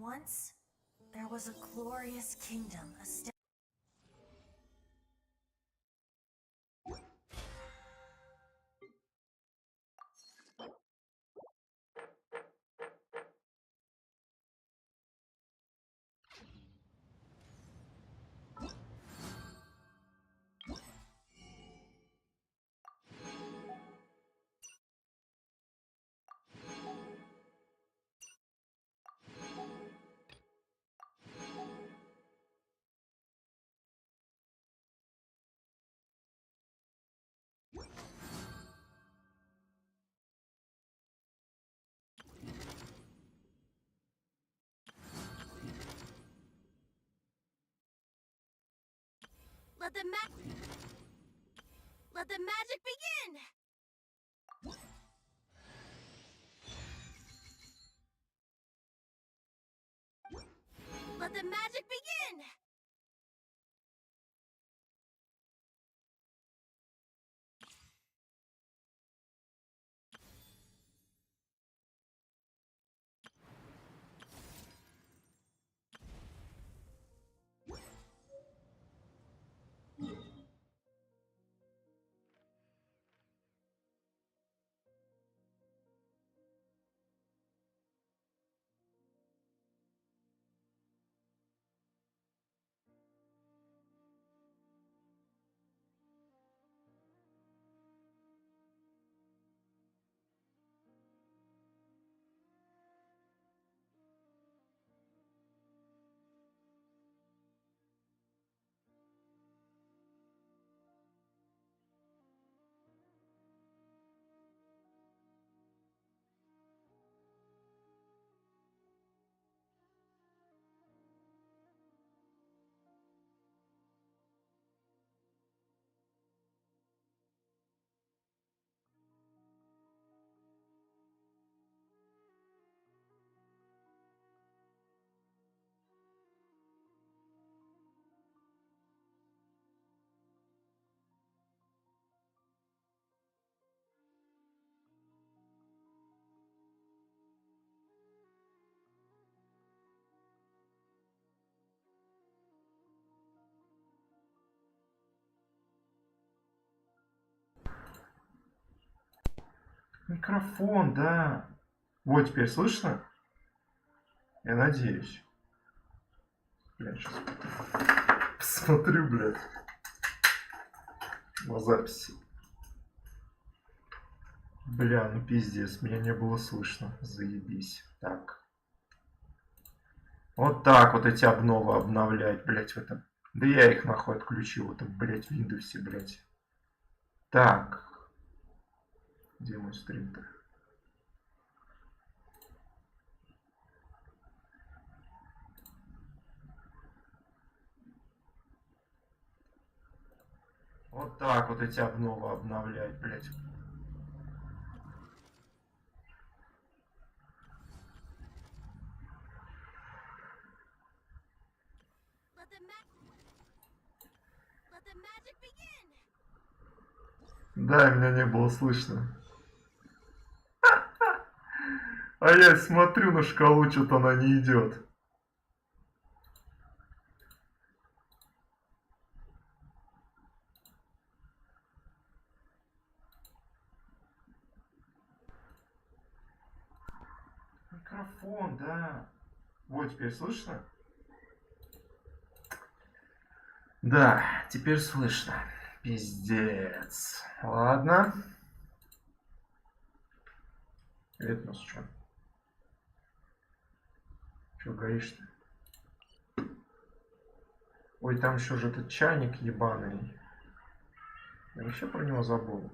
Once, there was a glorious kingdom established. Let the magic begin! Let the magic begin! Микрофон, да. Вот теперь слышно? Я надеюсь. Я сейчас посмотрю, блядь, на записи. Бля, ну пиздец, меня не было слышно. Заебись. Так. Вот так вот эти обновы обновлять, блядь, в этом. Да я их нахуй отключил в этом, блядь, Windows, блядь. Так. Где мой стрим-то? Вот так вот эти обновы обновлять, блядь. Да, меня не было слышно. А я смотрю на шкалу, что-то она не идет. Микрофон, да. Вот теперь слышно? Да, теперь слышно. Пиздец. Ладно. Это у нас что? Че горишь-то? Ой, там еще же этот чайник ебаный. Я вообще про него забыл.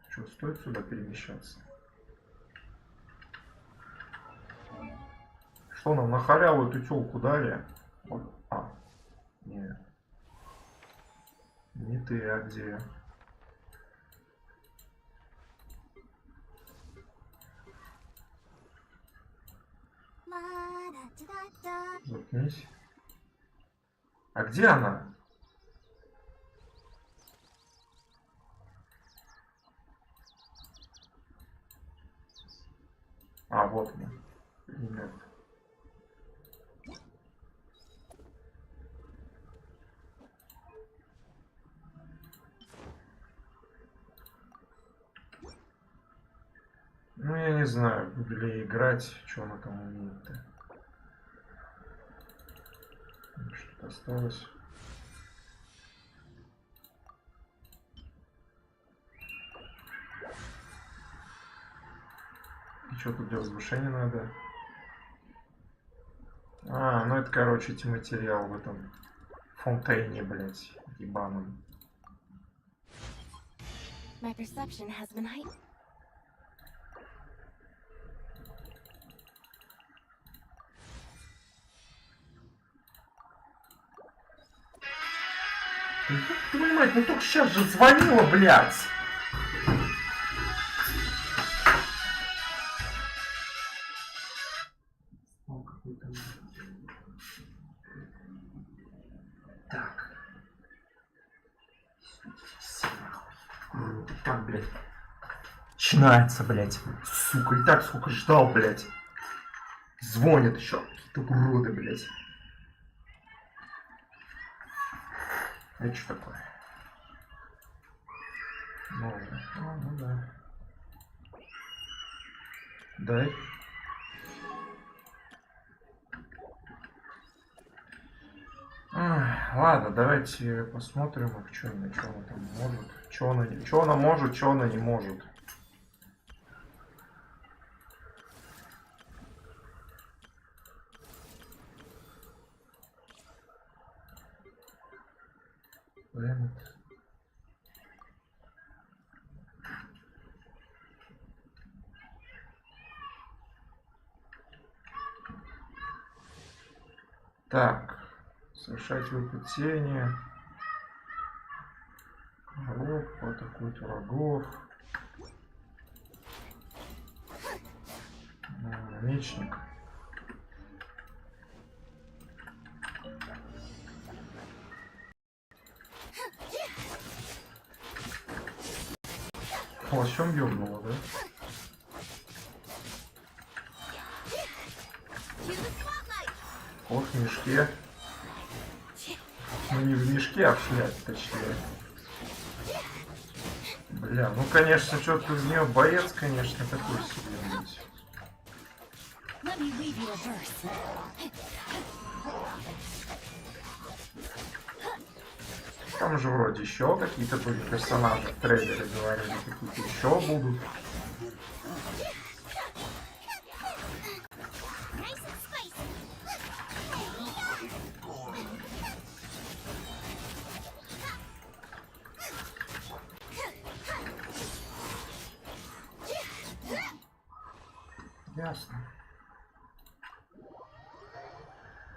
Что, стоит сюда перемещаться? Что нам на халяву эту тёлку дали? Вот. А, нет. Не ты, а где? Заткнись. А где она? А, вот она. Нет. Ну, я не знаю, буду ли играть, что она там умеет-то. Что-то осталось. И что тут для возвышения надо? А, ну это, короче, эти материалы в этом Фонтейне, блядь, ебаном. My perception has been heightened. Твою мать, ну только сейчас же звонила, блядь! Так. Так, блядь. Начинается, блядь. Сука, и так сколько ждал, блядь. Звонят еще какие-то уроды, блядь. Это что такое? Ну да. Дай. Ладно, давайте посмотрим, что она там может. Что она может, что она не может. Так, совершать выпад тени. Враг, атакует врагов. Мечник. Плащом ёбнуло, да? Вот в мешке. Ну не в мешке, а в шляпе, точнее. Бля, ну конечно, что-то из нее боец, конечно, такой себе быть. Там же вроде еще какие-то были персонажи в трейлере, говорили, какие-то еще будут. Ясно.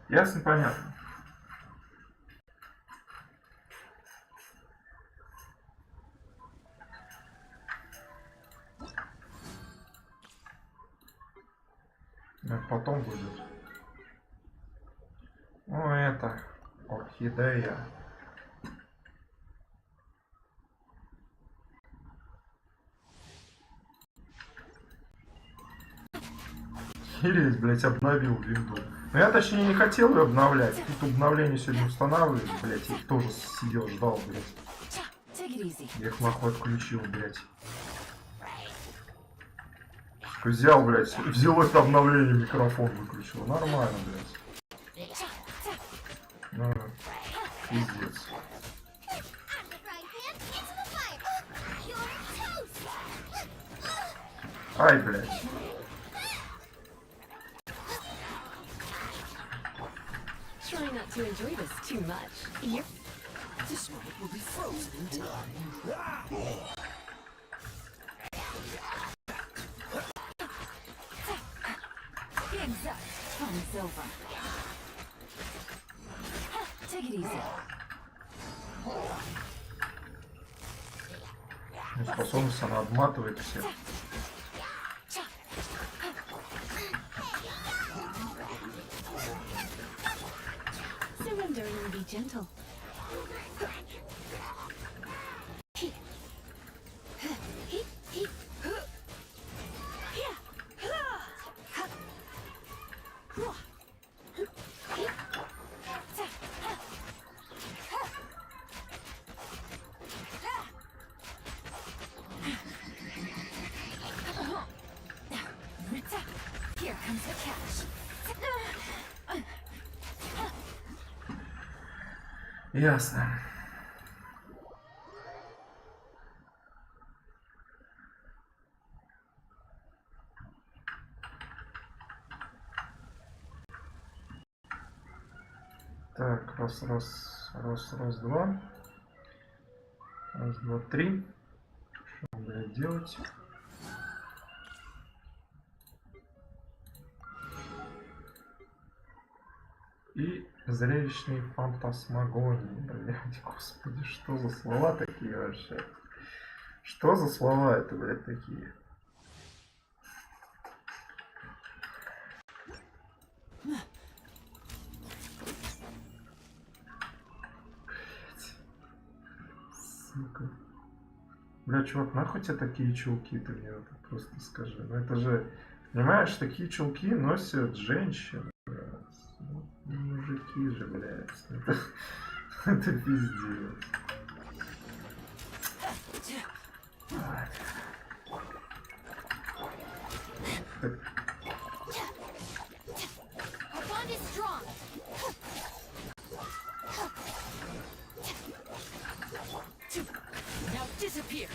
Ясно, понятно. Потом будет. Ну это орхидея. Хились, блять, обновил винду. Но я точнее не хотел ее обновлять. Тут обновление сегодня устанавливают, блять, их тоже сидел, ждал, блять. Я их нахуй отключил, блять. Взял, блять, взял это обновление, микрофон выключил. Нормально, блять. Ну, пиздец. Ай, блять. Try not to enjoy this too much. This one will be frozen in time. Exact. It's over. Take it easy. Способность, она обматывает всех. Surrender and be gentle. Ясно. Так, раз, два. Раз, два, три. Что, блядь, делать? И зрелищные фантасмагонии, блядь, господи, что за слова такие вообще? Что за слова это, блядь, такие? Сука. Бля, чувак, нахуй тебе такие чулки, ты мне вот просто скажи. Ну это же, понимаешь, такие чулки носят женщины, блядь. Ну, мужики же, блядь. Это пиздец. Так. Disappear.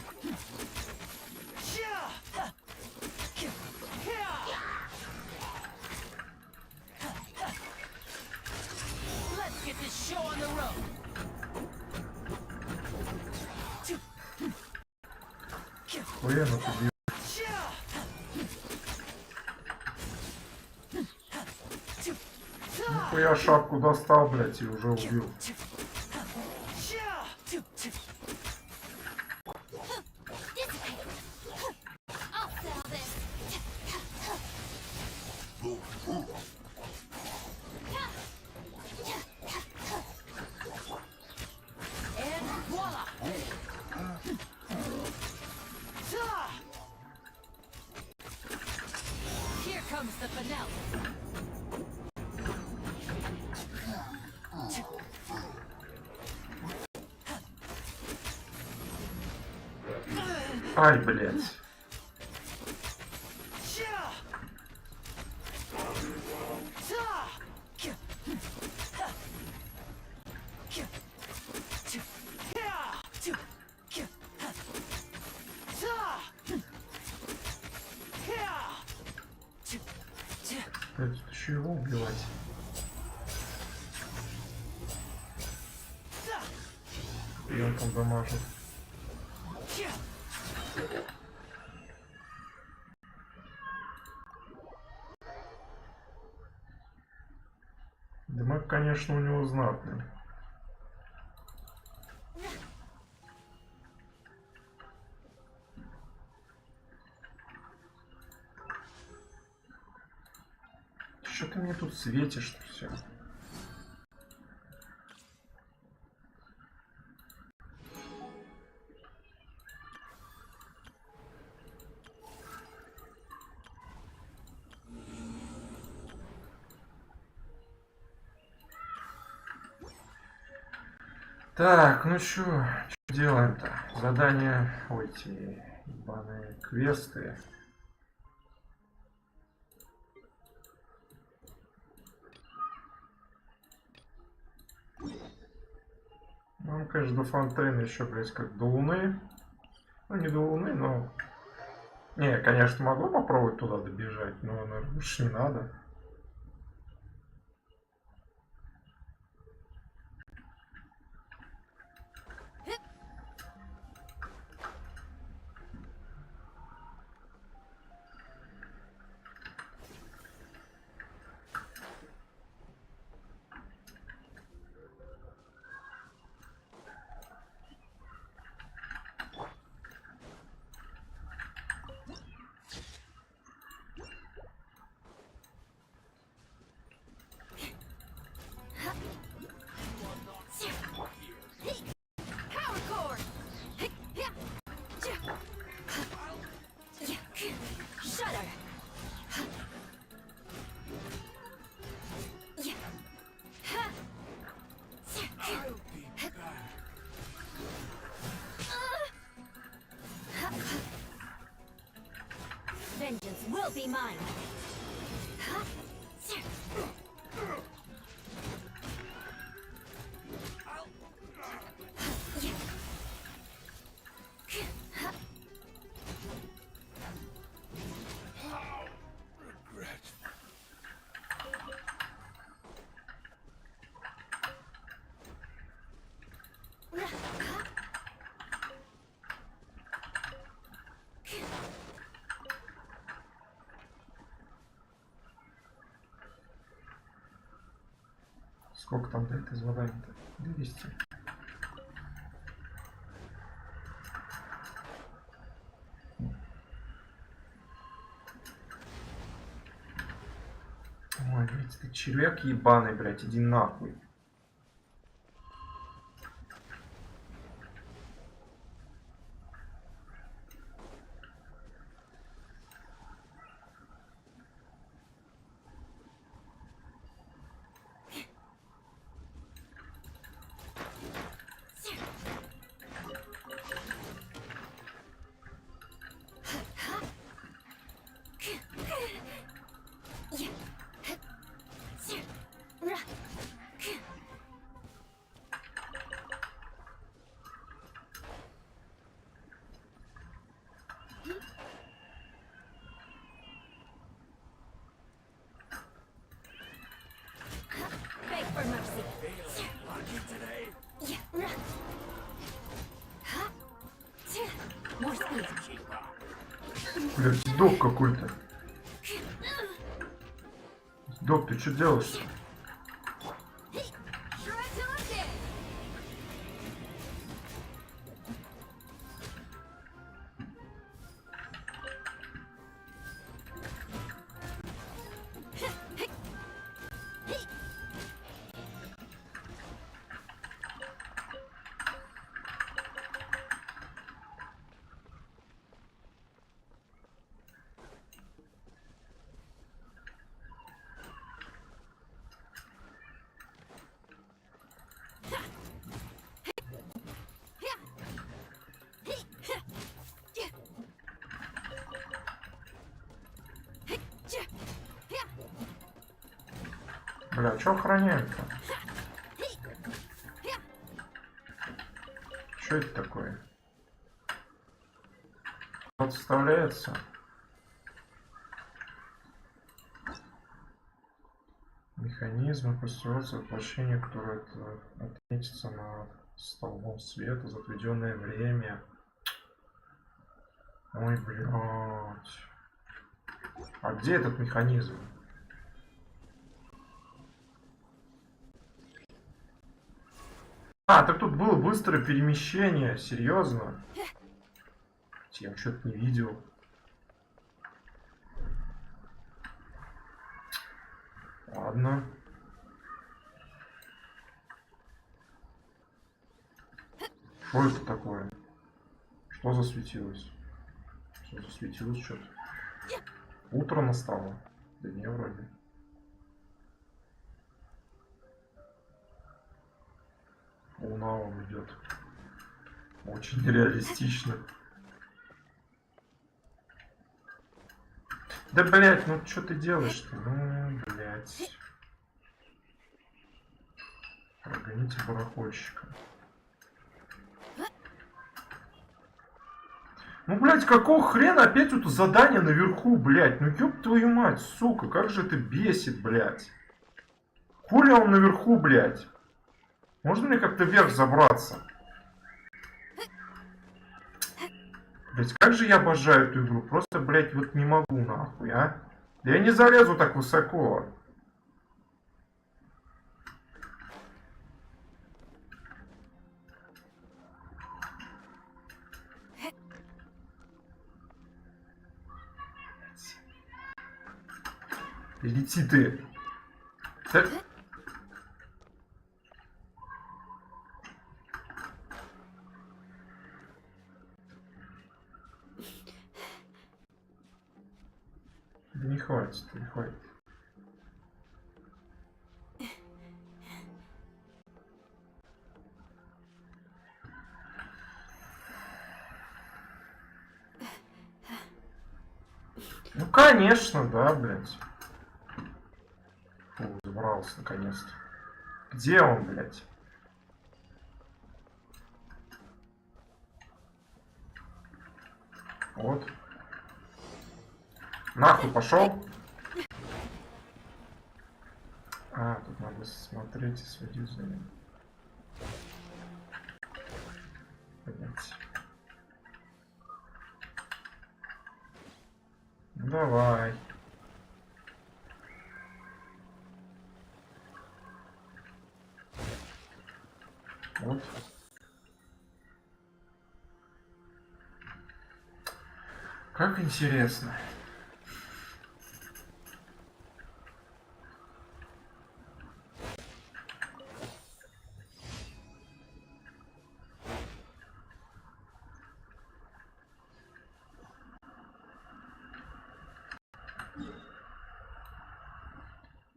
Let's get this show on the road. Хуяно ты нихуя шапку достал, блядь, и уже убил. Ай, блядь. Тут еще его убивать. И он там дамажит. Дамаг, конечно, у него знатный. Что ты мне тут светишь все? Так, ну что делаем-то? Задание, ой, эти ебаные квесты. Нам, конечно, до Фонтейна еще, блядь, как до Луны. Ну, не до Луны, но... Не, конечно, могу попробовать туда добежать, но, наверное, лучше не надо. Vengeance will be mine. Сколько там дает из задания-то? 200. Ой, блядь, ты червяк ебаный, блядь, иди нахуй. Beg for mercy. More speed. Блядь, сдох какой-то. Сдох, ты что делаешь? Бля, что охраняют-то? Что это такое? Вот вставляется. Механизмы простираются воплощение, которое отметится на столбом света за отведенное время. Ой, блядь. А где этот механизм? А, так тут было быстрое перемещение, серьезно? Я что-то не видел. Ладно. Что это такое? Что засветилось? Что засветилось что-то? Утро настало. Да не, вроде. Луна вам идет. Очень реалистично. Да, блять, ну что ты делаешь-то? Ну, блять. Прогоните барахольщика. Ну, блять, какого хрена опять это задание наверху, блять? Ну, ёб твою мать, сука, как же это бесит, блять. Хули он наверху, блять? Можно мне как-то вверх забраться? Блять, как же я обожаю эту игру. Просто, блять, вот не могу нахуй, а? Да я не залезу так высоко. Лети ты. Да... Да не хватит, не хватит. Ну, конечно, да, блядь. Фу, забрался наконец-то. Где он, блядь? Вот. Нахуй пошел. А, тут надо смотреть и следить за ним. Блядь. Ну, давай. Вот. Как интересно.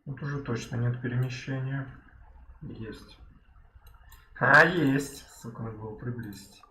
Тут уже точно нет перемещения. Есть. А, есть. Сука, надо было приблизить.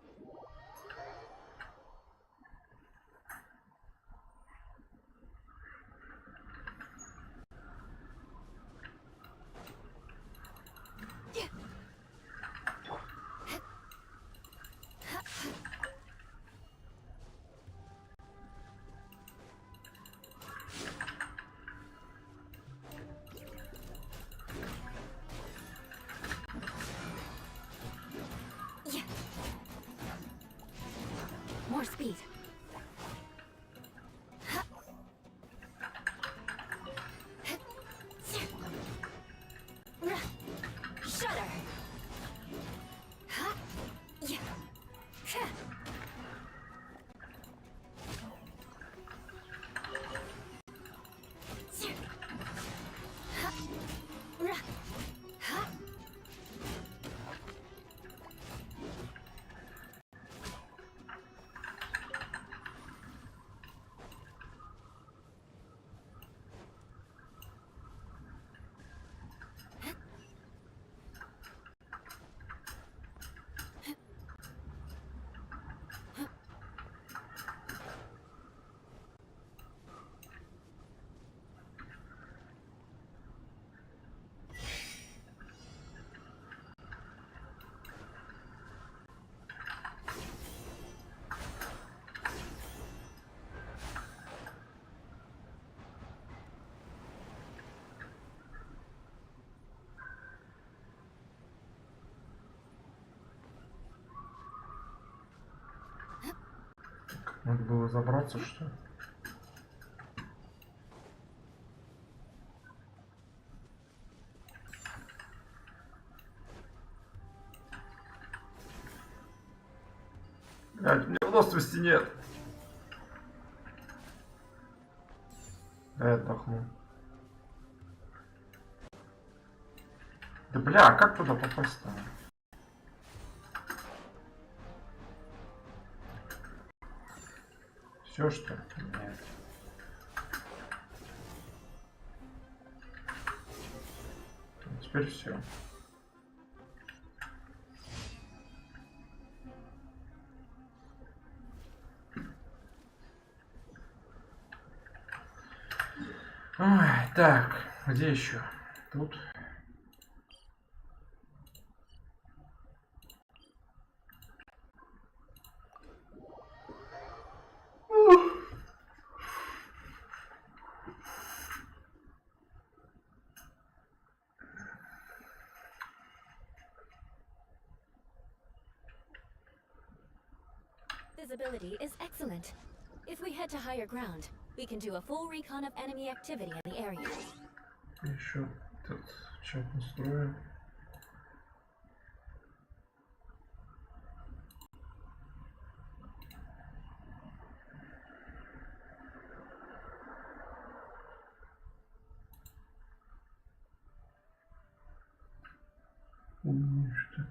More speed. Shudder. Надо было забраться, что ли? Блядь, мне выносливости нет. Да, я отдохну. Да бля, а как туда попасть-то? Все что ли? Нет. Теперь все. Ой, так, где еще? Тут. Visibility is excellent. If we head to higher ground, we can do a full recon of enemy activity in the area. Еще этот чат настроим. Что?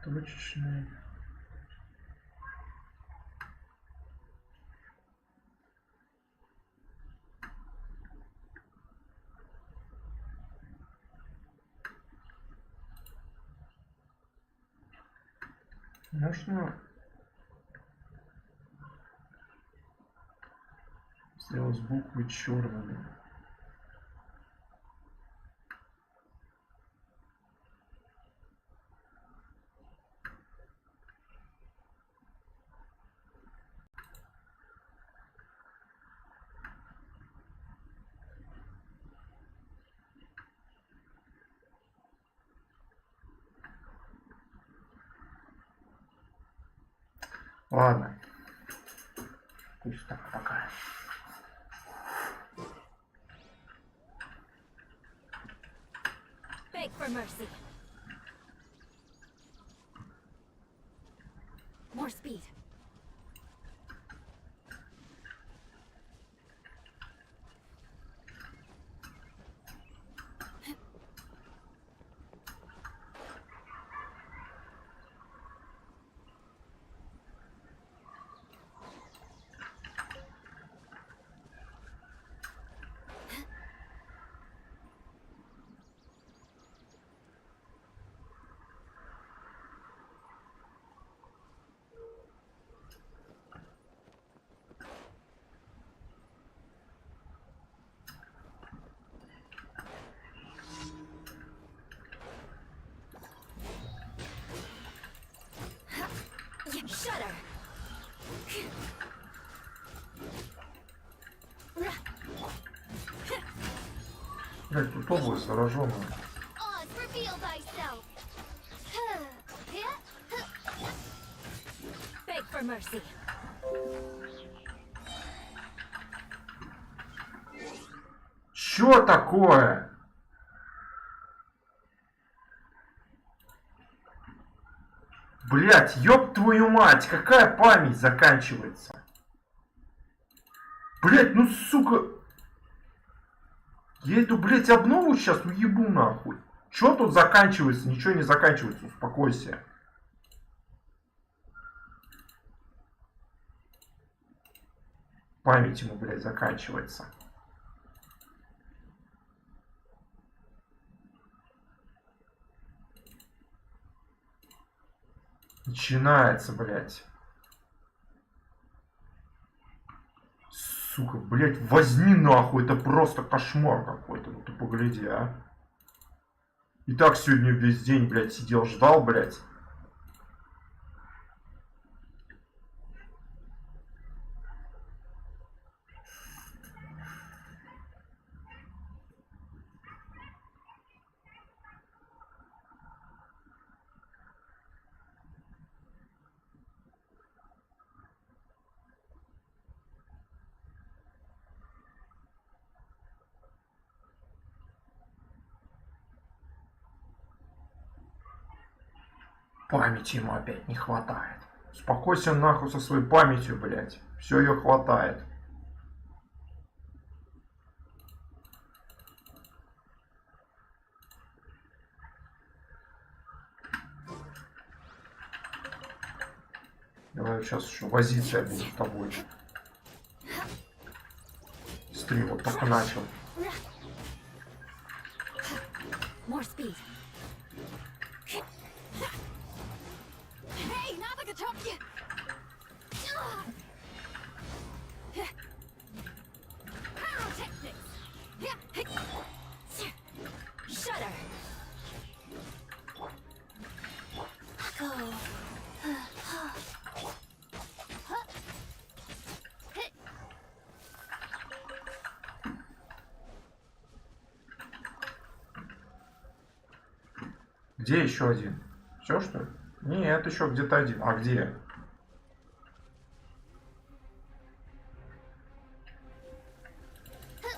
точечный. Можно сделать буквы черными. Ладно. Пусть так пока. Beg for mercy. More speed. Shudder. Блять, тут область зараженная. Oz, reveal thyself. Beg for mercy. Чё такое? Блять, ёб твою мать, какая память заканчивается? Блять, ну сука. Я эту, блять, обнову сейчас уебу нахуй. Чё тут заканчивается? Ничего не заканчивается, успокойся. Память ему, блять, заканчивается. Начинается, блядь. Сука, блядь, возьми нахуй, это просто кошмар какой-то, ну ты погляди, а. И так сегодня весь день, блядь, сидел, ждал, блядь. Памяти ему опять не хватает. Успокойся нахуй со своей памятью, блядь. Все ее хватает. Давай сейчас еще возиться я буду с тобой. Стрим вот только начал. More speed. Hey, now I can talk to you. Pyrotechnics. Shudder. Go. Где еще один? Все что ли? Нет, еще где-то один. А где?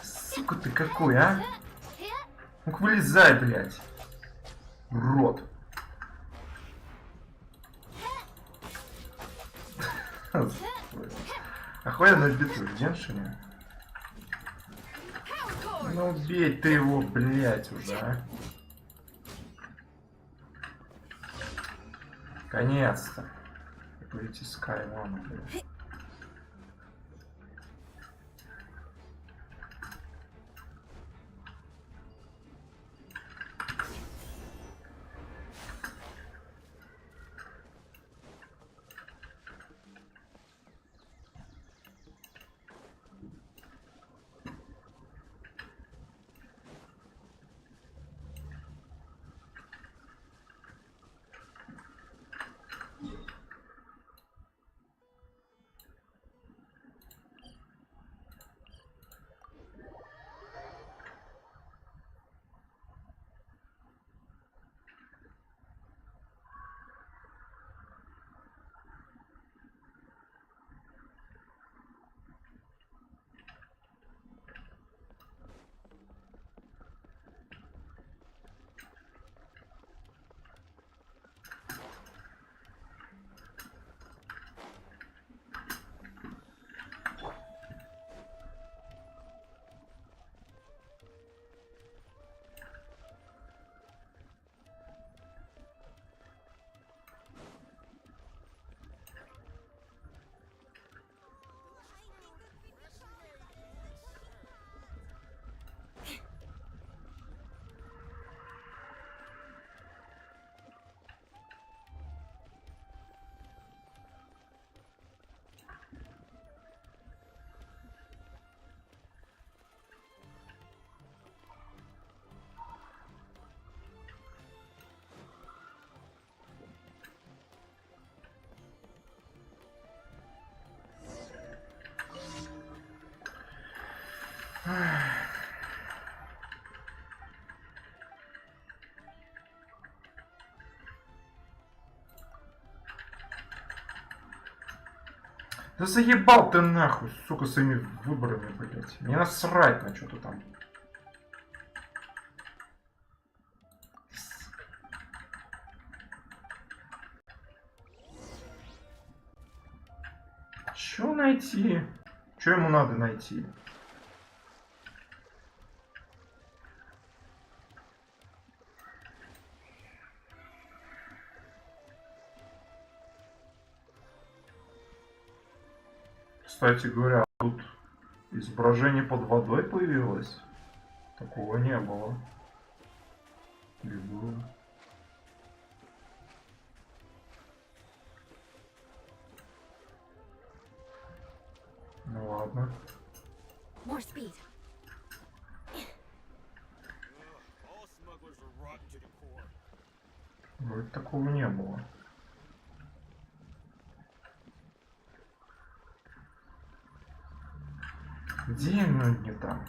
Сука ты какой, а? Ну-ка вылезай, блядь. Урод. Охуенная битва в Геншине. Ну бей ты его, блядь, уже, а. Наконец-то. Выйти с Кайлана, блядь. Да заебал ты нахуй, сука, своими выборами, блять. Мне насрать на что-то там. Чё найти? Чё ему надо найти? Кстати говоря, тут изображение под водой появилось. Такого не было. Или было? Ну ладно. More speed. Вроде такого не было. Где именно не там?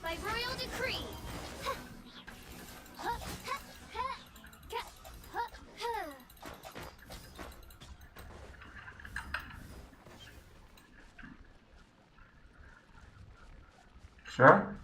By royal decree. Все?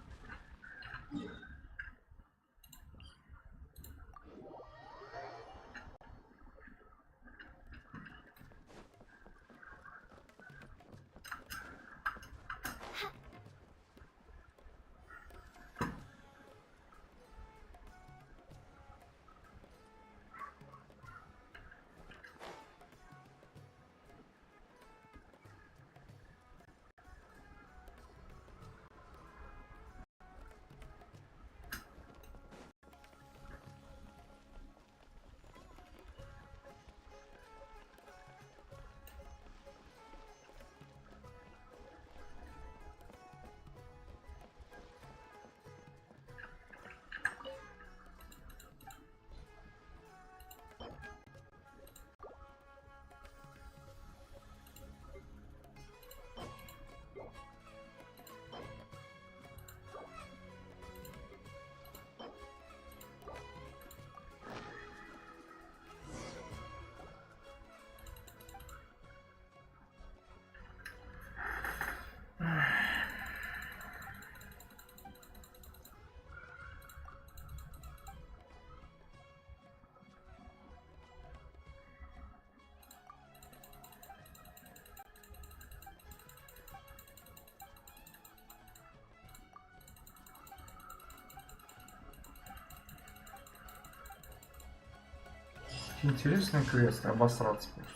Интересные квесты, обосраться просто.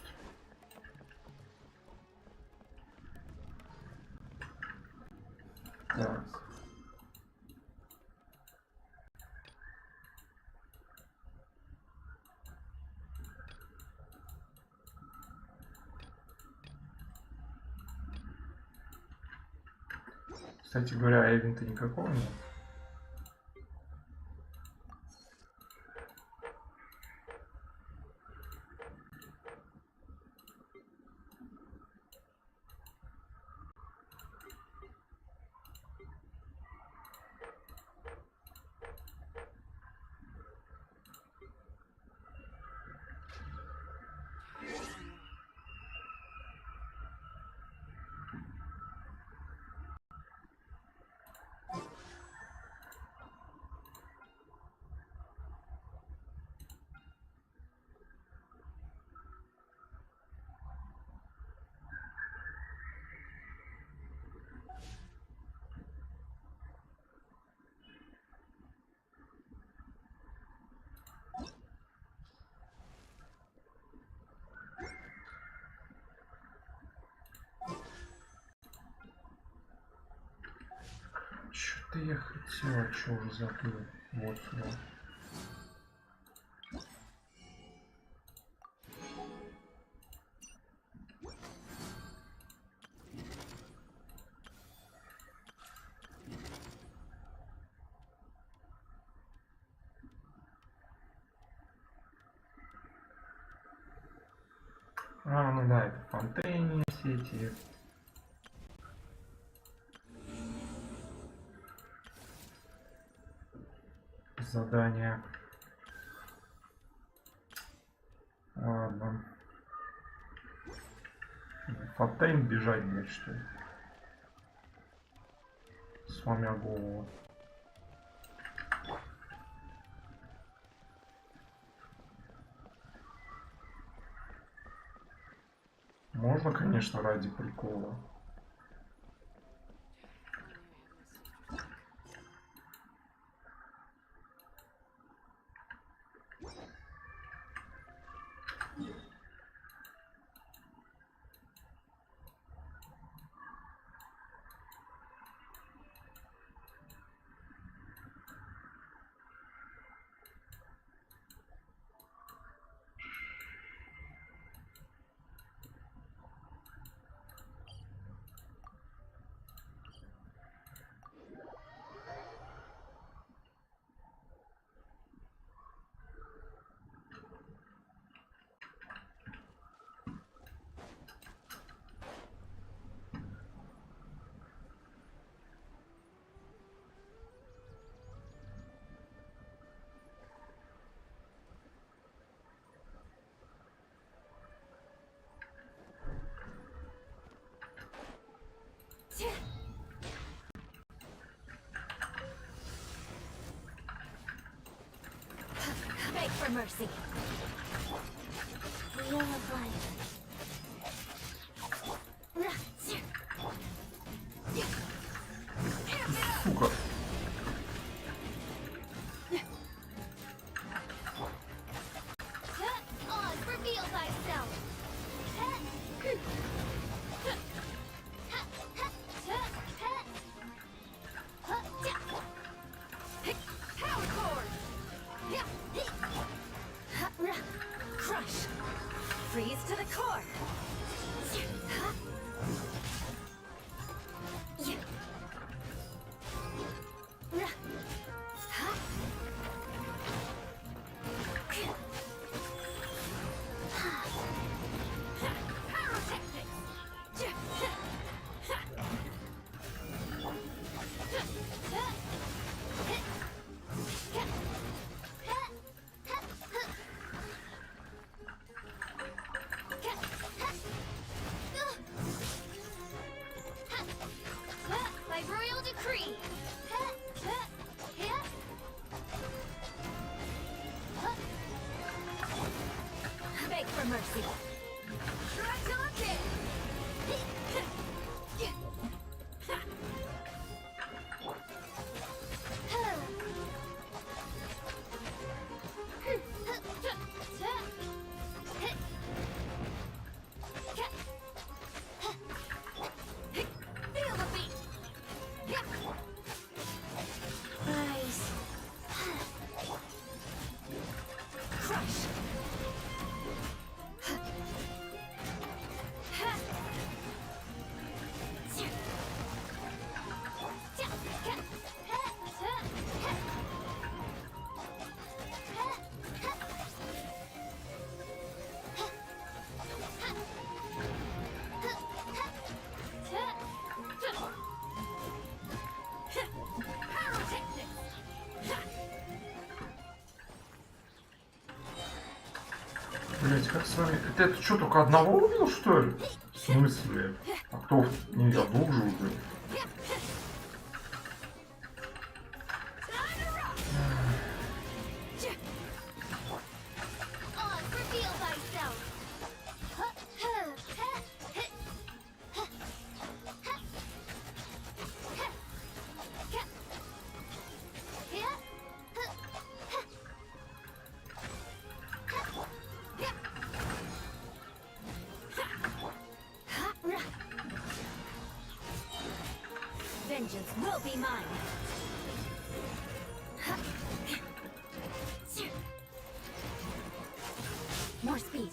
Так. Кстати говоря, эвента никакого нет. Что-то я хотел, что уже забыл. Вот сюда. А, ну да, это Фонтейне все эти. Задания. Ладно. Фонтейн бежать, блядь, что ли? Сломя голову. Можно, конечно, ради прикола. Beg for mercy. Wheel of life. Сука. Oz, reveal thyself. Power cord. Crush. Freeze to the Как с вами? Это что, только одного убил, что ли? В смысле? А кто? Не, я двух же убил. Vengeance will be mine. More speed.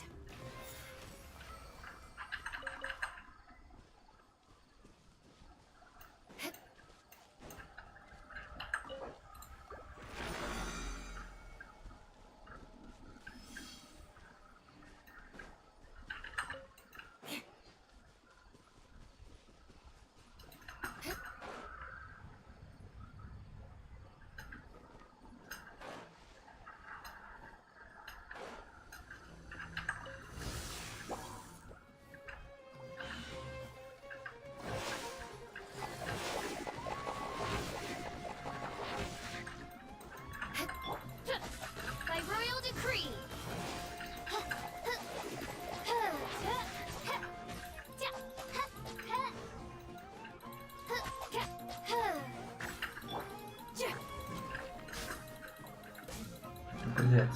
Блять.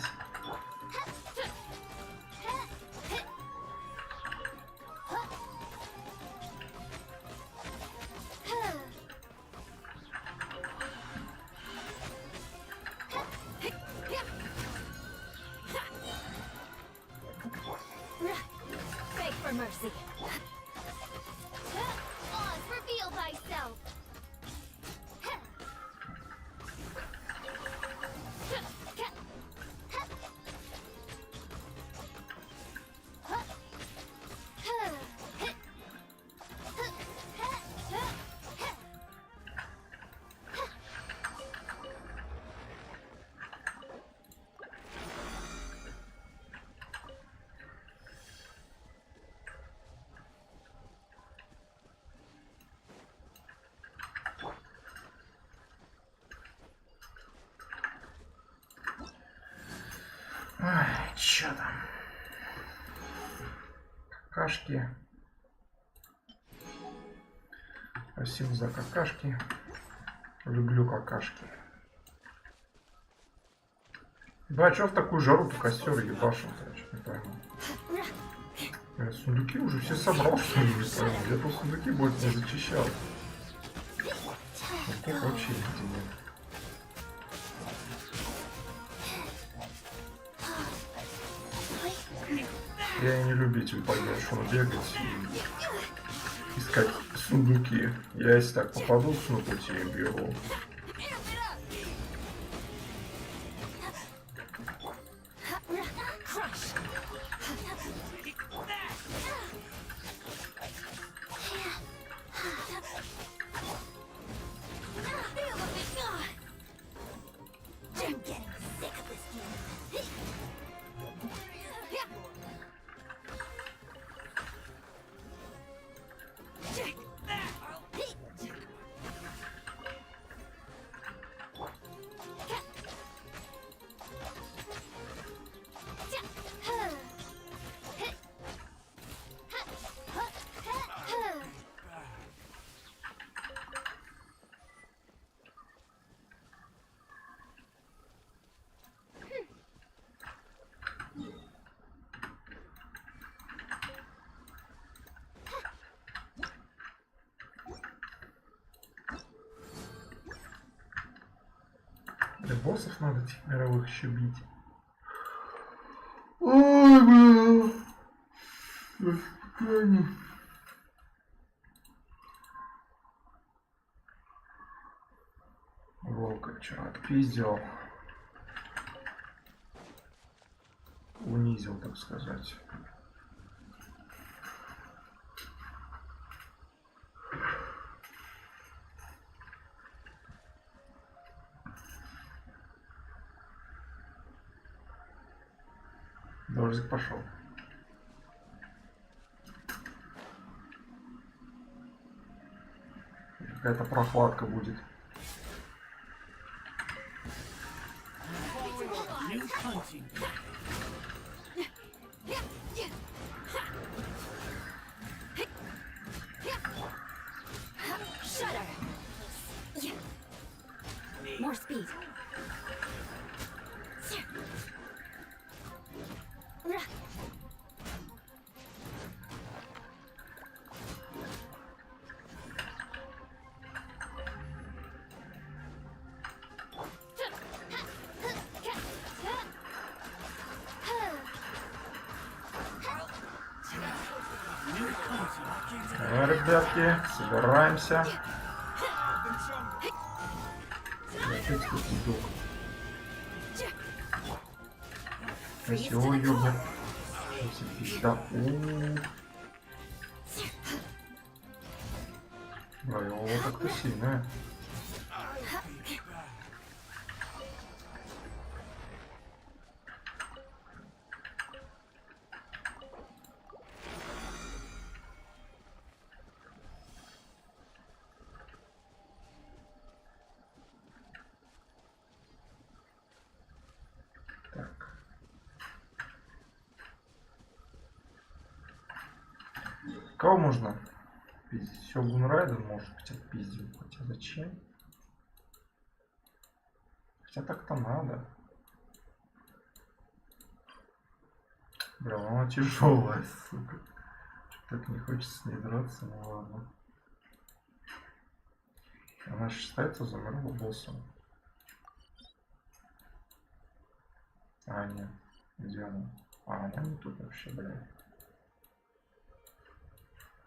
Beg for mercy. Oz, reveal thyself. Ай, чё там? Какашки. Спасибо за какашки. Люблю какашки. Да, чё в такую жару-то костер ебашил? Я чё не пойму. Я сундуки уже все собрал, что ли, не пойму. Я то сундуки больше не зачищал. Вот тут вообще нигде нет. Я не любитель пойдешь бегать и искать сундуки. Я если так попаду на пути, беру. Для боссов надо этих мировых еще бить. Ой, бля. Волка вчера отпиздил. Унизил, так сказать. Дождик пошел. какая-то прохладка будет. More speed. Ребятки, собираемся. Опять тут иду. Красиво ёбнет. Пизда. Да, его вот так-то сильная. Кого можно пиздить? Все, Гунрайдер может быть отпиздил. Хотя зачем? Хотя так-то надо. Бля, она тяжелая, сука. Так не хочется с ней драться, ну ладно. Она считается замерла боссом. А, нет. Где она? А, она не тут вообще, бля.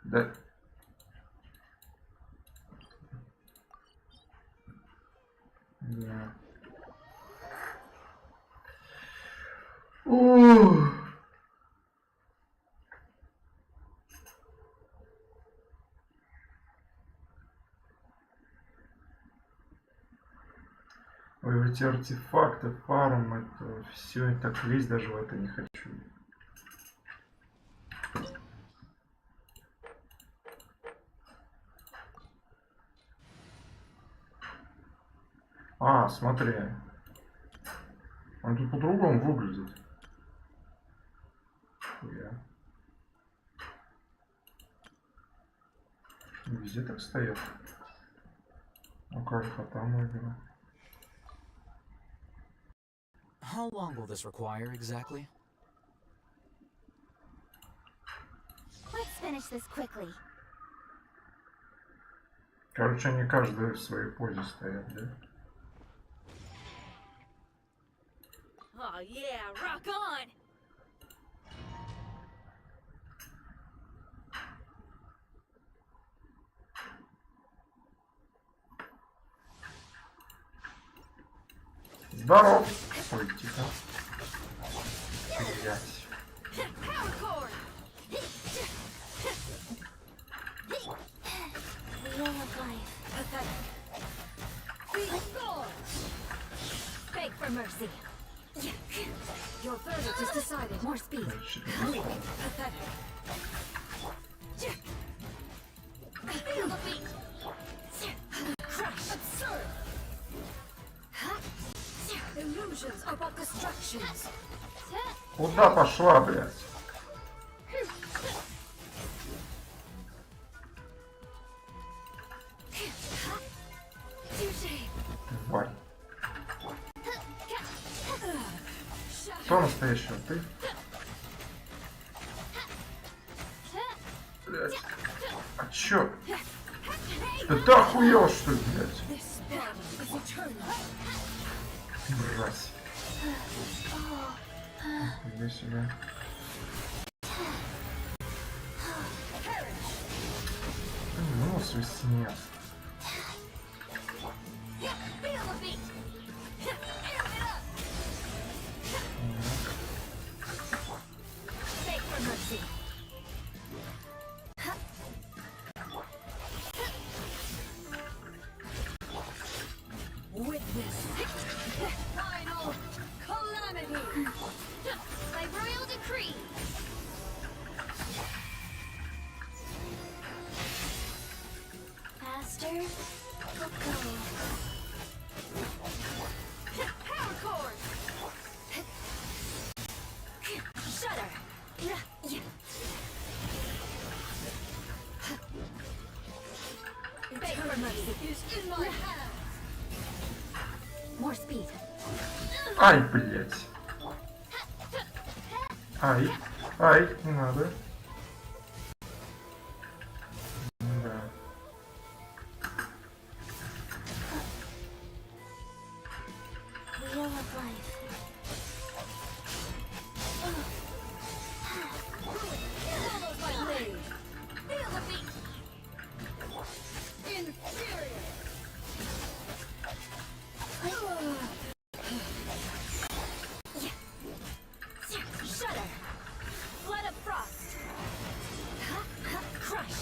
Да. Да. Ой, эти артефакты, фарм, это все, и так лезть даже в это не хочу. А, смотри. Он тут по-другому выглядит. Хуя. Везде так стоят. Ну как там игра. How long will this require exactly? Let's finish this quickly. Короче, они каждый в своей позе стоят, да? Oh yeah, rock on! Здоров! Ой, тихо. Блять. Power chord! Wheel of life. Big score! Beg for mercy. Your verdict is decided. More speed. Pathetic. Feel the beat. Crush. Absurd. Illusions are but distractions. Куда пошла, блядь? Тварь. Кто настоящий? Ты? Блядь. А чё? Да ты охуел, что ли, блядь? Мразь. Нихуя себе. Ну, свистнет. Final calamity. By royal decree. Fast faster. Go. Power cord. Shudder. Eternity is in my hand. More speed. Ай, блять. Ай, не надо. Да. Wheel of life. Follow my blade. Feel the beat. Inferior. Shudder. Flood of frost. Crush.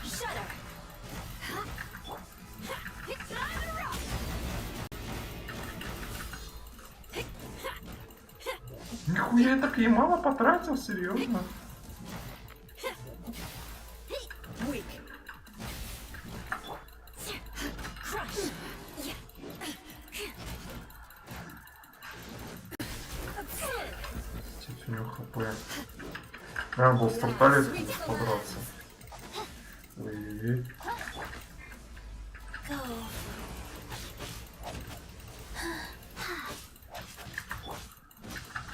Shudder. Нихуя я так ей мало потратил, серьезно. Weak. Crush. У него хп. Надо было с тарталеткой подраться. Ой-ой-ой. Go.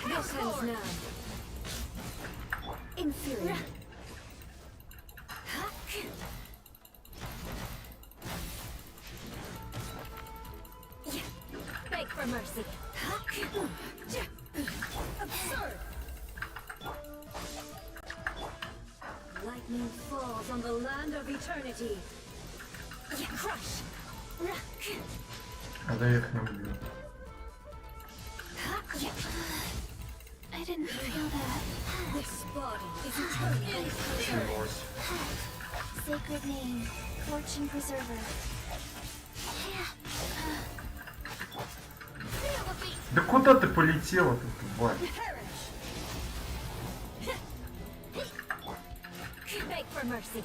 No sense now. Inferior. Beg for mercy. Absurd. Lightning falls on the land of eternity. Crush. А да я их не убил. I didn't feel that. This body is eternal. Началось. Sacred name, fortune preserver. Feel the beat. Да куда ты полетела, ты тварь? Beg for mercy.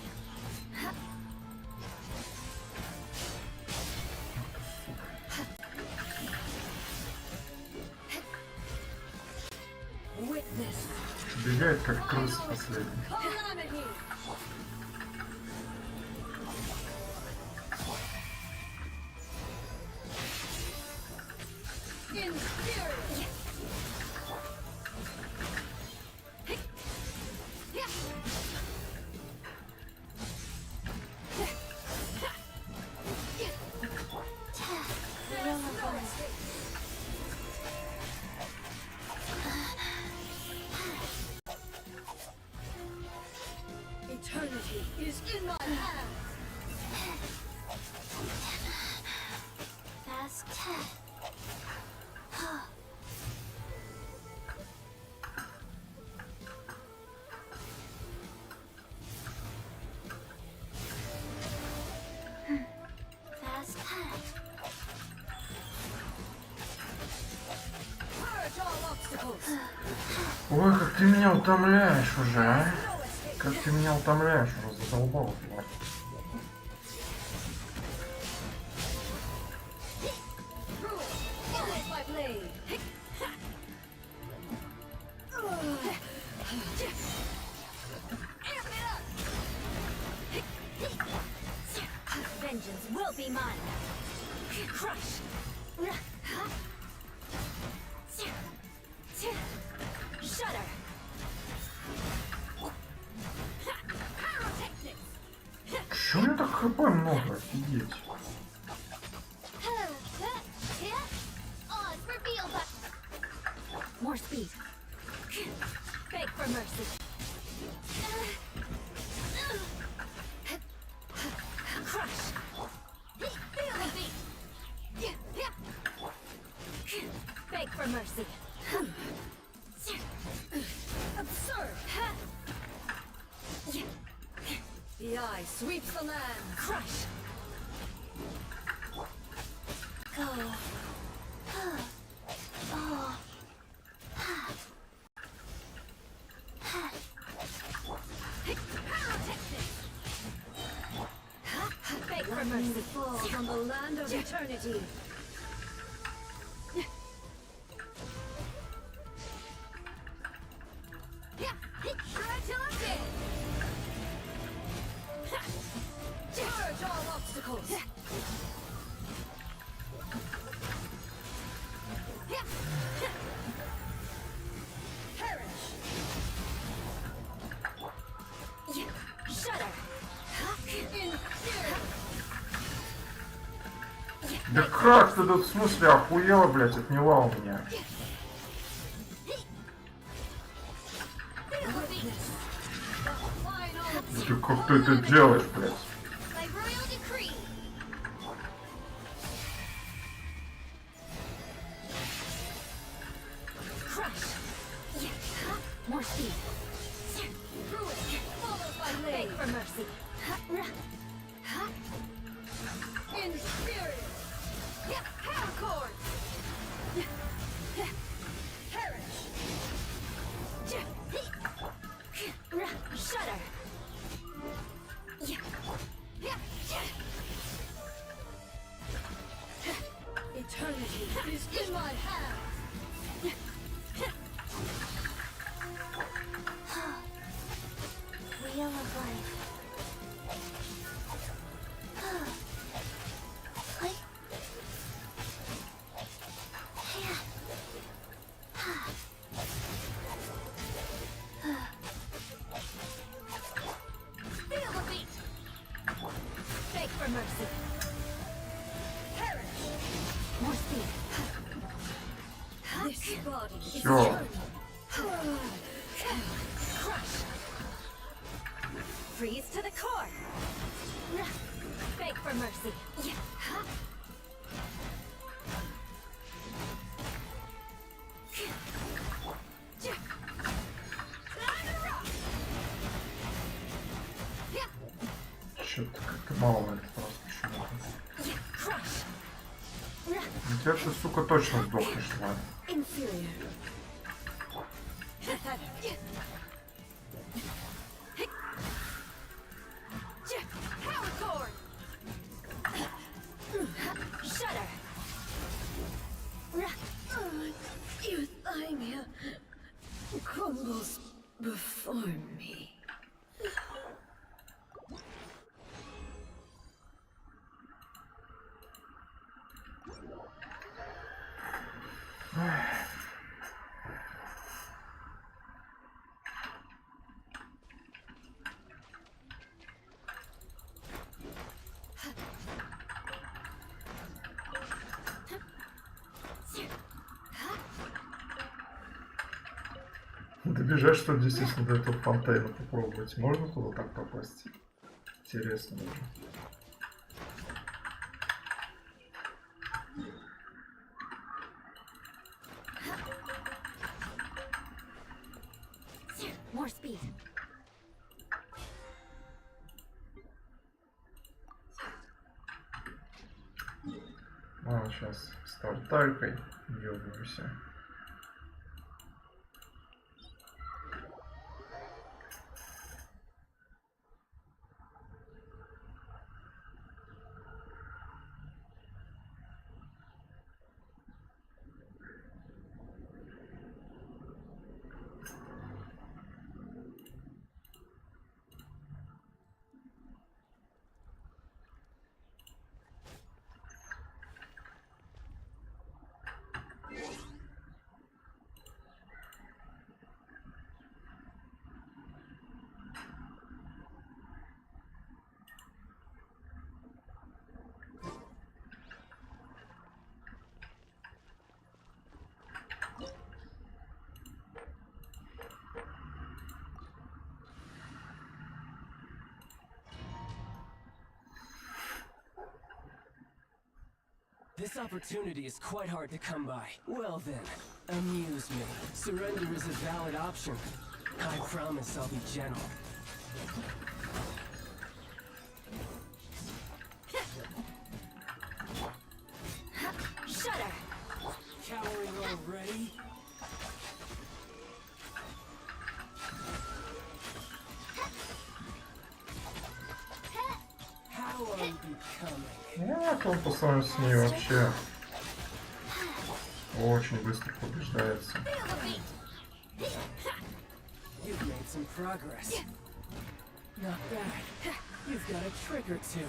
Witness Бегает как крыса последний. calamity. Inferior. Eternity is in my hands. Fast. Fast. Purge all obstacles. Ой, как ты меня утомляешь уже, а? Как ты меня утомляешь уже, задолбал, тварь. Follow my blade. Vengeance will be mine. Crush. Shudder. Чё у меня так хп много, офигеть? Odds reveal that. More speed. Beg for mercy. Crush. Feel the beat. Beg for mercy. Absurd. The eye sweeps the land. Crush. Go. Oh. for mercy falls on the land of eternity. Try till I'm dead. Purge all obstacles. Perish. Shudder. In fear. Да как ты тут в смысле охуела, блядь, отняла у меня? Да как ты это делаешь, блядь? By royal decree. Crush. More speed. Ruin. Followed by beg for mercy. Inferior. Hellcord. Perish. Shudder. Eternity is in my hands. Wheel of life. Feel the beat. Beg for mercy. Perish. More speed. This body is Всё. Crush. Freeze to the core. Beg for mercy. Чё-то как-то мало на этот раз почему-то. Crush. Теперь ты, сука, точно сдохнешь, ладно. Inferior. Hellcord. Shudder. Euthymia crumbles before me. Добежать, что ли, естественно, до этого фонтейна попробовать. Можно туда так попасть? Интересно даже. More speed. Ладно, сейчас старталькой ёбнемся. This opportunity is quite hard to come by. Well then, amuse me. Surrender is a valid option. I promise I'll be gentle. Shudder. Cowering already? How unbecoming. Нет, он по сравнению с ней вообще очень быстро побеждается. You've made some progress. Not bad. You've got a trick or two.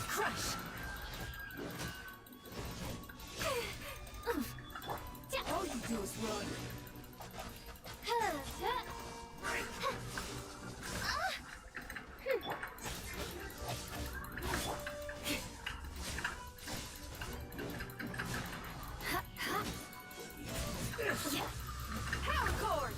Crush. All you do is run. Power cord.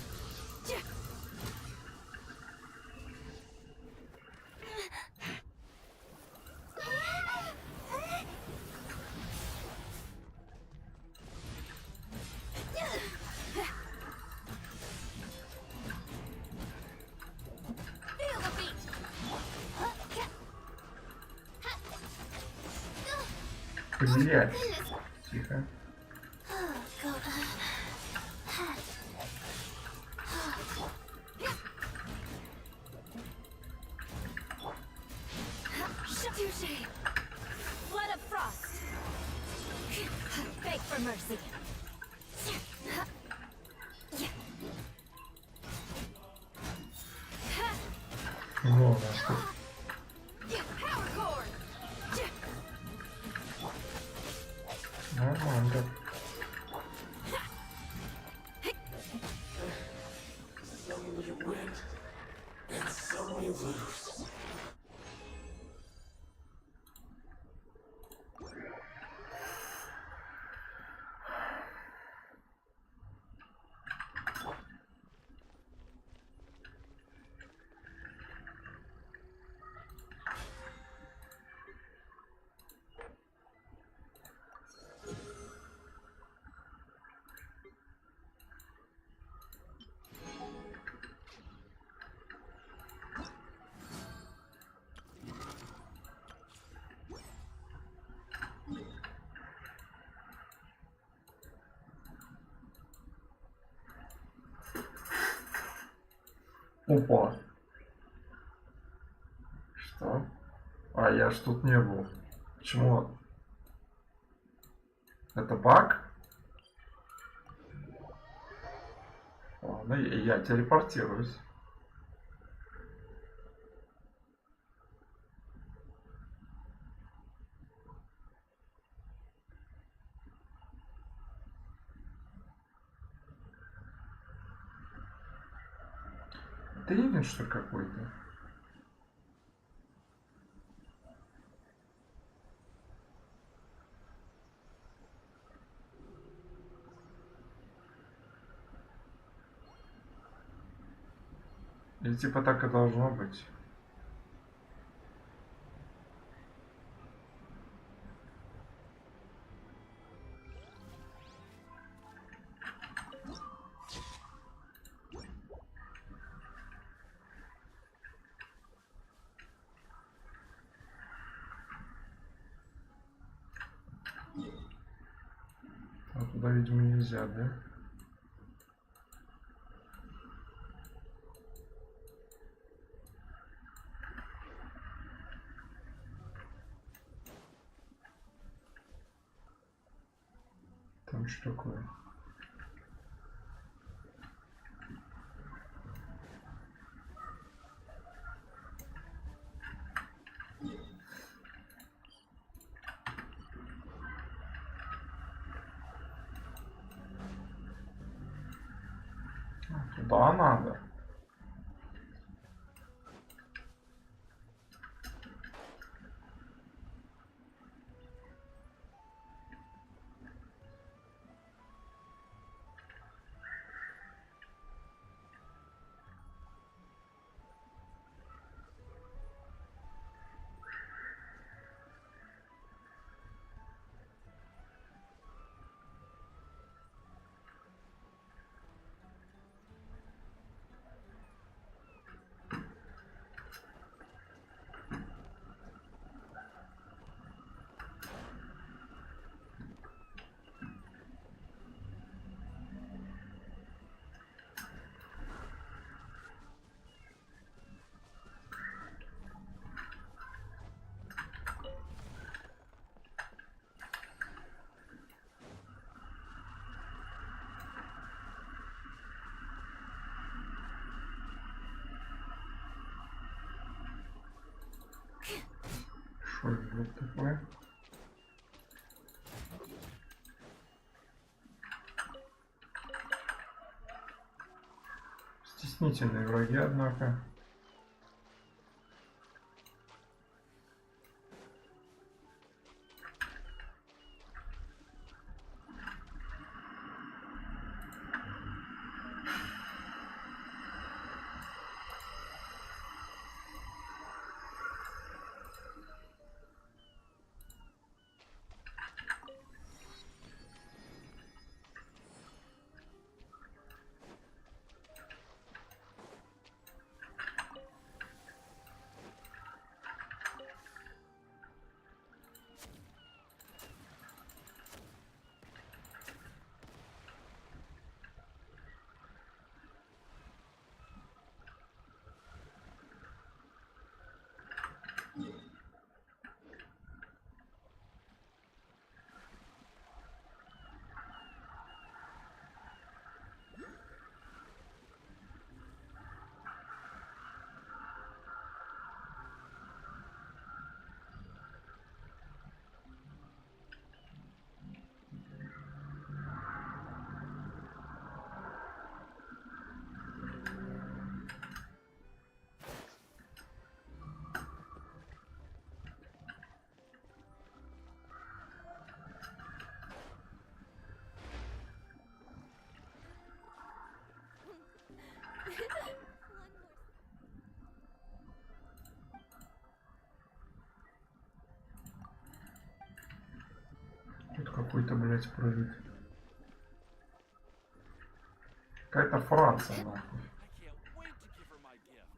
Feel the beat. Блять. Тихо. Touche. Blood of frost. Beg for mercy. Ну, да. Power cord. Нормально. Some you win, and some you lose. Опа. Что? А я ж тут не был. Почему? Это баг? Ладно, я телепортируюсь. Это ивент, что ли, какой-то? Или типа так и должно быть? А туда, видимо, нельзя, да? Там что такое? Туда надо. Что это такое? Стеснительные враги, однако. Тут какой-то, блядь, прыгает. Какая-то Франция, нахуй.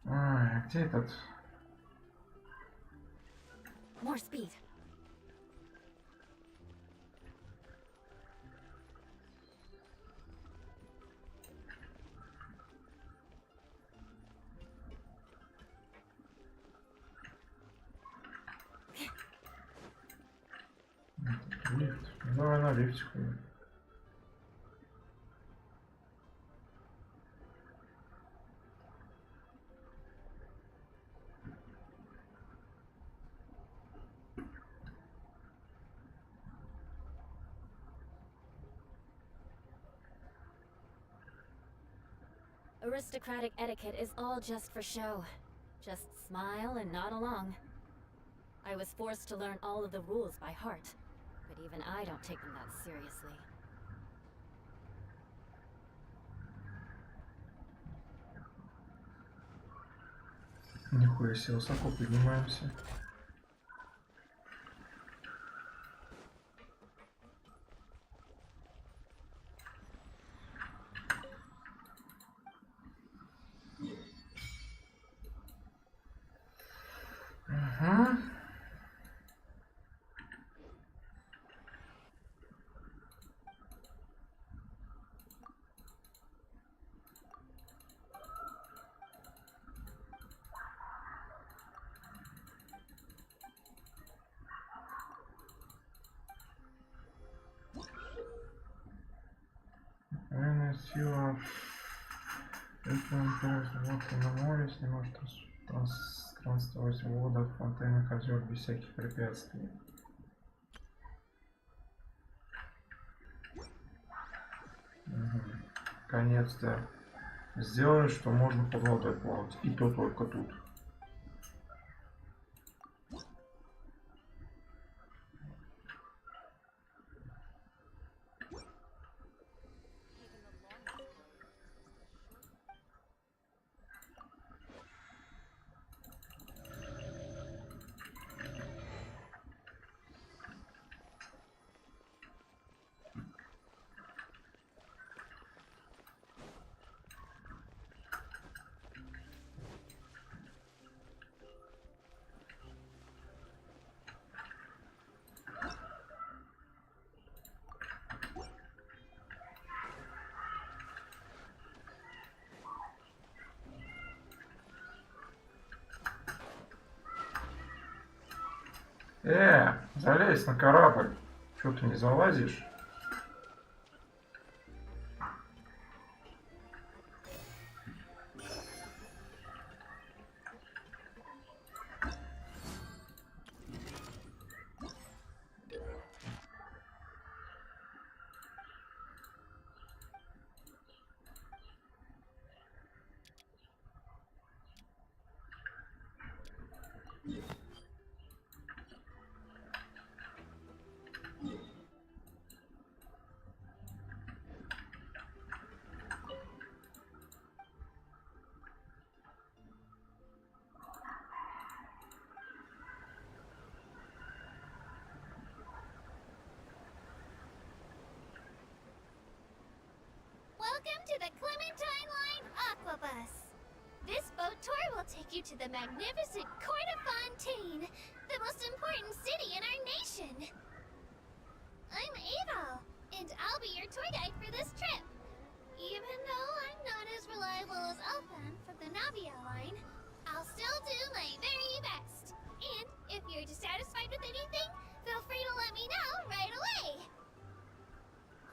Ай, где этот? More speed. Лифт. Давай на лифте ходим. Aristocratic etiquette is all just for show. Just smile and nod along. I was forced to learn all of the rules by heart, but even I don't take them that seriously. Нихуя себе, высоко поднимаемся. Ага. Военная сила. Это интересно, на море не может транспортировать воду в фонтейнах озер без всяких препятствий. Угу. Наконец-то сделали, что можно под водой плавать. И то только тут. Залезь на корабль. Чё ты не залазишь? to the Clementine Line Aquabus. This boat tour will take you to the magnificent Court of Fontaine, the most important city in our nation. I'm Ava, and I'll be your tour guide for this trip. Even though I'm not as reliable as Elfan from the Navia line, I'll still do my very best. And if you're dissatisfied with anything, feel free to let me know right away.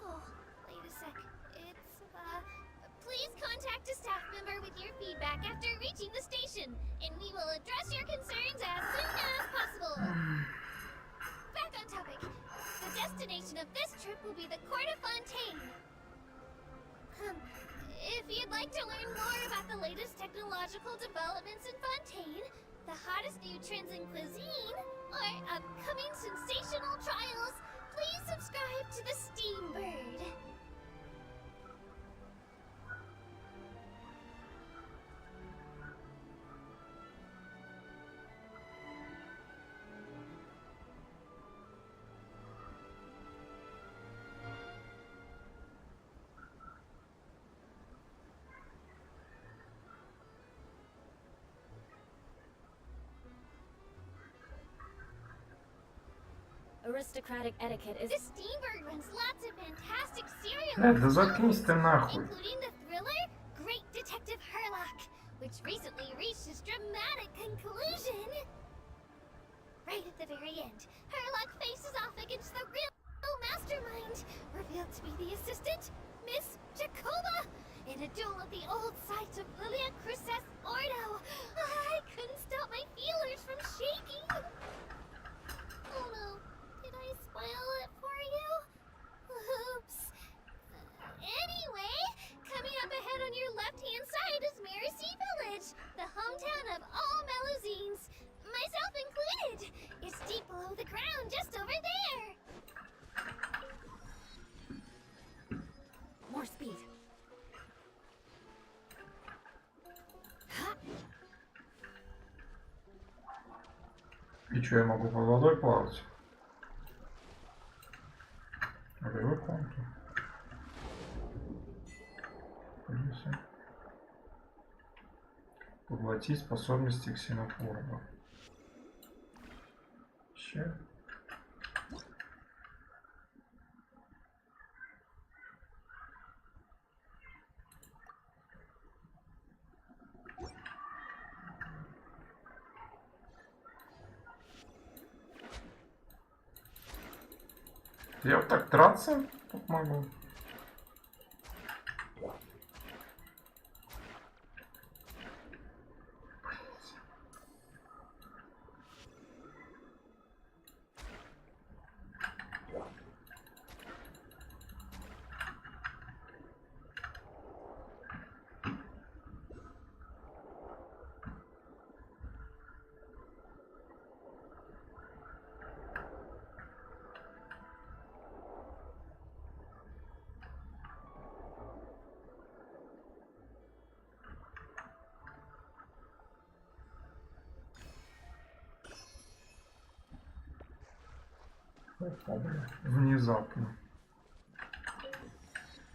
Oh, wait a sec. Please contact a staff member with your feedback after reaching the station, and we will address your concerns as soon as possible. Back on topic. The destination of this trip will be the Court of Fontaine. If you'd like to learn more about the latest technological developments in Fontaine, the hottest new trends in cuisine, or upcoming sensational trials, please subscribe to the Steambird. Aristocratic etiquette is... The Steambird runs lots of fantastic serial Да заткнись ты нахуй. including the thriller Great Detective Herlock, which recently reached its dramatic conclusion. Right at the very end, Herlock faces off against the real mastermind, revealed to be the assistant, Miss Jacoba, in a duel at the old site of Lilia Cruces Ordo. I couldn't stop my feelers from shaking. Oh no. Did I spoil it for you? Oops. Anyway, coming up ahead on your left-hand side is Mercy Village, the hometown of all Melusines, myself included. It's deep below the ground, just over there. More speed. И что, я могу под водой плавать? Рыбы контур. Поглотить способности ксенофорба. Че? Я вот так драться тут могу. Внезапно.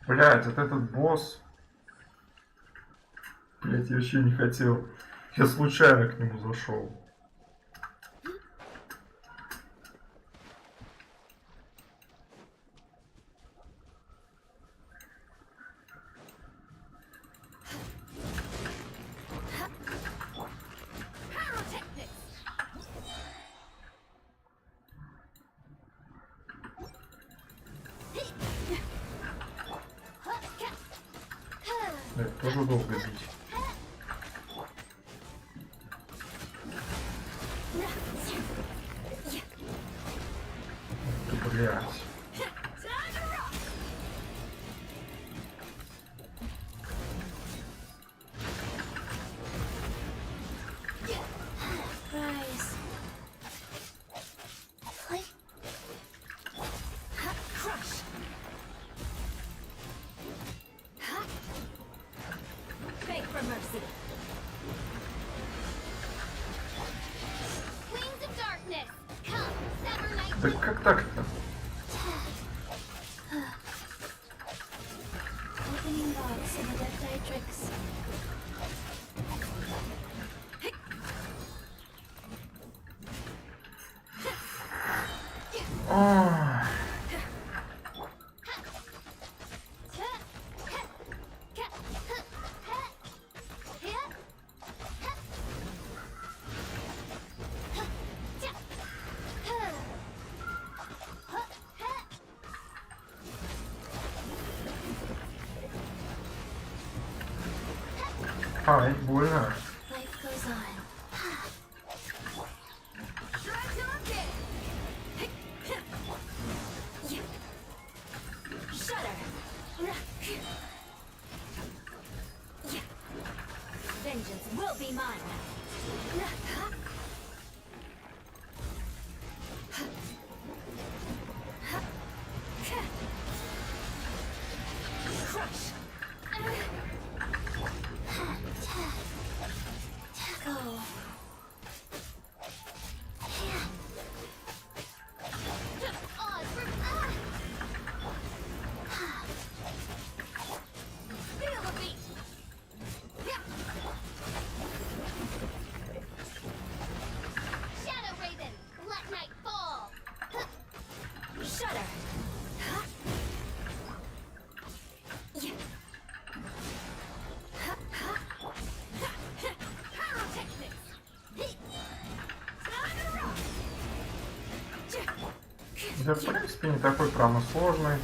Блять, вот этот босс. Блять, я вообще не хотел. Я случайно к нему зашел. Это тоже долго бить. Ты, блядь. Да как так-то? Ай, больно. Life goes on. Vengeance will be mine. Crush. Go. Feel the beat. Shadow Raven, let night fall. Shudder. Да, в принципе, не такой прямо сложный.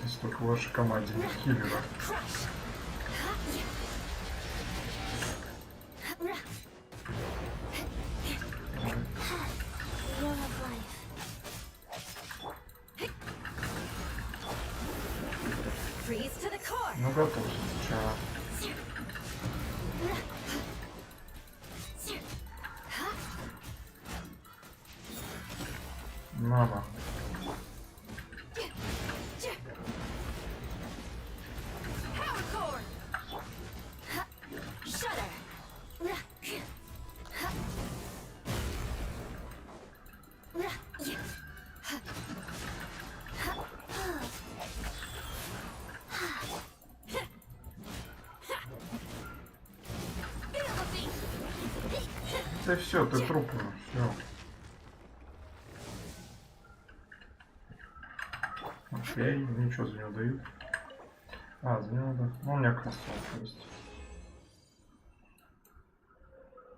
Если только в вашей команде нет киллера. Freeze to the core. Ну, готовься сначала. Мама. Power core. Shudder. Да все, ты труп уже, все. Окей, ничего за него дают. А, за него, да. Ну, у меня кроссовка есть.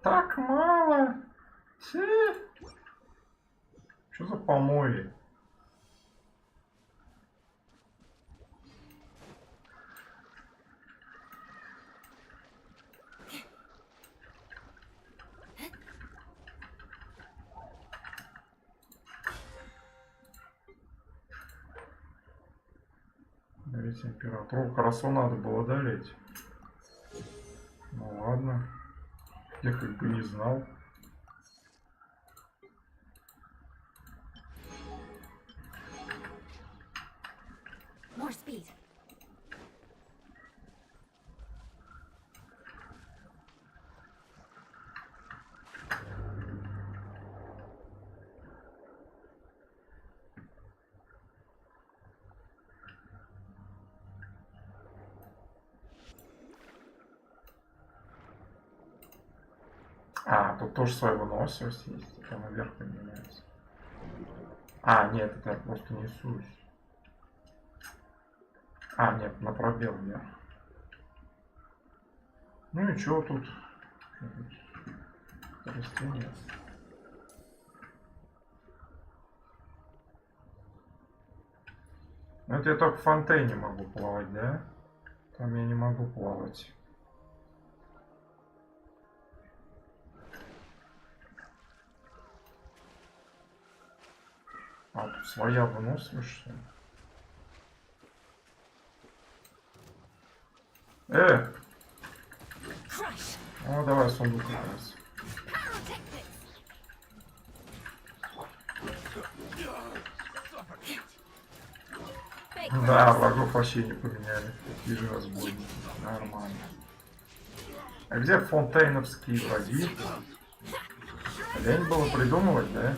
Так мало! Что за помои? Давайте императору. Хорошо надо было долеть. Ну ладно. Я как бы не знал. More speed. А, тут тоже своя выносливость есть. Это наверх поднимается. А, нет, это я просто несусь. А, нет, на пробел вверх. Ну и чё тут? Растение. Ну это я только в Фонтейне могу плавать, да? Там я не могу плавать. А, тут своя выносливость, что ли? Ну давай сундук как раз. Да, врагов вообще не поменяли. Такие же разбойники. Нормально. А где фонтейновские враги? Лень было придумывать, да?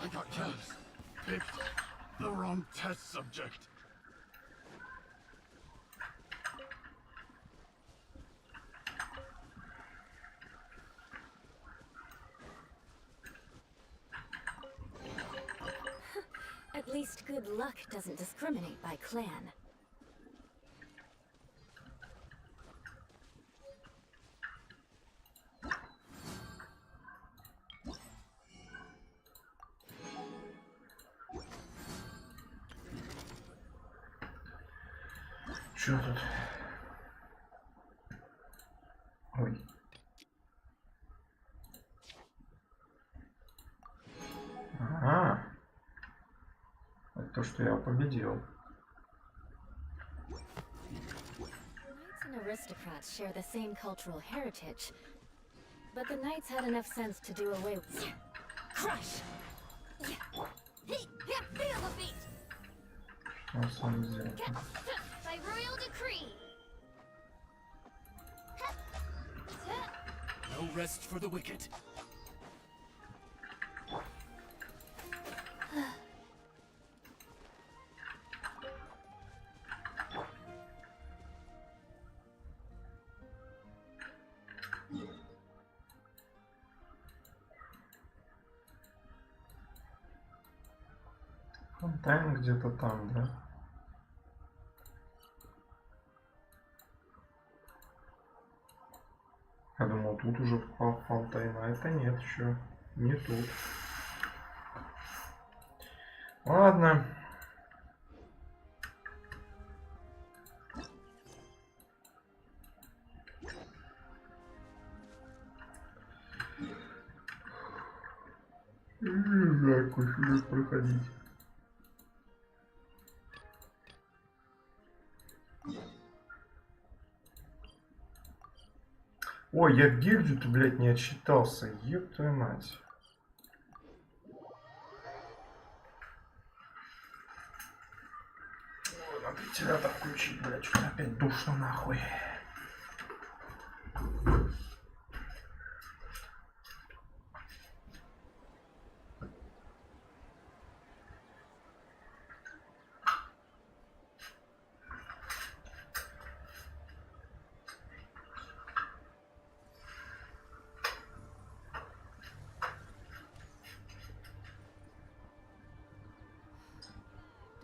I got careless. Picked the wrong test subject. least good luck doesn't discriminate by clan. Чё тут? Ой. Ага. Это то, что я победил. Knights and aristocrats share the same cultural heritage, but the knights had enough sense to do away with. Crush! Feel the beat! Что с вами сделать? By royal decree. No rest for the wicked. Фонтейн где-то там, да? Я думал, тут уже фонтейн, а это нет еще. Не тут. Ладно. Не знаю, какой сюжет проходить. Ой, я в гильдию-то, блядь, не отсчитался. Еб твою мать. Ой, надо вентилятор включить, блядь, что опять душно нахуй.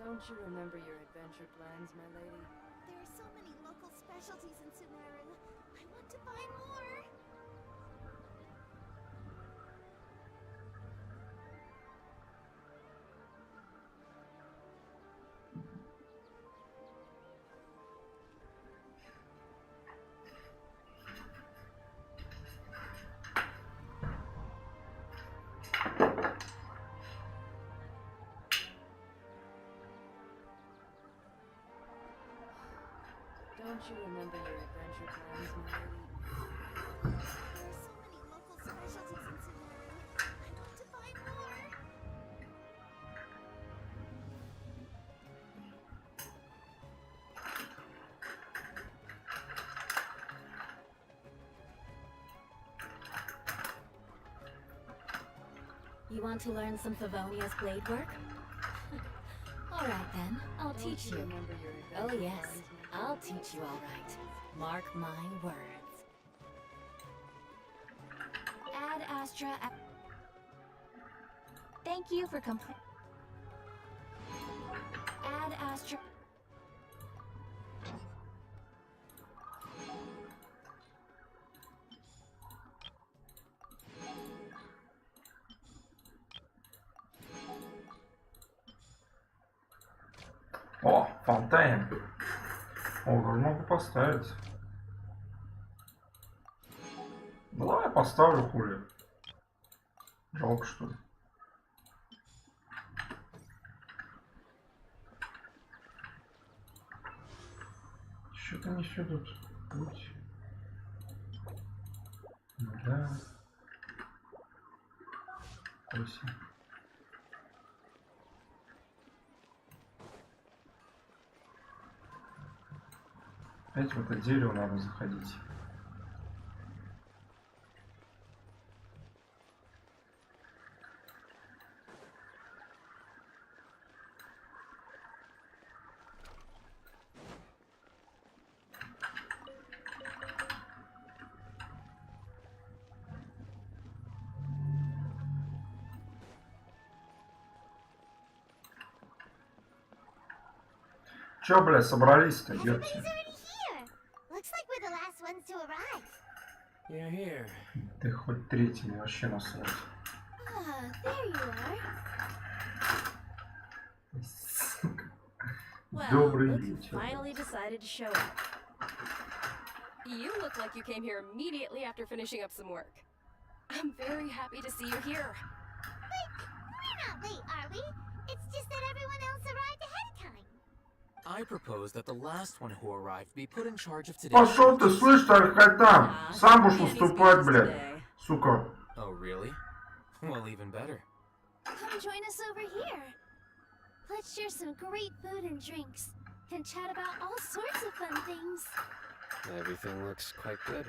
Don't you remember your adventure plans, my lady? There are so many local specialties in Sumeru. I want to buy more. Don't you remember your adventure plans, my lady? There are so many local specialties in Sumeru. I want to buy more. You want to learn some Favonia's blade work? Alright then, I'll teach you. Remember your Oh adventure yes, plans, my I'll teach you alright. Mark my words. Ad Astra. Thank you for complete. Ad Astra. О, фонтейн. О, уже могу поставить. Ну, давай я поставлю, хули. Жалко, что ли. Что-то не все тут. Путь. Ну да. 8. Опять в это дерево надо заходить. Чё, блядь, собрались-то, Everybody's ёпти? already here. Looks like we're the last ones to arrive. You're here. Ты хоть третий, мне вообще насрать. Ah, there you are. Сука. Well, Добрый look who вечер. finally decided to show up. You look like you came here immediately after finishing up some work. I'm very happy to see you here. We're not late, are we? It's just that everyone else arrived ahead of time. I propose that the last one who arrived be put in charge of today's Пошел ты, duties. слышь, хоть там. Сам будешь Any выступать, speeches блядь. today? Сука. Oh, really? Well, even better. Come join us over here. Let's share some great food and drinks, and chat about all sorts of fun things. Everything looks quite good.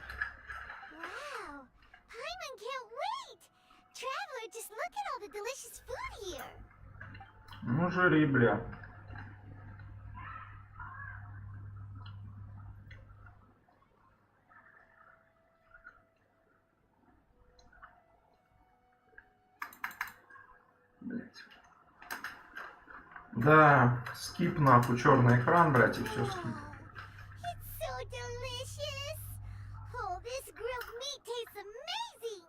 Wow! Hyman can't wait! Traveler, just look at all the delicious food here! Ну, жри, бля. Блять. Да, скип нахуй, черный экран, блять, и все скип. It's so delicious! Oh, this grilled meat tastes amazing!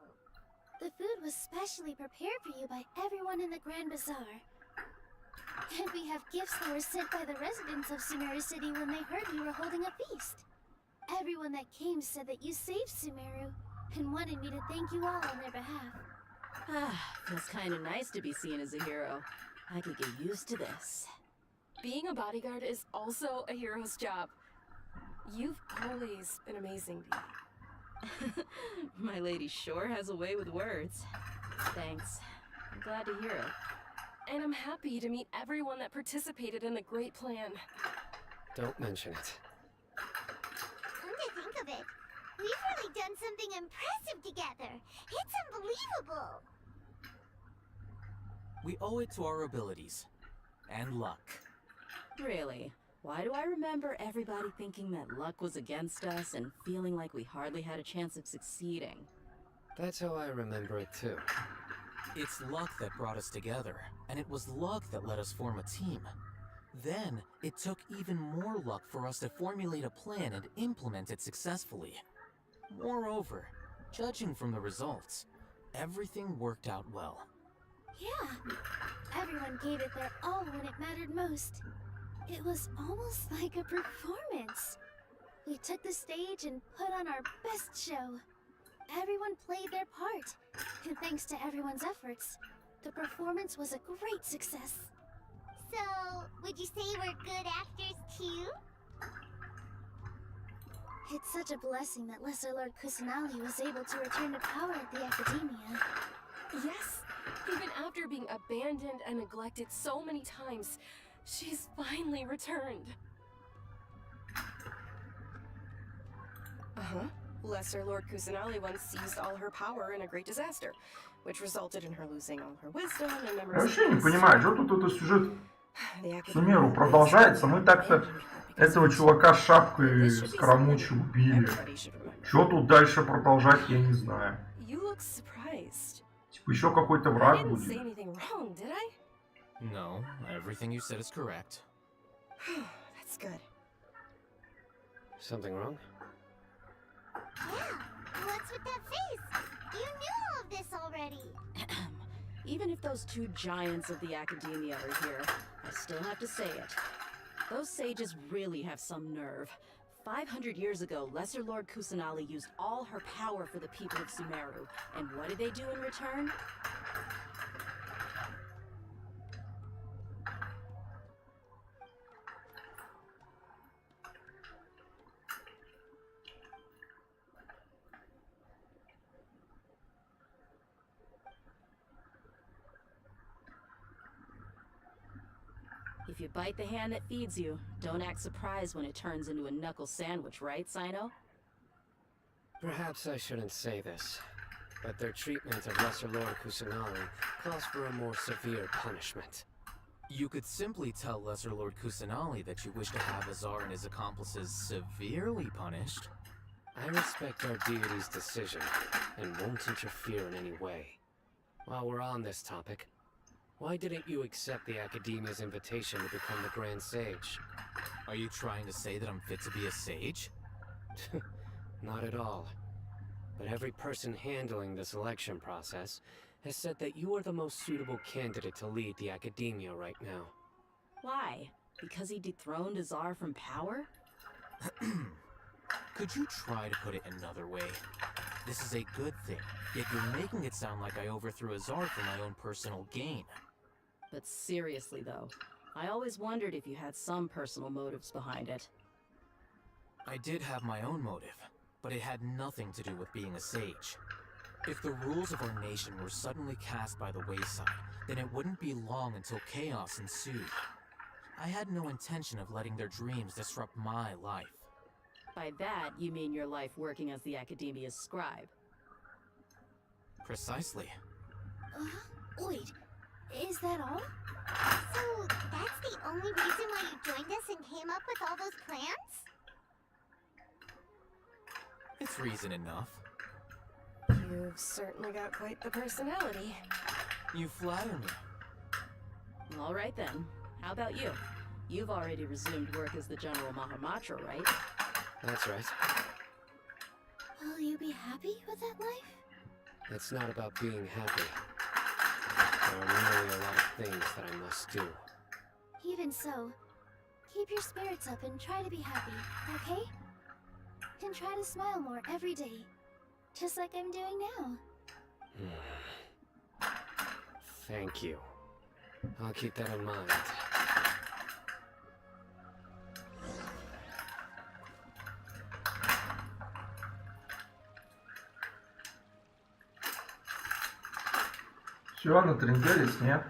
The food was specially prepared for you by everyone in the Grand Bazaar. And we have gifts that were sent by the residents of Sumeru City when they heard you were holding a feast. Everyone that came said that you saved Sumeru and wanted me to thank you all on their behalf. Feels kind of nice to be seen as a hero. I could get used to this. Being a bodyguard is also a hero's job. You've always been amazing, Bee. My lady sure has a way with words. Thanks. I'm glad to hear it. And I'm happy to meet everyone that participated in the great plan. Don't mention it. Come to think of it, we've really done something impressive together. It's unbelievable. We owe it to our abilities. And luck. Really? Why do I remember everybody thinking that luck was against us and feeling like we hardly had a chance of succeeding? That's how I remember it too. It's luck that brought us together, and it was luck that let us form a team. Then, it took even more luck for us to formulate a plan and implement it successfully. Moreover, judging from the results, everything worked out well. Yeah, everyone gave it their all when it mattered most. It was almost like a performance. We took the stage and put on our best show. Everyone played their part, and thanks to everyone's efforts, the performance was a great success. So, would you say we're good actors too? It's such a blessing that Lesser Lord Kusanali was able to return to power at the Academia. Yes, even after being abandoned and neglected so many times, she's finally returned. Uh-huh. Lesser Lord Kusanali once seized all her power in a great disaster, which resulted in her losing all her wisdom and Я memories. вообще не понимаю, что тут этот сюжет Сумеру продолжается. Мы так-то этого чувака с шапкой скоромучи убили. Что тут дальше продолжать, я не знаю. Типа еще какой-то враг будет. No, everything you said is correct. That's good. Something wrong? Yeah, what's with that face? You knew all of this already. Even if those two giants of the Academia are here, I still have to say it. Those sages really have some nerve. 500 years ago, Lesser Lord Kusanali used all her power for the people of Sumeru. And what did they do in return? If you bite the hand that feeds you, don't act surprised when it turns into a knuckle sandwich, right, Sino? Perhaps I shouldn't say this, but their treatment of Lesser Lord Kusanali calls for a more severe punishment. You could simply tell Lesser Lord Kusanali that you wish to have Azar and his accomplices severely punished. I respect our deity's decision, and won't interfere in any way. While we're on this topic, Why didn't you accept the Academia's invitation to become the Grand Sage? Are you trying to say that I'm fit to be a sage? Not at all. But every person handling the selection process has said that you are the most suitable candidate to lead the Academia right now. Why? Because he dethroned Azar from power? Could you try to put it another way? This is a good thing, yet you're making it sound like I overthrew Azar for my own personal gain. But seriously though, I always wondered if you had some personal motives behind it. I did have my own motive, but it had nothing to do with being a sage. If the rules of our nation were suddenly cast by the wayside, then it wouldn't be long until chaos ensued. I had no intention of letting their dreams disrupt my life. By that, you mean your life working as the Academia's scribe. Precisely. Wait, is that all? So, that's the only reason why you joined us and came up with all those plans? It's reason enough. You've certainly got quite the personality. You flatter me. All right then. How about you? You've already resumed work as the General Mahamatra, right? That's right. Will you be happy with that life? It's not about being happy. There are merely a lot of things that I must do. Even so, keep your spirits up and try to be happy, okay? And try to smile more every day, just like I'm doing now. Thank you. I'll keep that in mind. Все, натренделись, нет?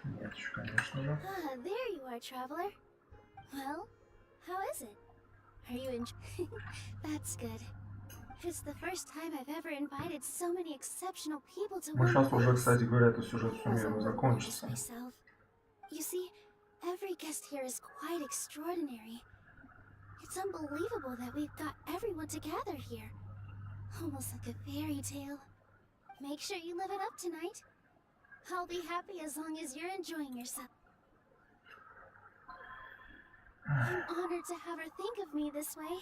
Нет еще, конечно же. Ah, there you are, traveler. Well, how is it? Are you enjoying? That's good. It's the first time I've ever invited so many exceptional people to Мы one сейчас уже, place. кстати говоря, этот сюжет I was сумеем all закончится. myself. You see, every guest here is quite extraordinary. It's unbelievable that we've got everyone together here. Almost like a fairy tale. Make sure you live it up tonight. I'll be happy as long as you're enjoying yourself. I'm honored to have her think of me this way.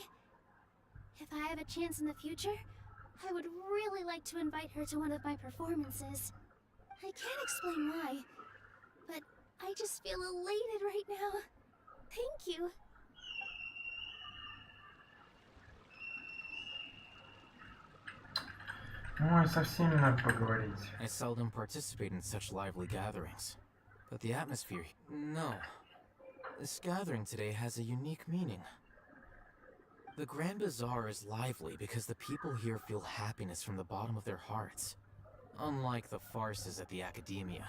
If I have a chance in the future, I would really like to invite her to one of my performances. I can't explain why, but I just feel elated right now. Thank you. Ой, со всеми надо поговорить. I seldom participate in such lively gatherings. But the atmosphere... No. This gathering today has a unique meaning. The Grand Bazaar is lively because the people here feel happiness from the bottom of their hearts. Unlike the farces at the Academia.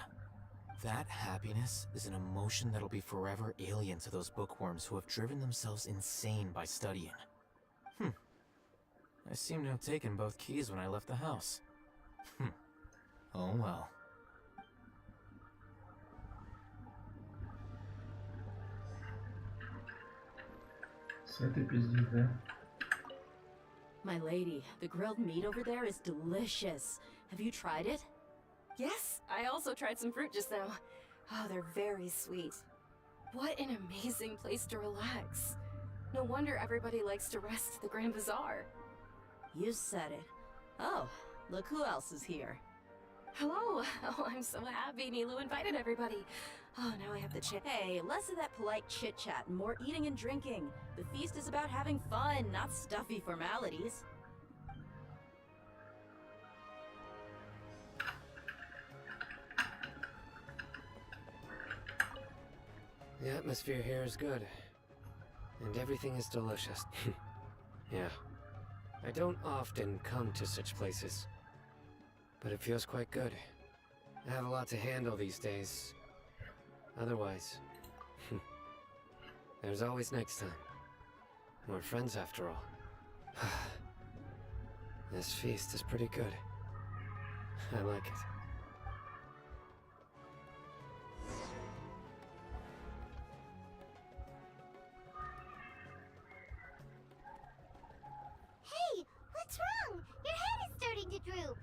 That happiness is an emotion that'll be forever alien to those bookworms who have driven themselves insane by studying. I seem to have taken both keys when I left the house. Oh well. С этой пиздец, да? My lady, the grilled meat over there is delicious. Have you tried it? Yes, I also tried some fruit just now. Oh, they're very sweet. What an amazing place to relax. No wonder everybody likes to rest at the Grand Bazaar. You said it. Oh, look who else is here. Hello! Oh, I'm so happy Nilu invited everybody. Oh, now I have the chance. Hey, less of that polite chit-chat and more eating and drinking. The feast is about having fun, not stuffy formalities. The atmosphere here is good. And everything is delicious. Yeah. I don't often come to such places. But it feels quite good. I have a lot to handle these days. Otherwise... there's always next time. We're friends after all. This feast is pretty good. I like it. Hey, what's wrong? Your head is starting to droop.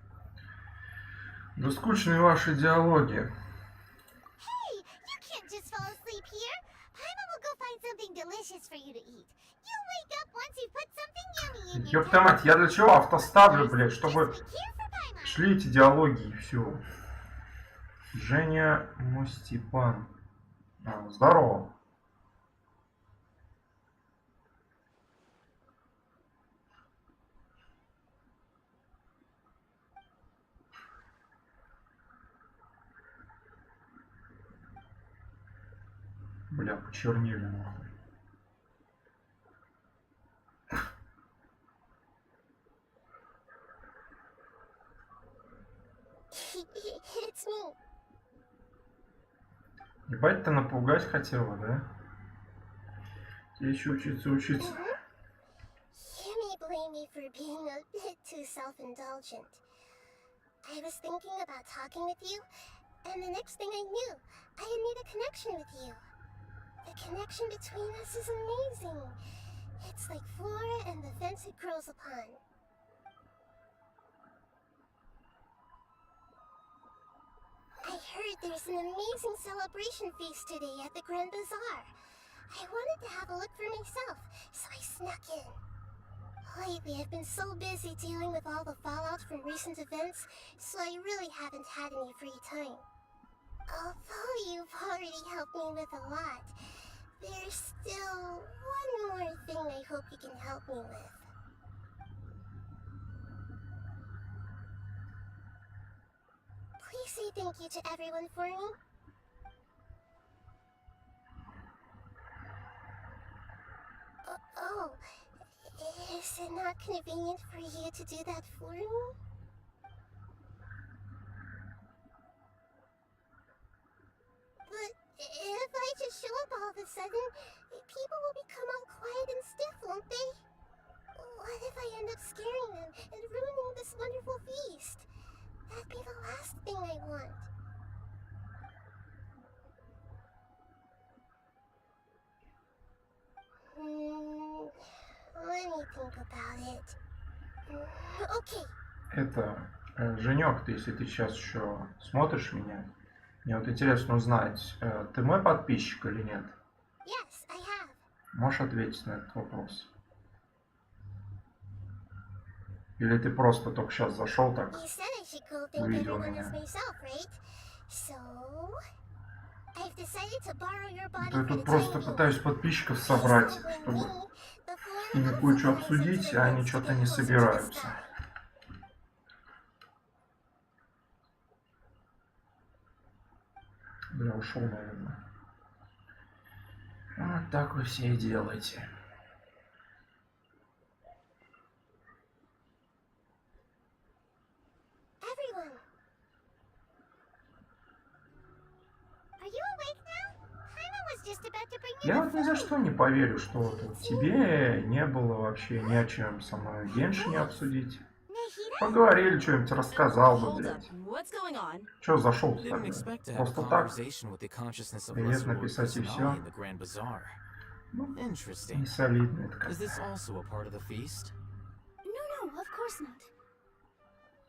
Да скучные ваши диалоги. Hey, you can't just fall asleep here. Paimon will go find something delicious for you to eat. You'll wake up once you put something yummy in your Ёпта мать, я для чего авто ставлю, блядь, чтобы шли эти диалоги и все. Женя Мустипан. Здорово. Бля, почернели нахуй. It's me. Ебать, ты напугать хотела, да? Тебе еще учиться. You may blame me for being a bit too self-indulgent. I was thinking about talking with you, and the next thing I knew, I had made a connection with you. The connection between us is amazing. It's like flora and the fence it grows upon. I heard there's an amazing celebration feast today at the Grand Bazaar. I wanted to have a look for myself, so I snuck in. Lately, I've been so busy dealing with all the fallout from recent events, so I really haven't had any free time. Although you've already helped me with a lot, there's still one more thing I hope you can help me with. Please say thank you to everyone for me. Oh, is it not convenient for you to do that for me? But if I just show up all of a sudden, people will become all quiet and stiff, won't they? What if I end up scaring them and ruining this wonderful feast? That'd be the last thing I want. Let me think about it. Okay. Это, Женек, ты, если ты сейчас еще смотришь меня, мне вот интересно узнать, ты мой подписчик или нет? Yes, I have. Можешь ответить на этот вопрос? Или ты просто только сейчас зашел так? You said I should go thank Видео everyone меня. as myself, right? So, I've decided to borrow your body Да я for тут the просто time being. пытаюсь подписчиков собрать, чтобы с ними кое-что обсудить, а они что-то не собираются. Бля, ушел, наверное. Вот так вы все и делаете. Everyone. Are you awake now? Paimon was just about to bring you Я the вот ни за food. что не поверю, что вот тебе не было вообще ни о чем со мной Геншине обсудить. Nahida? Поговорили, что-нибудь рассказал бы, Hold up. блядь. What's going on? Че зашел I didn't expect to have a Просто так? conversation with the consciousness of Привет Lesser Lord написать и все. Kusanali in the Grand Bazaar. Ну, Interesting. не солидно это Is this как-то. also a part of the feast? No, of course not.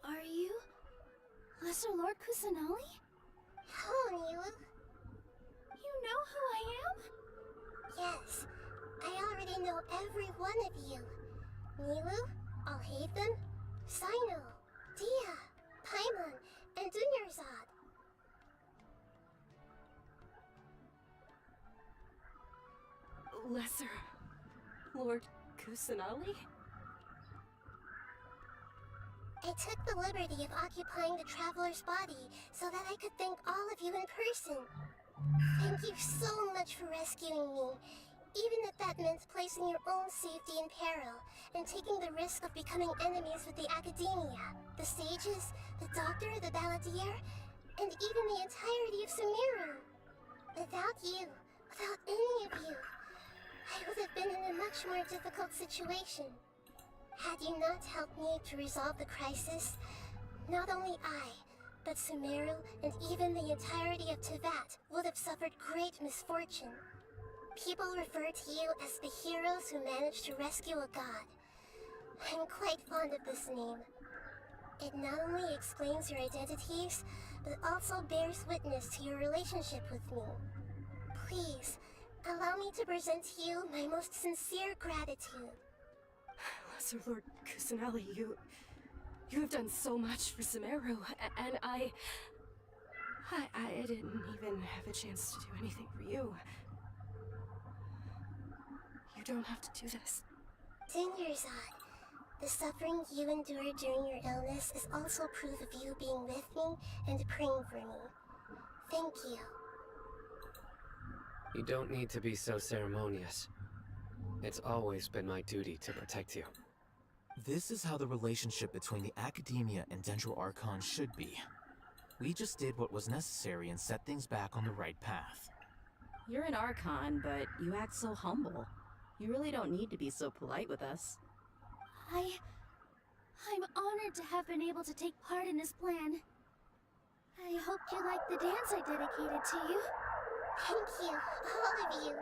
Are you Lesser Lord Kusanali? Hello, Nilu. You know who I am? Yes, I already know every one of you. Nilu, Alhaven, Sino, Dia, Paimon, and Dunyarzad. Lesser Lord Kusanali? I took the liberty of occupying the traveler's body so that I could thank all of you in person. Thank you so much for rescuing me, even if that meant placing your own safety in peril and taking the risk of becoming enemies with the academia, the sages, the doctor, the balladeer, and even the entirety of Sumeru. Without you, without any of you, I would have been in a much more difficult situation. Had you not helped me to resolve the crisis, not only I, but Sumeru and even the entirety of Tevat would have suffered great misfortune. People refer to you as the heroes who managed to rescue a god. I'm quite fond of this name. It not only explains your identities, but also bears witness to your relationship with me. Please, allow me to present to you my most sincere gratitude. Lesser Lord Kusanali, you have done so much for Sumeru, and I didn't even have a chance to do anything for you. You don't have to do this. Dingerzad, the suffering you endured during your illness is also proof of you being with me and praying for me. Thank you. You don't need to be so ceremonious. It's always been my duty to protect you. This is how the relationship between the Academia and Dendro Archon should be. We just did what was necessary and set things back on the right path. You're an Archon, but you act so humble. You really don't need to be so polite with us. I'm honored to have been able to take part in this plan. I hope you like the dance I dedicated to you. Thank you, all of you.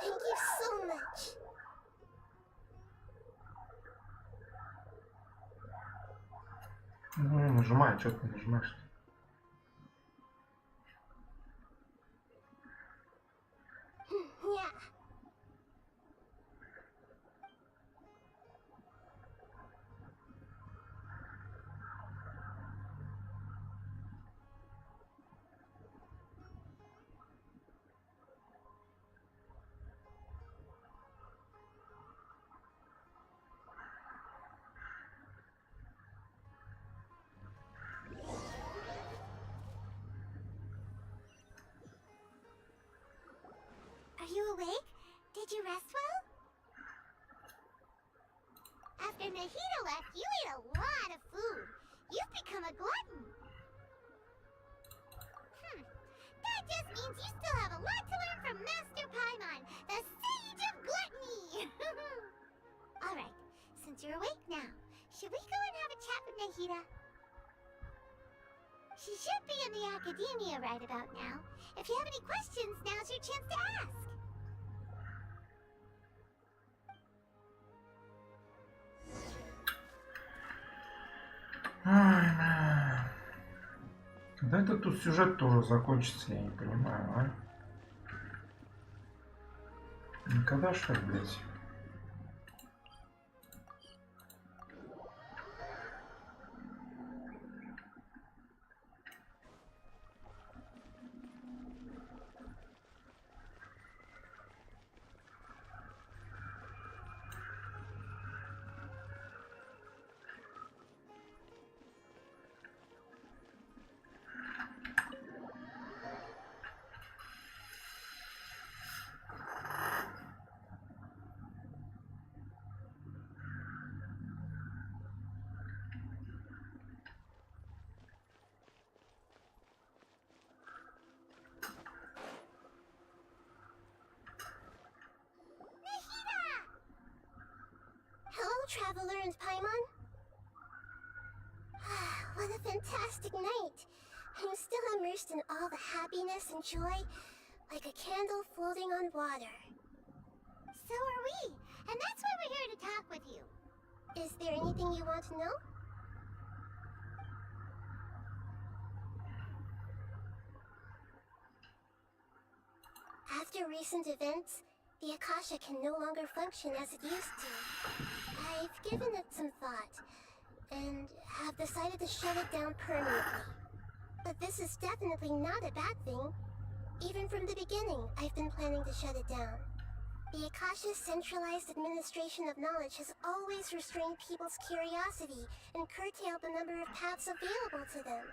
Thank you so much. Нажимай, что ты нажимаешь? Yeah. Are you awake? Did you rest well? After Nahida left, you ate a lot of food. You've become a glutton. That just means you still have a lot to learn from Master Paimon, the Sage of Gluttony. Alright, since you're awake now, should we go and have a chat with Nahida? She should be in the Academia right about now. If you have any questions, now's your chance to ask. Ай, бля. Когда этот тут сюжет тоже закончится, я не понимаю, а? Никогда, что ли, блядь? Traveler and Paimon? What a fantastic night! I'm still immersed in all the happiness and joy, like a candle floating on water. So are we, and that's why we're here to talk with you. Is there anything you want to know? After recent events, the Akasha can no longer function as it used to. I've given it some thought, and have decided to shut it down permanently. But this is definitely not a bad thing. Even from the beginning, I've been planning to shut it down. The Akasha's centralized administration of knowledge has always restrained people's curiosity and curtailed the number of paths available to them.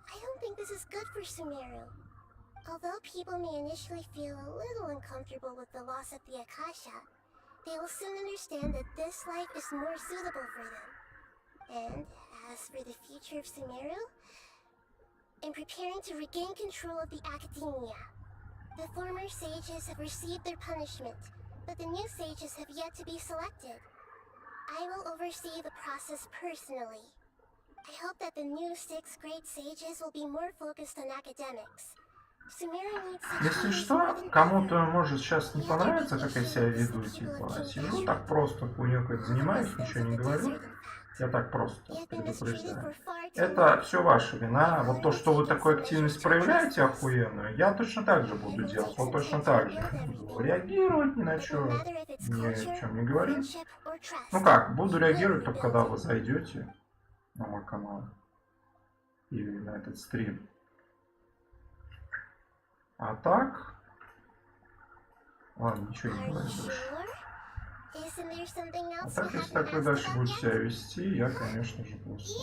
I don't think this is good for Sumeru. Although people may initially feel a little uncomfortable with the loss of the Akasha, they will soon understand that this life is more suitable for them. And as for the future of Sumeru, I'm preparing to regain control of the Academia. The former sages have received their punishment, but the new sages have yet to be selected. I will oversee the process personally. I hope that the new 6 great sages will be more focused on academics. Если что, кому-то может сейчас не понравится, как я себя веду, типа, сижу так просто, хуйню какой-то занимаюсь, ничего не говорю, Я так просто предупреждаю. Это все ваша вина. Вот то, что вы такую активность проявляете охуенную, я точно так же буду делать. Вот точно так же. Буду реагировать ни на что, ни о чем не говорить. Ну как, буду реагировать только когда вы зайдете на мой канал или на этот стрим. А так... Ладно, ничего не говорю больше. А так, если так вы дальше будете себя вести, я, конечно же, просто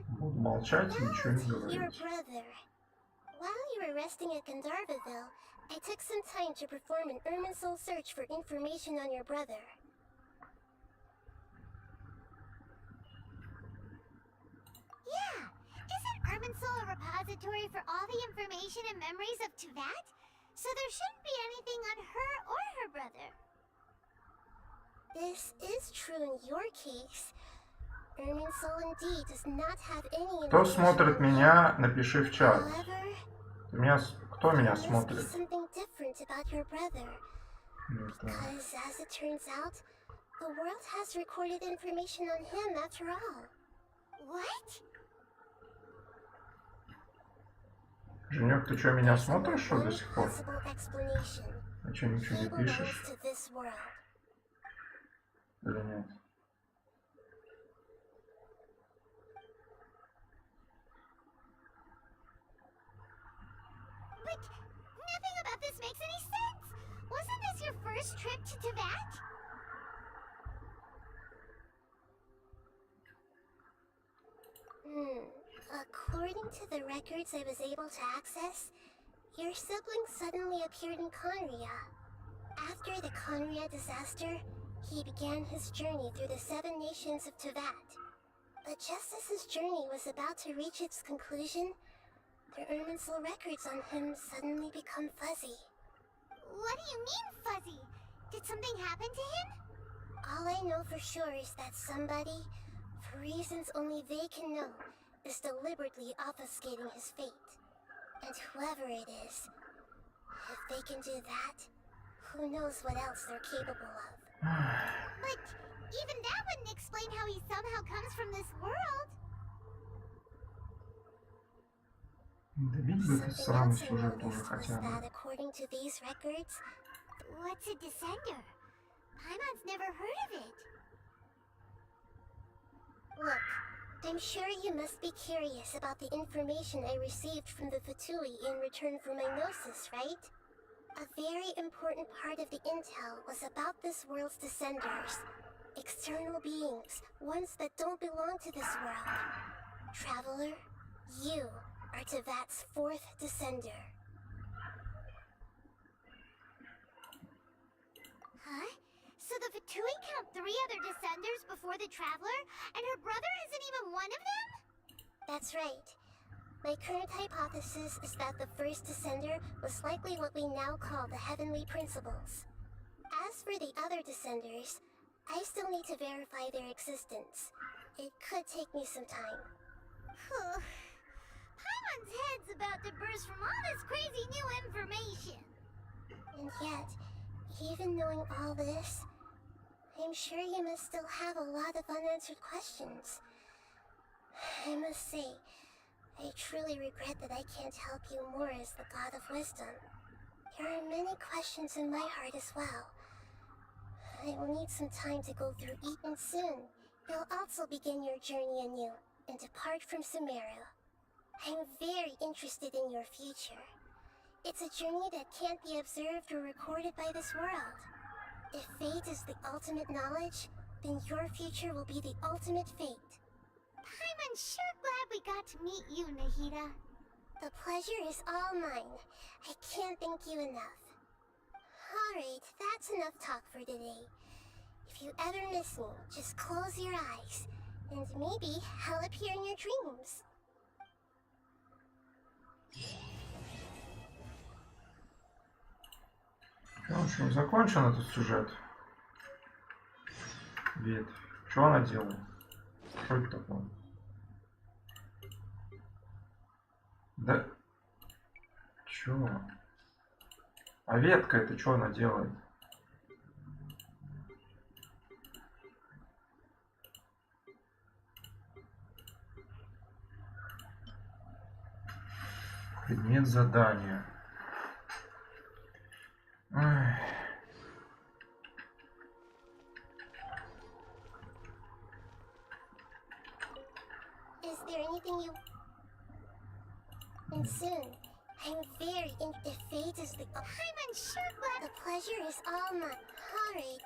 буду молчать и ничего не говорить. I took some time to perform an Irminsul search for information on your brother. Yeah, isn't Irminsul a repository for all the information and memories of Teyvat? So there shouldn't be anything on her or her brother. This is true in your case. Irminsul indeed does not have any. Кто смотрит меня, напиши в чат. Кто меня смотрит? Because as it turns out, the world has recorded information on him after all. What? Женек, ты что, меня смотришь, что до сих пор? А что, ничего не пишешь? Или нет? But nothing about this makes any sense. Wasn't this your first trip to Teyvat? According to the records I was able to access, your sibling suddenly appeared in Conria. After the Conria disaster, he began his journey through the 7 nations of Teyvat. But just as his journey was about to reach its conclusion, the Irminsul records on him suddenly become fuzzy. What do you mean, fuzzy? Did something happen to him? All I know for sure is that somebody, for reasons only they can know, is deliberately obfuscating his fate. And whoever it is, if they can do that, who knows what else they're capable of. But even that wouldn't explain how he somehow comes from this world. Добить бы этот сраный сюжет уже хотя бы. According to these records, what's a descender? Paimon's never heard of it. Look, I'm sure you must be curious about the information I received from the Fatui in return for my gnosis, right? A very important part of the intel was about this world's descenders. External beings, ones that don't belong to this world. Traveler, you are Teyvat's 4th descender. Huh? So the Fatui count 3 other descenders before the Traveler, and her brother isn't even one of them? That's right. My current hypothesis is that the first descender was likely what we now call the Heavenly Principles. As for the other descenders, I still need to verify their existence. It could take me some time. Paimon's head's about to burst from all this crazy new information. And yet, even knowing all this, I'm sure you must still have a lot of unanswered questions. I must say, I truly regret that I can't help you more as the God of Wisdom. There are many questions in my heart as well. I will need some time to go through Eton soon. You'll also begin your journey anew and depart from Sumeru. I'm very interested in your future. It's a journey that can't be observed or recorded by this world. If fate is the ultimate knowledge, then your future will be the ultimate fate. I'm sure glad we got to meet you, Nahida. The pleasure is all mine. I can't thank you enough. Alright, that's enough talk for today. If you ever miss me, just close your eyes, and maybe I'll appear in your dreams. В общем, закончен этот сюжет. Ветвь. Что она делает? Что это такое? Да? Чё? А ветка это что она делает? Предмет задания. Ай. Is there anything you... And soon, I'm very in... If fate is the... I'm unsure what... The pleasure is all mine. Hurry.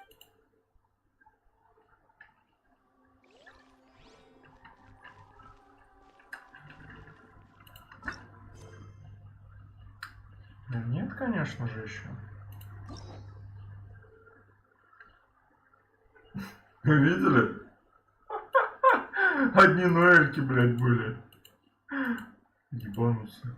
Ну, нет, конечно же, еще. Вы видели? Одни ноэльки, блядь, были. Ебануться.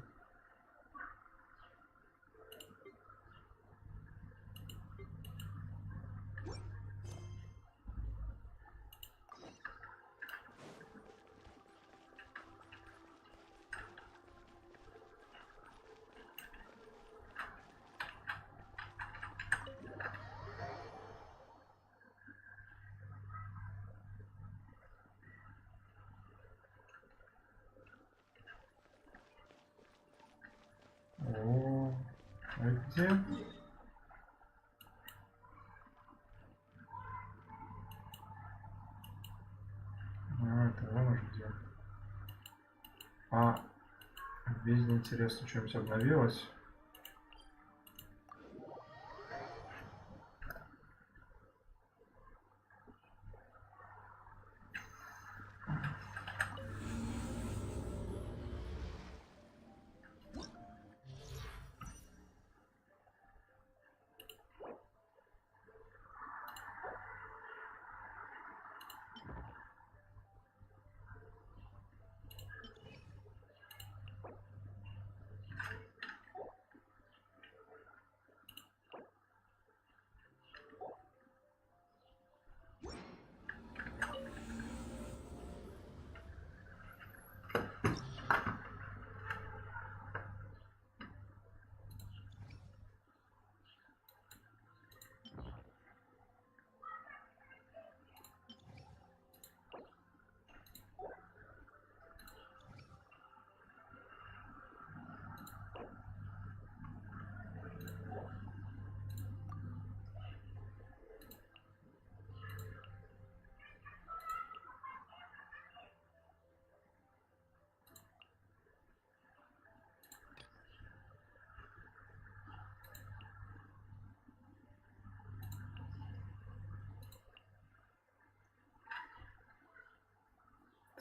О, а где? А, это вон уже где. А, весь интересно, что-нибудь обновилось.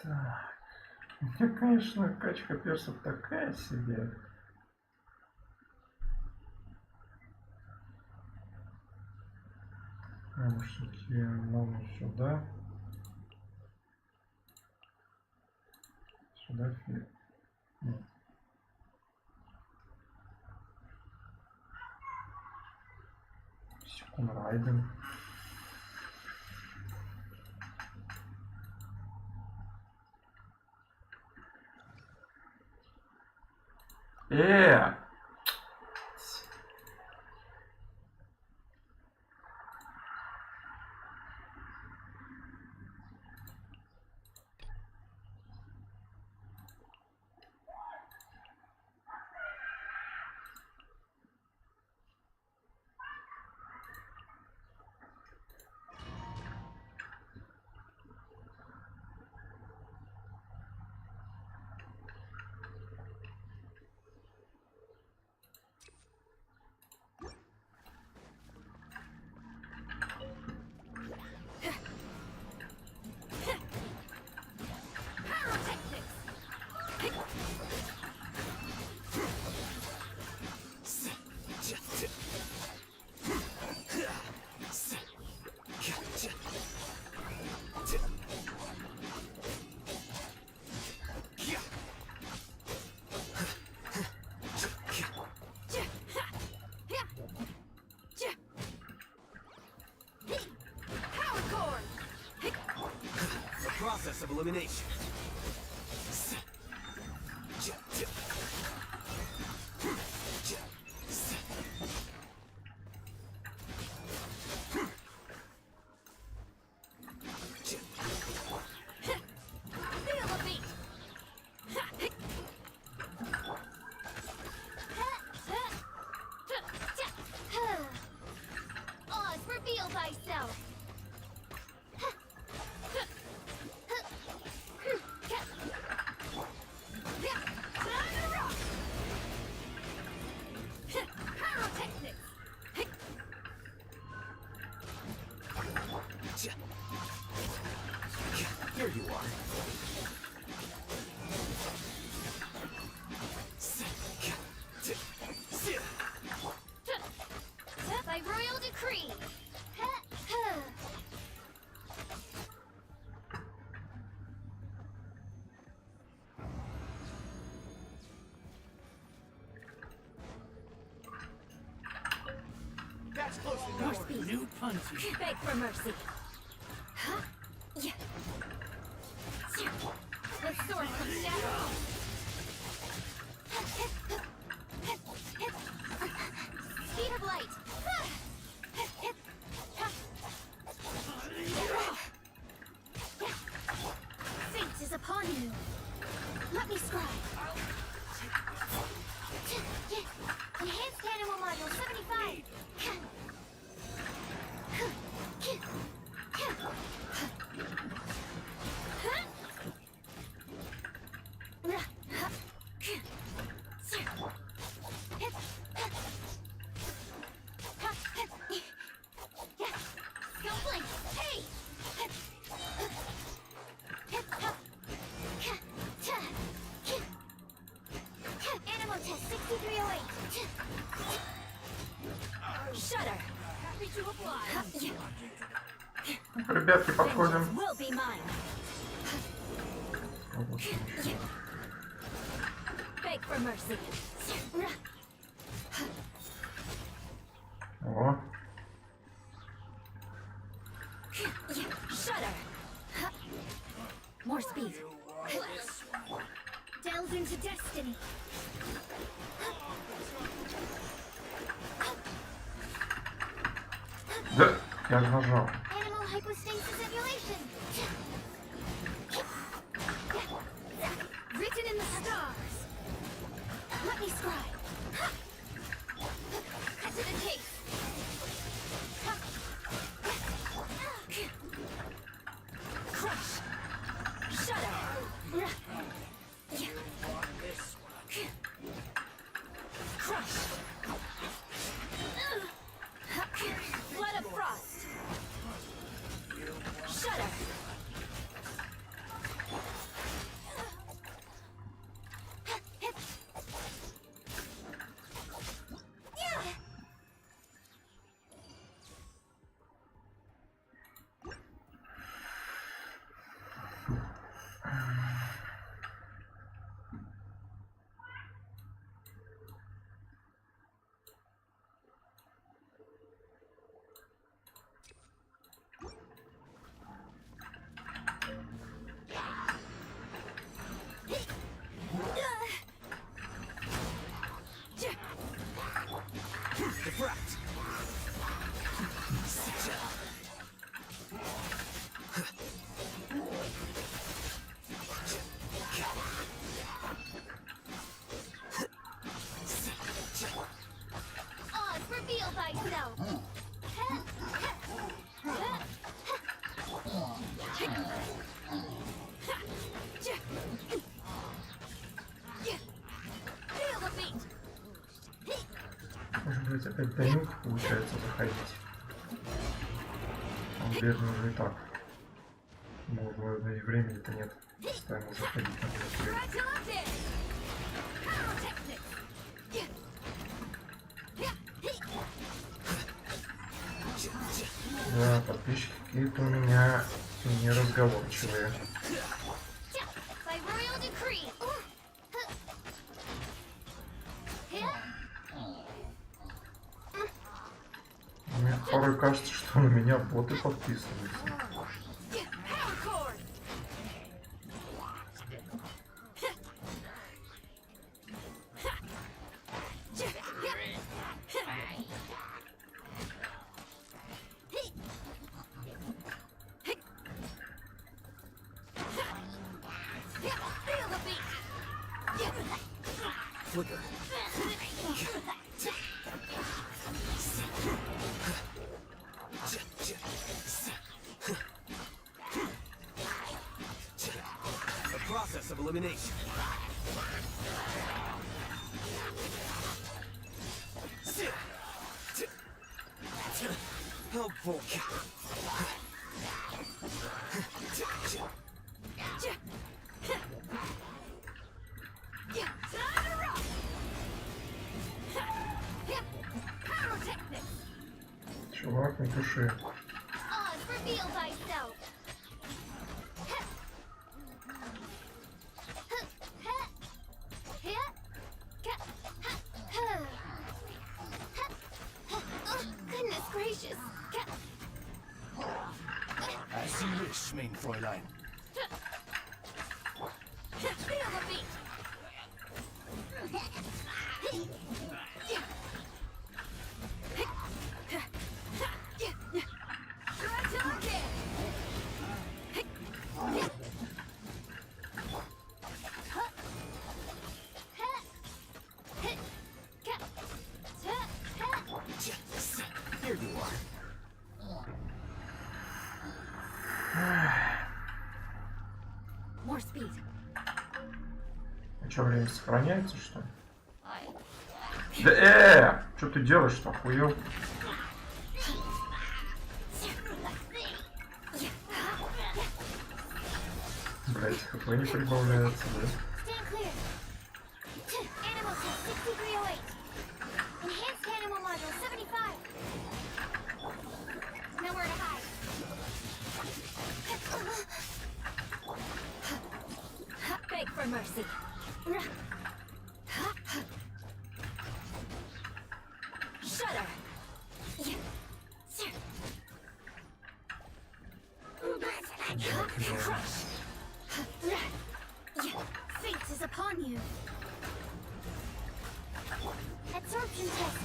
Так. У меня, конечно, качка персов такая себе. Все-таки можно сюда. Сюда фиг. Нет. Секунрайден. Process of elimination. Beg for mercy. Let's soar from shadow. Speed of light. Fate is upon you. Let me scribe. Enhanced animal module 75. Animal test 6308. Shudder. Happy to apply. Ребятки, подходим. Will be mine. Beg for mercy. О, Shudder. More speed. Delve into destiny. да, я же нажал. Animal hypostasis emulation. Written in the stars. Let me scribe. Cut to the chase. Crush. Shudder. Crush. Flood of frost. Shudder. Oz, reveal thyself. Feel the beat. Может быть, опять до них получается заходить. Он бедный уже и так. Но и времени-то нет. Постоянно заходить на быстрее. Congratulations. Pyrotechnics. Да, подписчики какие-то у меня неразговорчивые. By royal decree. Мне порой кажется, что на меня боты подписываются. Power cord. Feel the beat. Flicker. A process of elimination. Helpful. Чувак, не туши. Oz, reveal thyself. Oh, goodness gracious. Deutsch, mein Fräulein. Feel the beat. Here you are. More speed. А что, время сохраняется, что ли? Да что ты делаешь-то, охуел? Блять, хп не прибавляется, да? Stand clear. Animal test 6308. Enhanced animal module 75. Nowhere to hide. Beg for mercy. Shudder. Crush. Fate is upon you. Absorption test.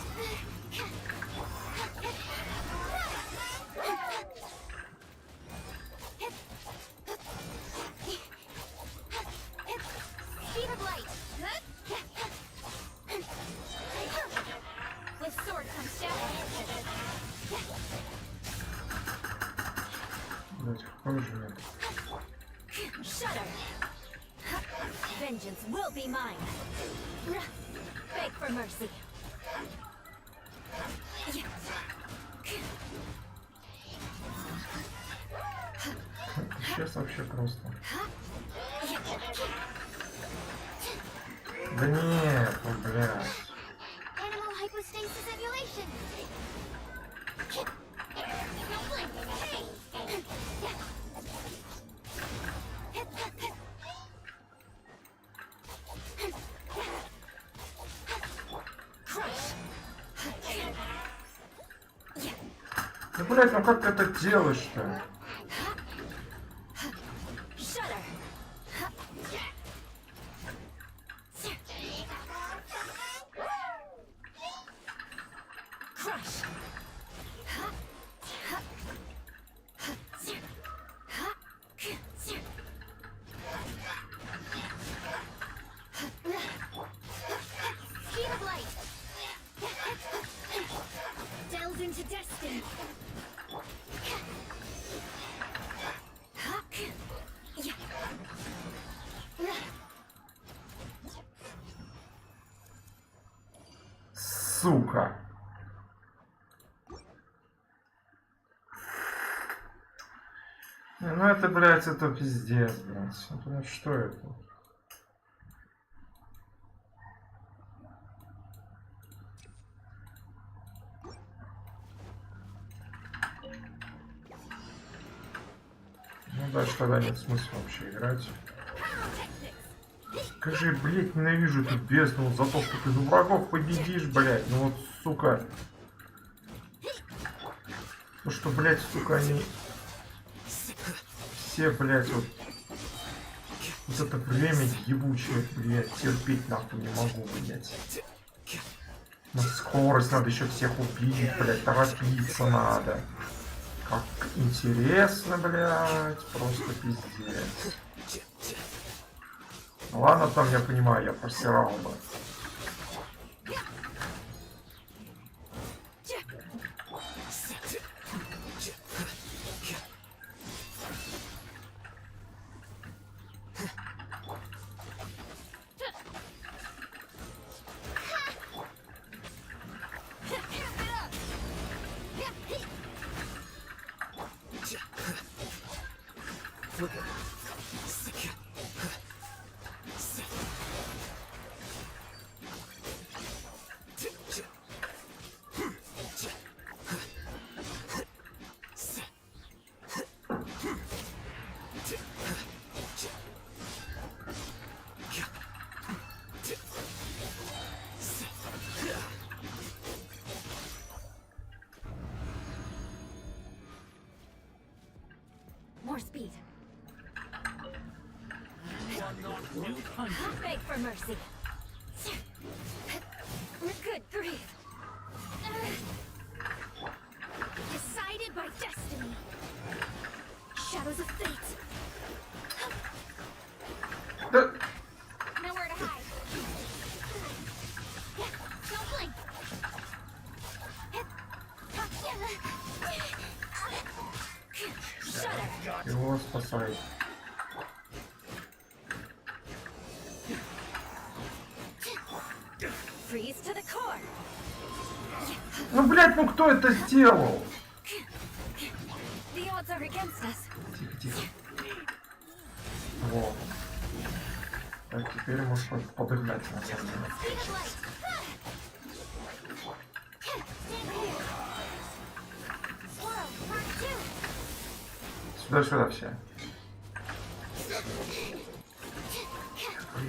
Speed of light. With sword comes shadow. Блять, какой же нет. Shudder. Vengeance will be mine. Beg for mercy. Сейчас вообще просто. Да нет, ну блядь. Animal hypostasis emulation. Ну блядь, ну как ты это делаешь-то? Shudder. Crush. Speed of light. Delve into destiny. Сука. Не, ну это, блядь, это пиздец, блядь. Это, что это? Ну дальше тогда нет смысла вообще играть. Как же я, блядь, ненавижу эту бездну за то, что ты за врагов победишь, блядь. Ну вот, сука. Ну что, блядь, сука, они... Все, блядь, вот... Вот это время ебучее, блядь, терпеть нахуй не могу, блядь. На скорость надо еще всех убить, блядь, торопиться надо. Как интересно, блядь, просто пиздец. Ладно, там я понимаю, я просирал бы. new country. Beg for mercy. Good grief. Decided by destiny. Shadows of fate. Да, Nowhere to hide. Don't blink. Shudder. его спасает. Freeze to the core. Ну, блядь, ну кто это сделал? The odds are against us. Тихо, тихо. Во. Так, теперь можешь подыграть на самом деле. Speed of light. Stand here. Swirl, part 2. Сюда все.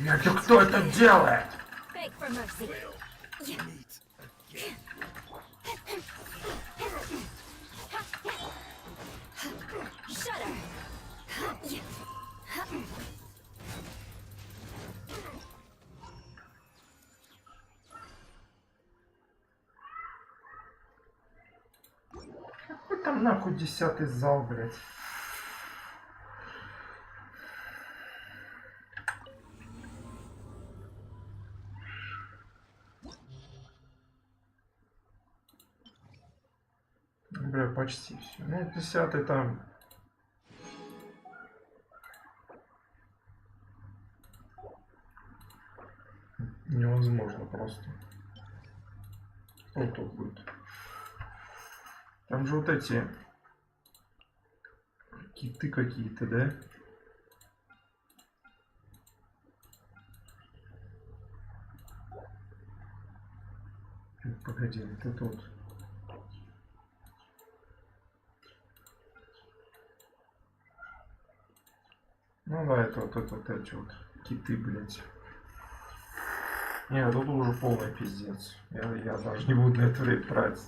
Блядь, ну кто это делает? Beg for mercy. Shudder. Какой там нахуй 10-й зал, блядь? Бля, почти все. Ну, 10-й там. Невозможно просто. Что тут будет? Там же вот эти киты какие-то, да? Погоди, вот это вот. Ну да, это вот эти вот киты, блядь. Не, тут уже полный пиздец. Я даже не буду на это время тратить.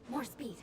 More speed.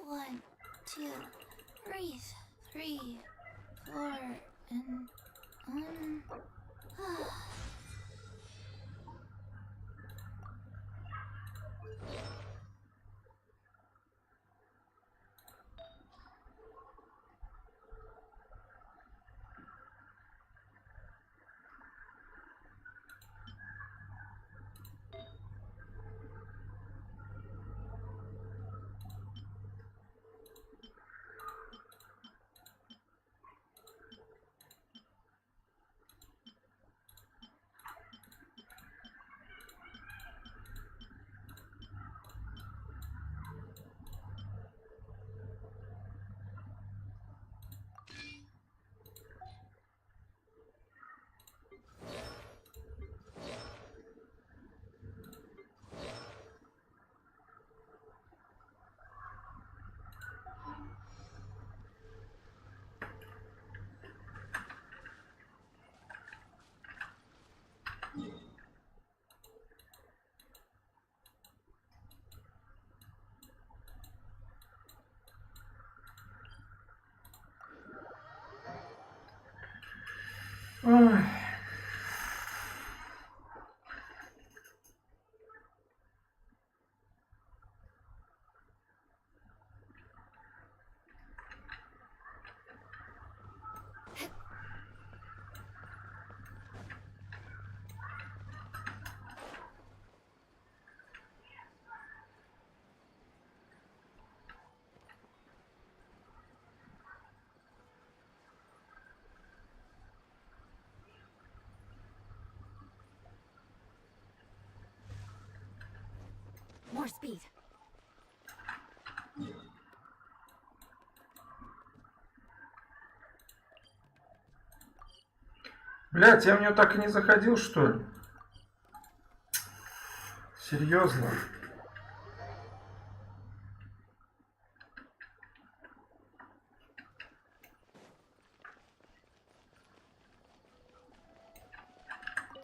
One, two, breathe. 3, 4, and Ой. More speed. Блядь, я в нее так и не заходил, что ли? Серьезно?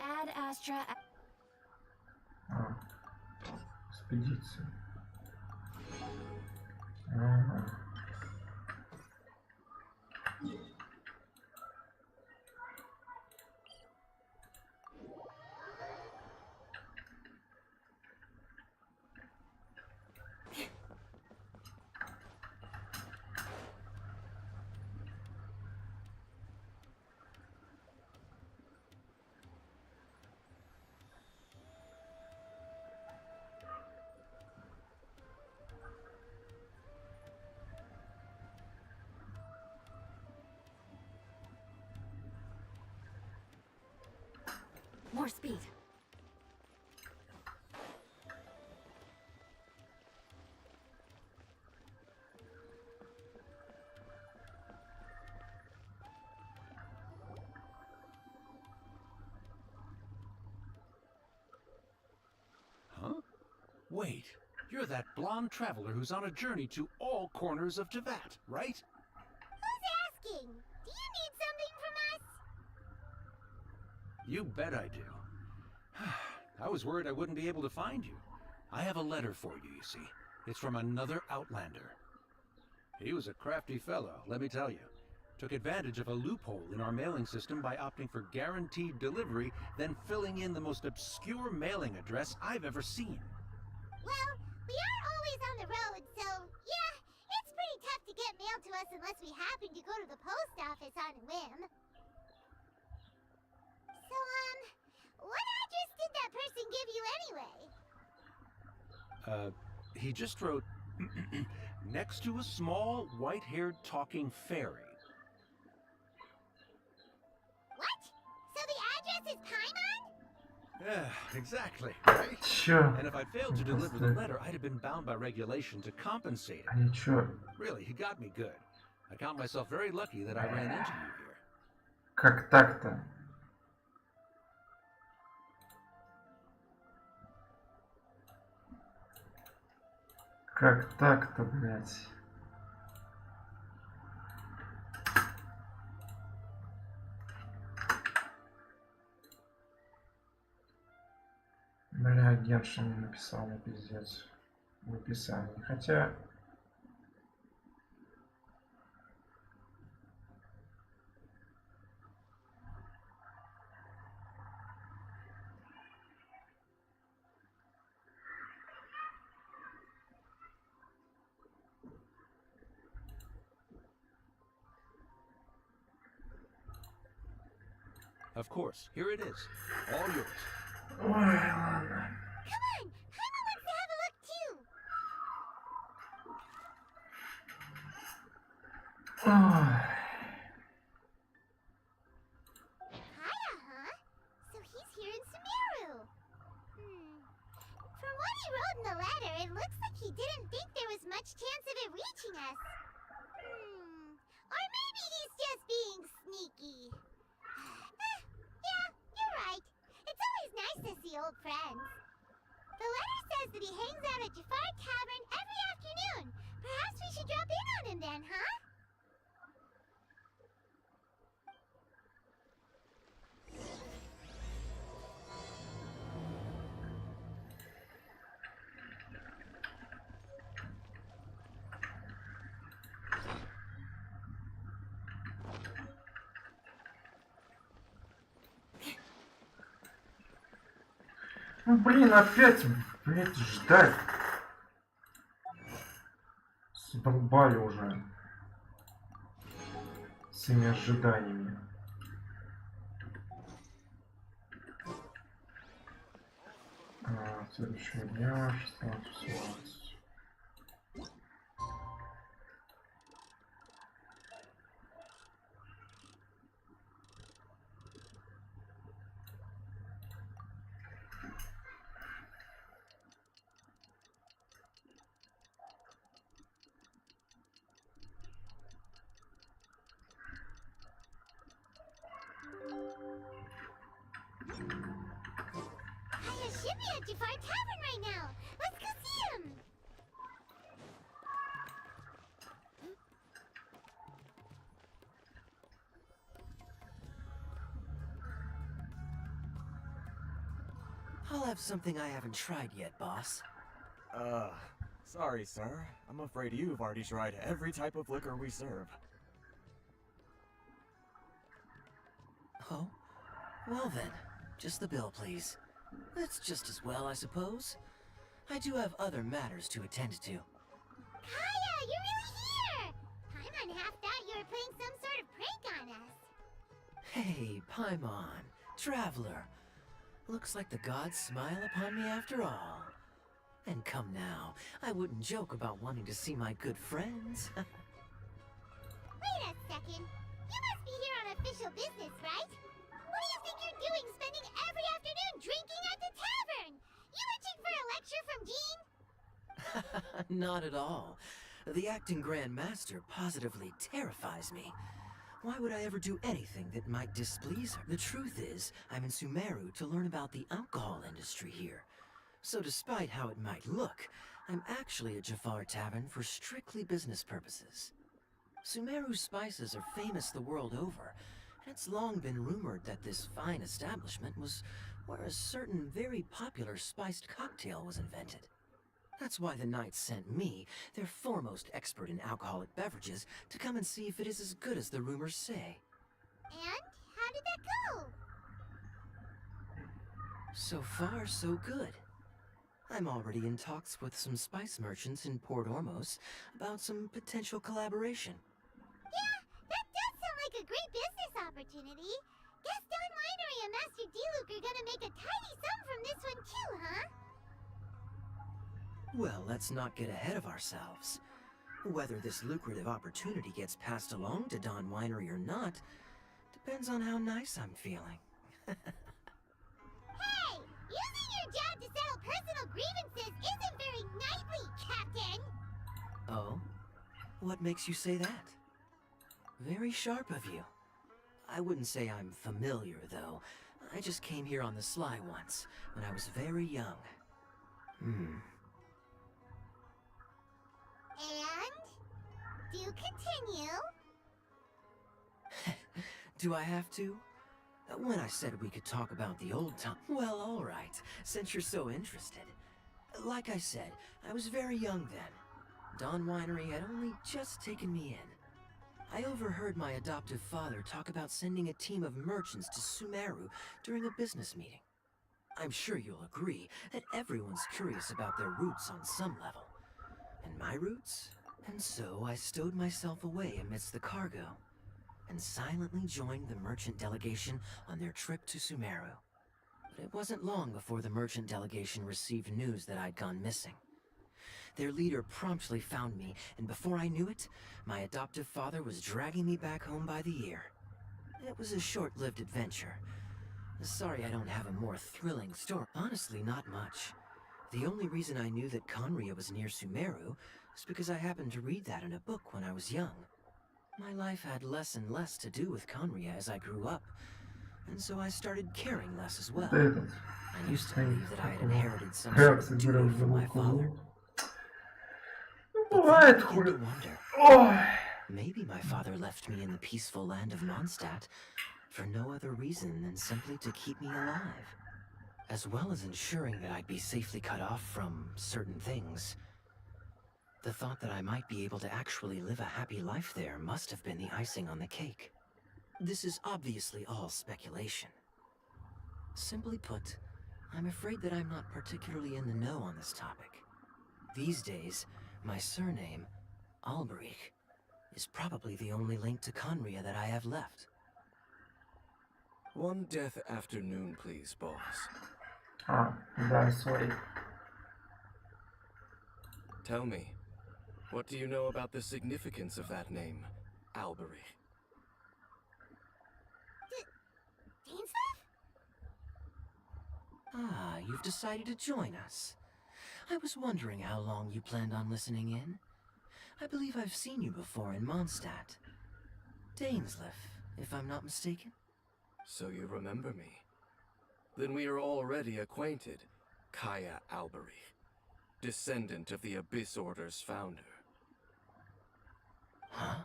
Add Astra. Экспедиция. Ага. More speed. Huh? Wait, you're that blonde traveler who's on a journey to all corners of Teyvat, right? Who's asking? Do you need something from us? You bet I do. I was worried I wouldn't be able to find you. I have a letter for you, you see. It's from another Outlander. He was a crafty fellow, let me tell you. Took advantage of a loophole in our mailing system by opting for guaranteed delivery, then filling in the most obscure mailing address I've ever seen. Well, we are always on the road, so yeah, it's pretty tough to get mail to us unless we happen to go to the post office on a whim. So, what address did that person give you anyway? He just wrote, next to a small, white-haired talking fairy. What? So the address is Paimon? Yeah, exactly, right? Чё? And if I failed to deliver the letter, I'd have been bound by regulation to compensate him. Они чё? Really, he got me good. I count myself very lucky that I ran into you here. Как так-то? Как так-то, блядь? Бля, Геншин не написал, на пиздец. В описании. Хотя... Of course, here it is. All yours. Ой, ладно. Come on, Paimon wants to have a look too. Ой. Kaya, huh? So he's here in Sumeru. From what he wrote in the letter, it looks like he didn't think there was much chance of it reaching us. Or maybe he's just being sneaky. Yeah, you're right. It's always nice to see old friends. The letter says that he hangs out at Jafar Tavern every afternoon. Perhaps we should drop in on him then, huh? Ну блин, опять, блядь, ждать. Задолбали уже. С этими ожиданиями. Следующего дня, 16-17. Kaya should be at Jafar Tavern right now. Let's go see him. I'll have something I haven't tried yet, boss. Sorry, sir. I'm afraid you've already tried every type of liquor we serve. Oh? Well then, just the bill, please. That's just as well, I suppose. I do have other matters to attend to. Kaya, you're really here. Paimon half thought you were playing some sort of prank on us. Hey, Paimon, traveler. Looks like the gods smile upon me after all. And come now, I wouldn't joke about wanting to see my good friends. Wait a second. You must be here on official business, right? What do you think you're doing spending every afternoon drinking at the tavern? You itching for a lecture from Jean? Not at all. The acting Grand Master positively terrifies me. Why would I ever do anything that might displease her? The truth is, I'm in Sumeru to learn about the alcohol industry here. So despite how it might look, I'm actually at Jafar Tavern for strictly business purposes. Sumeru's spices are famous the world over, and it's long been rumored that this fine establishment was where a certain very popular spiced cocktail was invented. That's why the Knights sent me, their foremost expert in alcoholic beverages, to come and see if it is as good as the rumors say. And how did that go? So far, so good. I'm already in talks with some spice merchants in Port Ormos about some potential collaboration. Yeah, that does sound like a great business opportunity. Guess Don Winery and Master D-Luke are gonna make a tidy sum from this one too, huh? Well, let's not get ahead of ourselves. Whether this lucrative opportunity gets passed along to Don Winery or not depends on how nice I'm feeling. Hey! Using your job to settle personal grievances isn't very knightly, Captain! Oh? What makes you say that? Very sharp of you. I wouldn't say I'm familiar, though. I just came here on the sly once, when I was very young. And? Do continue. Do I have to? When I said we could talk about the old time... Well, alright, since you're so interested. Like I said, I was very young then. Don Winery had only just taken me in. I overheard my adoptive father talk about sending a team of merchants to Sumeru during a business meeting. I'm sure you'll agree that everyone's curious about their roots on some level. And my roots? And so I stowed myself away amidst the cargo. and silently joined the merchant delegation on their trip to Sumeru. But it wasn't long before the merchant delegation received news that I'd gone missing. Their leader promptly found me, and before I knew it, my adoptive father was dragging me back home by the ear. It was a short-lived adventure. Sorry I don't have a more thrilling story. Honestly, not much. The only reason I knew that Conria was near Sumeru is because I happened to read that in a book when I was young. My life had less and less to do with Conria as I grew up, and so I started caring less as well. I used to believe that I had inherited some sort of duty from my father. But then I began to wonder, maybe my father left me in the peaceful land of Mondstadt for no other reason than simply to keep me alive. As well as ensuring that I'd be safely cut off from certain things. The thought that I might be able to actually live a happy life there must have been the icing on the cake. This is obviously all speculation. Simply put, I'm afraid that I'm not particularly in the know on this topic. These days, my surname, Alberich, is probably the only link to Conria that I have left. One death afternoon, please, boss. Да, sorry. Tell me, what do you know about the significance of that name, Alberich? Ah, you've decided to join us. I was wondering how long you planned on listening in. I believe I've seen you before in Mondstadt. Dainsleif, if I'm not mistaken. So you remember me. Then we are already acquainted, Kaya Alberich, descendant of the Abyss Order's founder. Huh?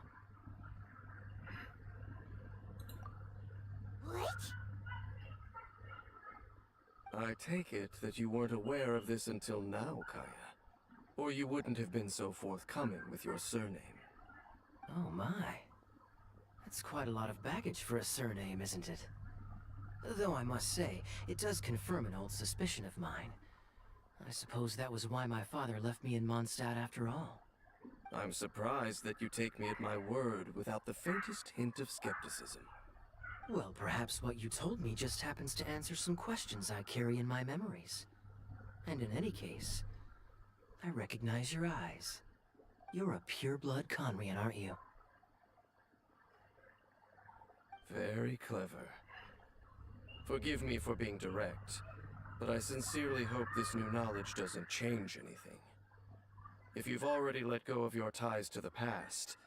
What? I take it that you weren't aware of this until now, Kaya. Or you wouldn't have been so forthcoming with your surname. Oh my. That's quite a lot of baggage for a surname, isn't it? Though I must say, it does confirm an old suspicion of mine. I suppose that was why my father left me in Mondstadt after all. I'm surprised that you take me at my word without the faintest hint of skepticism. Well, perhaps what you told me just happens to answer some questions I carry in my memories. And in any case, I recognize your eyes. You're a pure-blood Conrian, aren't you? Very clever. Forgive me for being direct, but I sincerely hope this new knowledge doesn't change anything. If you've already let go of your ties to the past,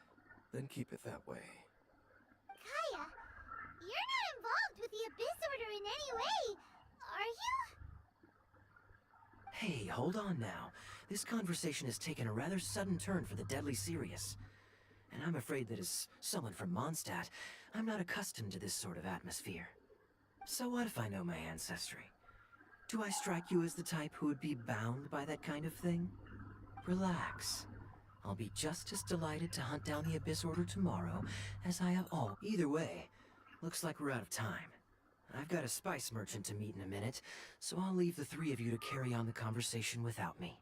then keep it that way. Kaya, you're not involved with the Abyss Order in any way, are you? Hey, hold on now. This conversation has taken a rather sudden turn for the deadly serious. And I'm afraid that as someone from Mondstadt, I'm not accustomed to this sort of atmosphere. So what if I know my ancestry? Do I strike you as the type who would be bound by that kind of thing? Relax. I'll be just as delighted to hunt down the Abyss Order tomorrow as I have... Oh, either way, looks like we're out of time. I've got a spice merchant to meet in a minute, so I'll leave the three of you to carry on the conversation without me.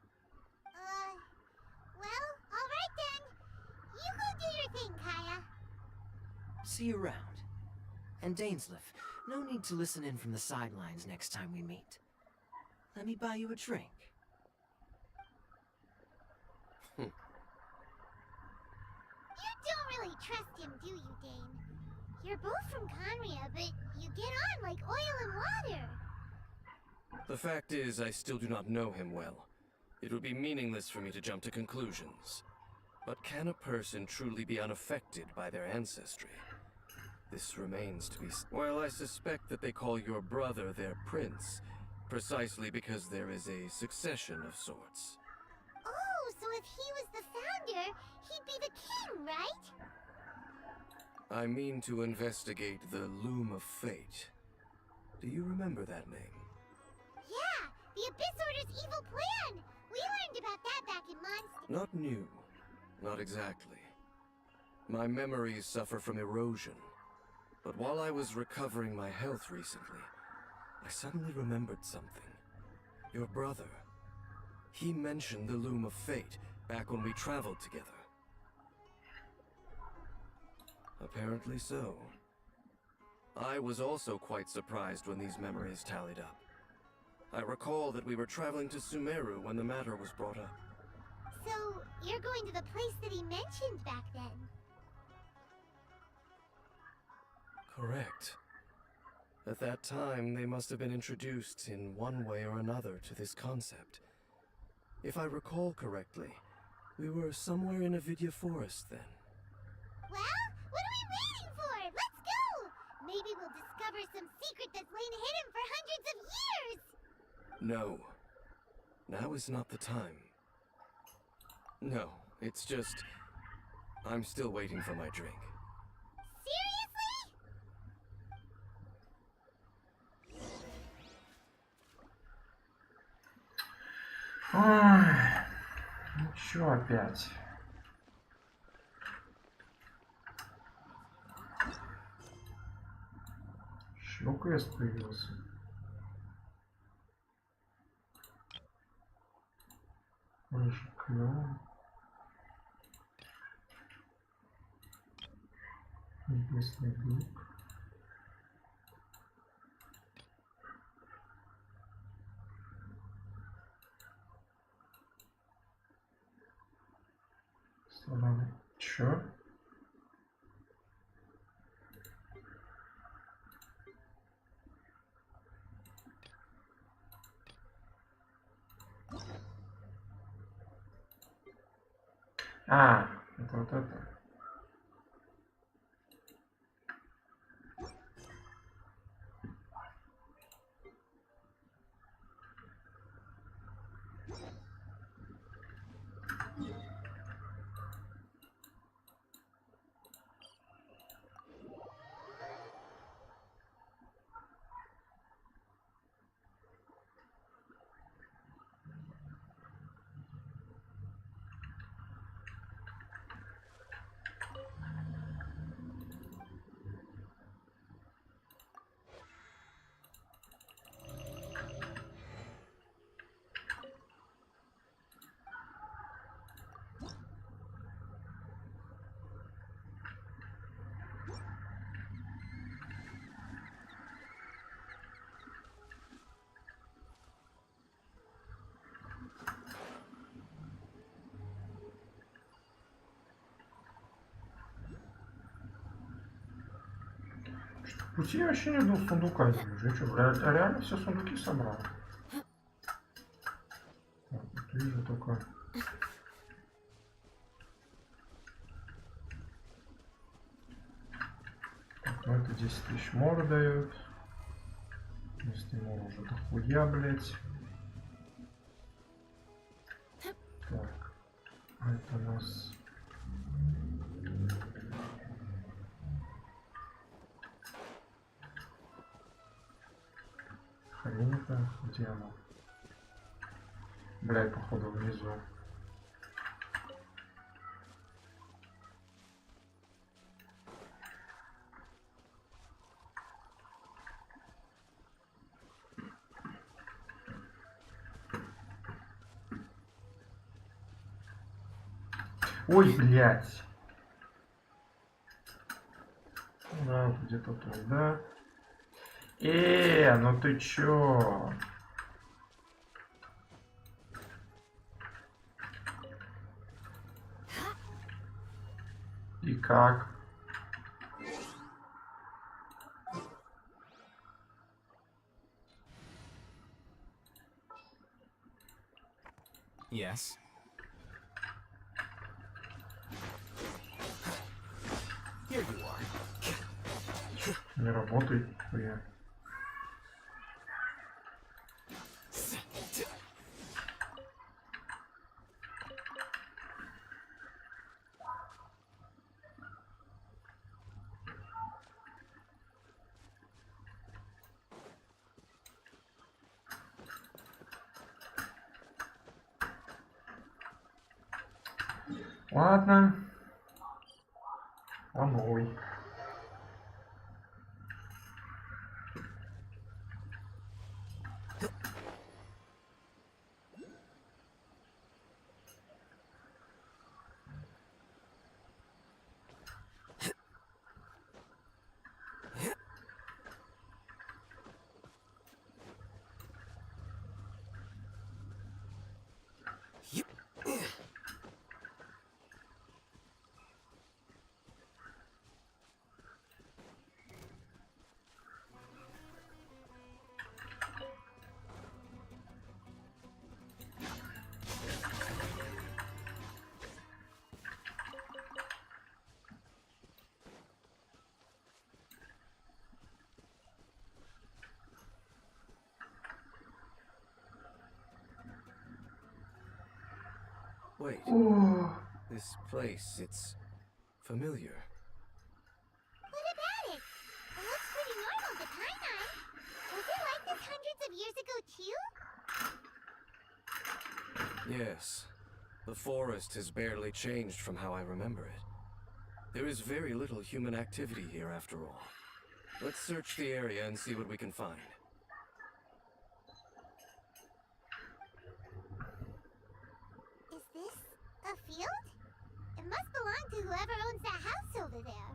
Well, alright then. You go do your thing, Kaya. See you around. And Dainsleif, no need to listen in from the sidelines next time we meet. Let me buy you a drink. You don't really trust him, do you, Dane? You're both from Conria, but you get on like oil and water. The fact is, I still do not know him well. It would be meaningless for me to jump to conclusions. But can a person truly be unaffected by their ancestry? This remains to be... Well, I suspect that they call your brother their prince, precisely because there is a succession of sorts. Oh, so if he was the founder, he'd be the king, right? I mean to investigate the Loom of Fate. Do you remember that name? Yeah, the Abyss Order's evil plan! We learned about that back in Mondstadt. Not new. Not exactly. My memories suffer from erosion. But while I was recovering my health recently, I suddenly remembered something. Your brother. He mentioned the Loom of Fate back when we traveled together. Apparently so. I was also quite surprised when these memories tallied up. I recall that we were traveling to Sumeru when the matter was brought up. So, you're going to the place that he mentioned back then? Correct. At that time, they must have been introduced in one way or another to this concept. If I recall correctly, we were somewhere in a Vidya forest then. Well, what are we waiting for? Let's go! Maybe we'll discover some secret that's lain hidden for hundreds of years! No. Now is not the time. No, it's just... I'm still waiting for my drink. Seriously? Ой, ну чё опять? Еще квест появился. Больше клёво. Небесный глук. Славный. Чё? А, это вот это. Пути я вообще не был сундука не вижу. Я что, реально все сундуки собрал? Так, вот вижу только... Так, ну это 10 тысяч мор дает. Если мор уже дохуя, блять. Так, а это у нас... Хреника, где она? Блядь, походу внизу. Ой, блядь. Да, вот где-то тут, да. Ну ты чё? И как? Yes. Here you are. Не работает, хуя. Ладно. Он новый. Wait, this place, it's familiar. What about it? It looks pretty normal to Paimon. Was it like this hundreds of years ago too? Yes. The forest has barely changed from how I remember it. There is very little human activity here after all. Let's search the area and see what we can find. Is this a field? It must belong to whoever owns that house over there.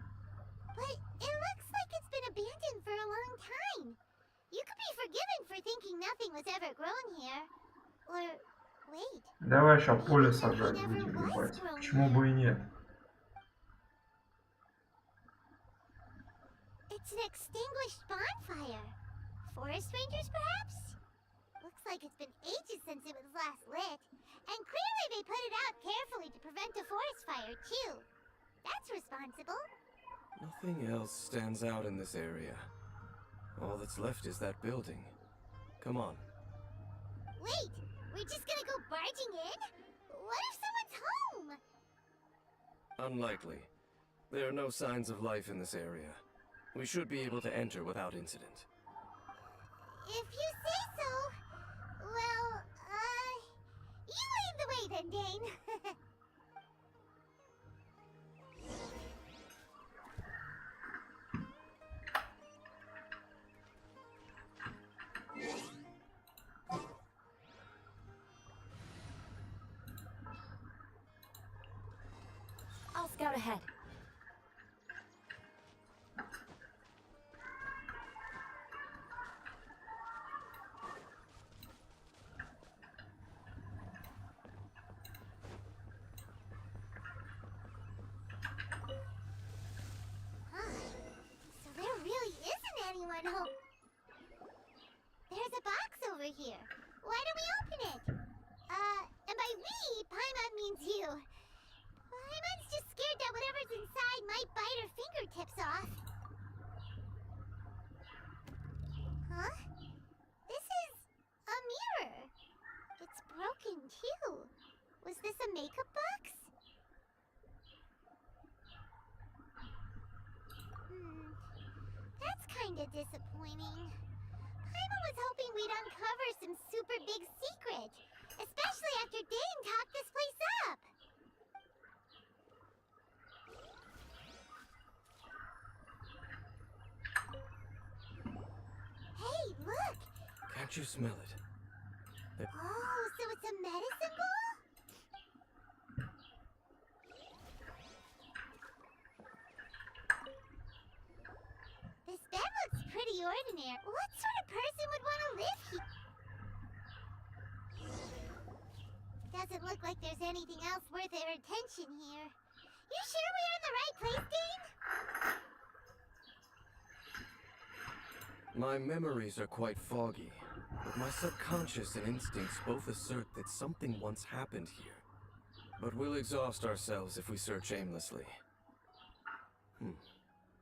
But it looks like it's been abandoned for a long time. You could be forgiven for thinking nothing was ever grown here. Or, wait. Давай сейчас поле сажать будем, ебать. Почему бы и нет? It's an extinguished bonfire. Forest rangers, perhaps? Looks like it's been ages since it was last lit. And clearly they put it out carefully to prevent a forest fire, too. That's responsible. Nothing else stands out in this area. All that's left is that building. Come on. Wait, we're just gonna go barging in? What if someone's home? Unlikely. There are no signs of life in this area. We should be able to enter without incident. If you say so. Well, you lead the way then, Dane. I'll scout ahead. So there really isn't anyone home. There's a box over here. Why don't we open it? And by we, Paimon means you. Paimon's just scared that whatever's inside might bite her fingertips off. Huh? This is a mirror. It's broken too. Was this a makeup box? That's kinda disappointing. Paimon was hoping we'd uncover some super big secret, especially after Dane talked this place up. Hey, look! Can't you smell it? Oh, so it's a medicine ball? This bed looks pretty ordinary. What sort of person would want to live here? Doesn't look like there's anything else worth their attention here. You sure we're in the right place, Dane? My memories are quite foggy, but my subconscious and instincts both assert that something once happened here. But we'll exhaust ourselves if we search aimlessly.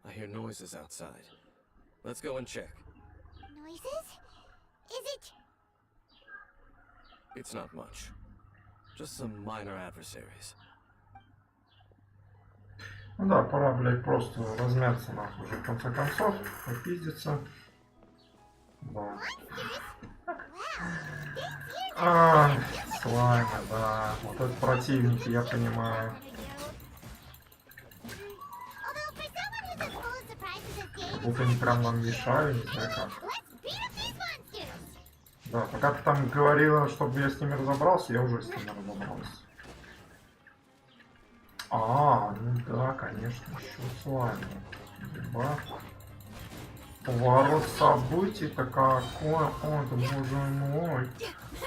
I hear noises outside. Let's go and check. Noises? Is it... It's not much. Just some minor adversaries. Ну да, пора, блядь, просто размяться нахуй уже в конце концов, попиздиться. Да. Слаймы, да. Вот это противники, я понимаю. Вот они прям нам мешают, не знаю как. Да, пока ты там говорила, чтобы я с ними разобрался, я уже с ними разобрался. Ну да, конечно, еще слаймы. Ебать. Поворот событий-то какой, о, да боже мой,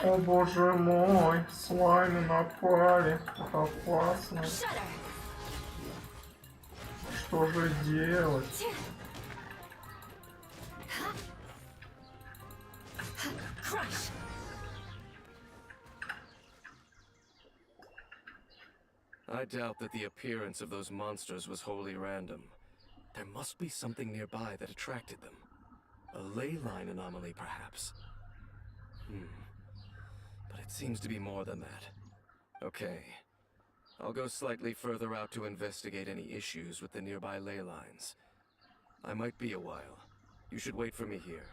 о боже мой, слаймы напали, это опасно. Что же делать? I doubt that the appearance of those monsters was wholly random. There must be something nearby that attracted them. A ley line anomaly, perhaps. But it seems to be more than that. Okay, I'll go slightly further out to investigate any issues with the nearby ley lines. I might be a while. You should wait for me here.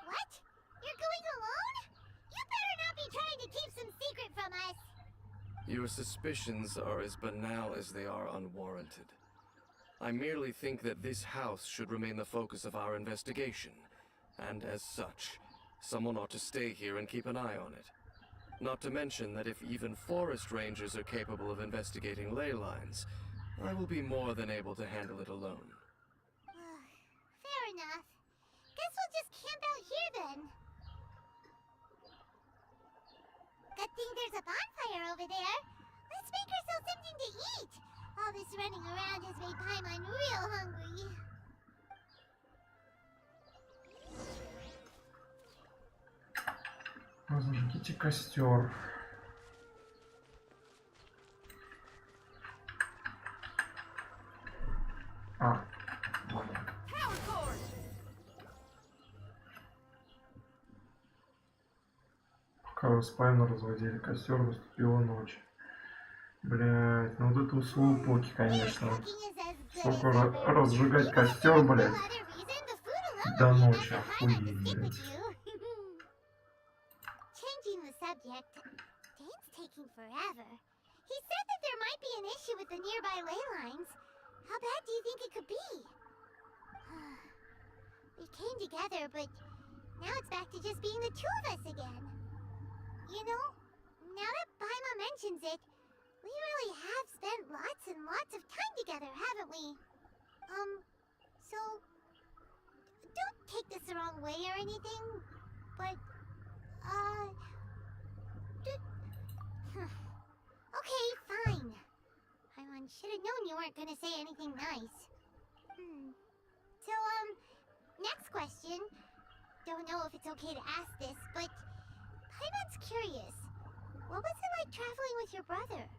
What? You're going alone? You better not be trying to keep some secret from us. Your suspicions are as banal as they are unwarranted. I merely think that this house should remain the focus of our investigation, and as such, someone ought to stay here and keep an eye on it. Not to mention that if even forest rangers are capable of investigating ley lines, I will be more than able to handle it alone. Fair enough. Guess we'll just camp out here then. Good thing there's a bonfire over there. Let's make ourselves something to eat. All this running around has made Paimon real hungry. Разожгите костер. А, ладно. Пока вы спайно разводили костер, наступила ночь. Блять, ну вот это услуги поки, конечно. Сколько разжигать костер, блять. До ночи, охуеть, блять. Changing the subject, Dane's taking forever. He said that there might be an issue with the nearby ley lines. How bad do you think it could be? We came together, but now it's back to just being the two of us again. You know, now that Paimon mentions it, we really have spent lots and lots of time together, haven't we? So don't take this the wrong way or anything, but okay, fine. Paimon should have known you weren't gonna say anything nice. So, next question. Don't know if it's okay to ask this, but Paimon's curious. What was it like traveling with your brother?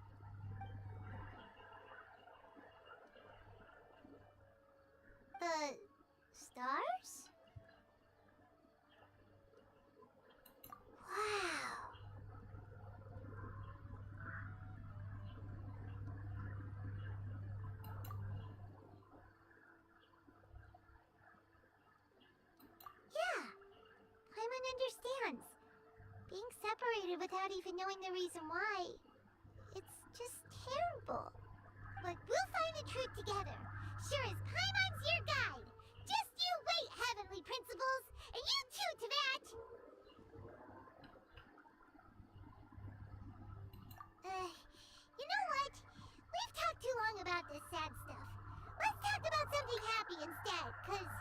The stars? Wow. Yeah, Paimon understands. Being separated without even knowing the reason why, it's just terrible. But we'll find the truth together. Sure as Paimon's your guide. Just you wait, Heavenly Principles, and you too, Teyvat. You know what? We've talked too long about this sad stuff. Let's talk about something happy instead, cause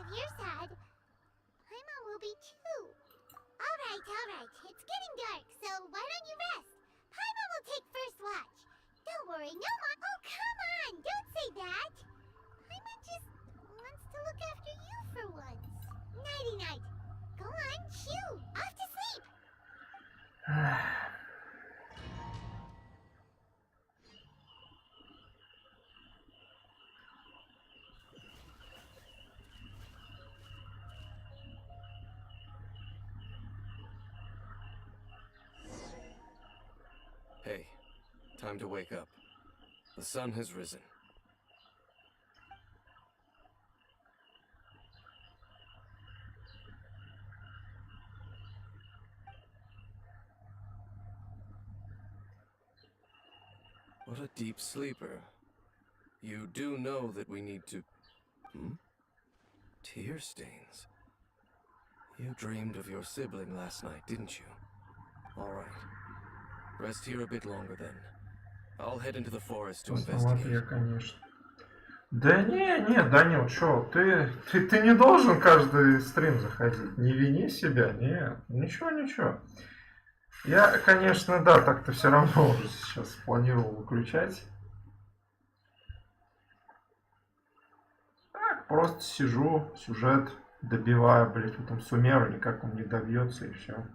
if you're sad, Paimon will be too. Alright. It's getting dark, so why don't you rest? Paimon will take first watch. Don't worry, no more. Oh, come on! Don't say that! Paimon just wants to look after you for once. Nighty-night. Go on, chew. Off to sleep. Hey, time to wake up. The sun has risen. What a deep sleeper. You do know that we need to... Tear stains. You dreamed of your sibling last night, didn't you? All right. Rest here a bit longer then. I'll head into the forest to investigate. Конечно. Да не, Данил, чё, ты не должен каждый стрим заходить. Не вини себя, нет, ничего. Я, конечно, да, так-то все равно уже сейчас планировал выключать. Так, просто сижу, сюжет добиваю, блять, в этом сумеру, никак он не добьется и все.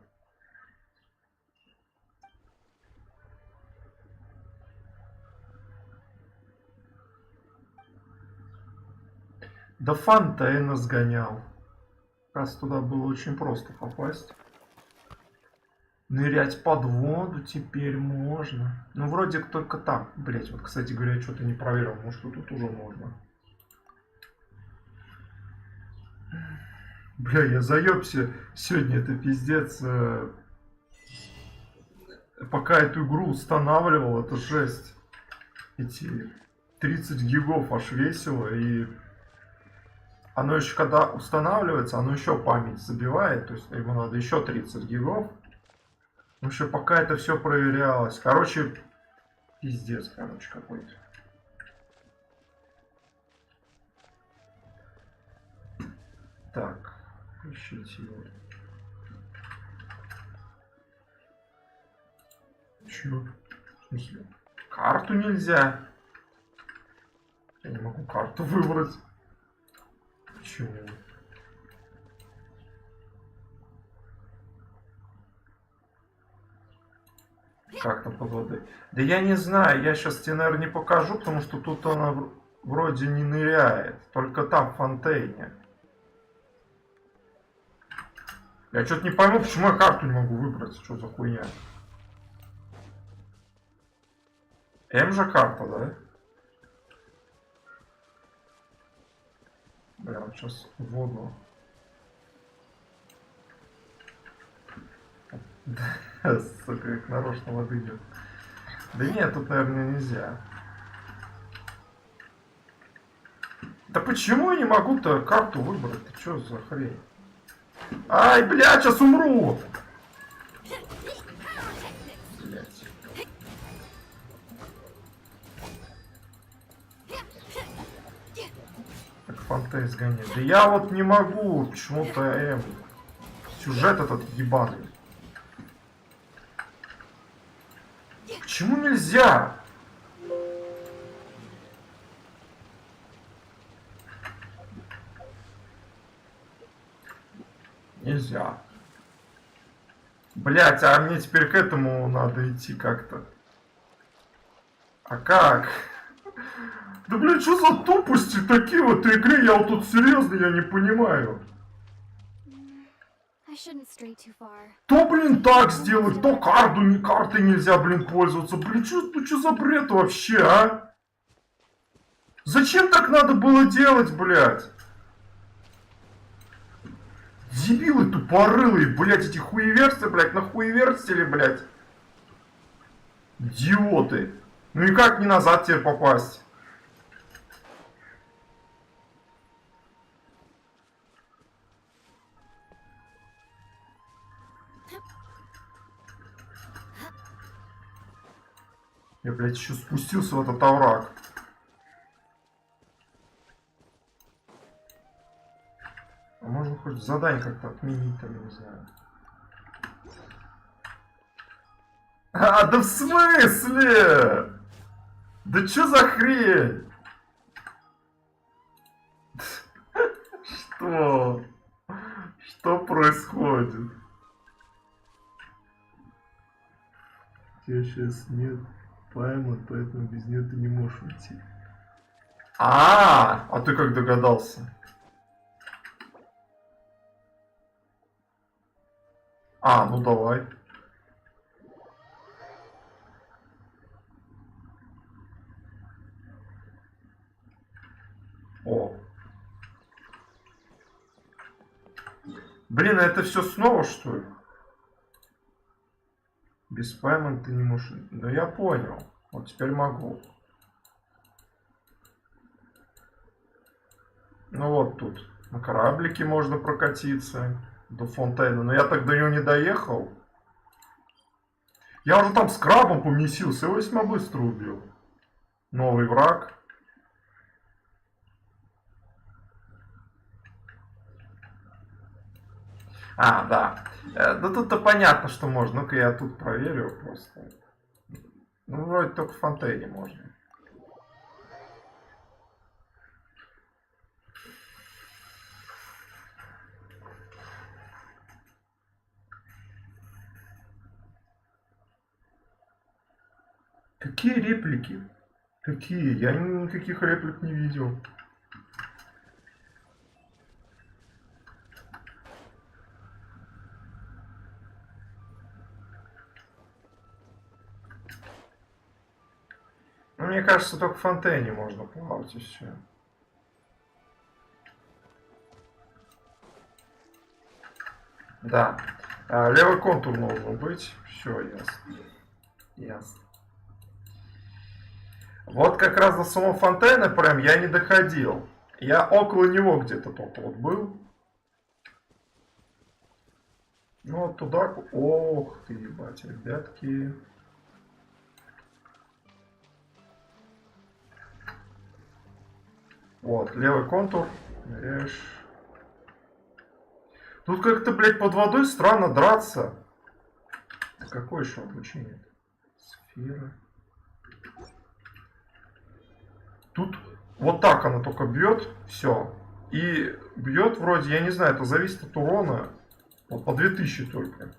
До Фонтейна сгонял. Раз туда было очень просто попасть. Нырять под воду теперь можно. Ну, вроде только там. Блять, вот, кстати говоря, я что-то не проверил. Может, тут уже можно. Бля, я заебся. Сегодня это пиздец. Пока эту игру устанавливал, это жесть. Эти 30 гигов аж весело. И оно еще, когда устанавливается, оно еще память забивает. То есть ему надо еще 30 гигов. Ну, еще пока это все проверялось. Короче, пиздец, короче, какой-то. Так, ищите его. Чё? В смысле? Карту нельзя? Я не могу карту выбрать. Почему? Как там под водой? Да я не знаю, я сейчас тебе, наверное, не покажу, потому что тут она вроде не ныряет. Только там, в Фонтейне. Я что-то не пойму, почему я карту не могу выбрать. Что за хуйня? М же карта, да? Бля, вот сейчас в воду. Сука, как нарочно воды идет. Да нет, тут, наверное, нельзя. Да почему я не могу-то карту выбрать? Ты что за хрень? Ай, блядь, сейчас умру! Блядь. Как Фонтейн сгонять. Да я вот не могу, почему-то сюжет этот ебаный. Почему нельзя? Нельзя. Блять, а мне теперь к этому надо идти как-то. А как? Да блядь, что за тупости такие в этой игре? Я вот тут серьезно, я не понимаю. То, блин, так сделать, то картой нельзя, блин, пользоваться. Блин, что за бред вообще, а? Зачем так надо было делать, блядь? Дебилы тупорылые, блядь, эти хуеверсты, блядь, нахуеверстили, блядь. Идиоты. Ну и как не назад теперь попасть? Я, блядь, еще спустился в этот овраг. А можно хоть задание как-то отменить, там, я не знаю. А, да в смысле? Да чё за хрень? Что? Что происходит? У тебя сейчас нет паймонт, поэтому без нее ты не можешь уйти. А ты как догадался? Ну давай. О. Блин, а это все снова, что ли? Без паймонт ты не можешь... Ну я понял. Вот теперь могу. Ну вот тут. На кораблике можно прокатиться. До Фонтейна. Но я так до него не доехал. Я уже там с крабом помесился. Его весьма быстро убил. Новый враг. Да. Да тут-то понятно, что можно. Ну-ка я тут проверю просто. Ну, вроде только в Фонтейне можно. Какие реплики? Какие? Я никаких реплик не видел. Мне кажется, только в Фонтейне можно плавать и все. Да. Левый контур должен быть. Все, ясно. Ясно. Вот как раз до самого Фонтейна прям я не доходил. Я около него где-то только вот был. Ну вот туда... Ох ты, ебать, ребятки. Вот, левый контур. Режь. Тут как-то, блядь, под водой странно драться. Какое еще обучение? Сфера. Тут вот так она только бьет. Все. И бьет вроде, я не знаю, это зависит от урона. Вот по 2000 только.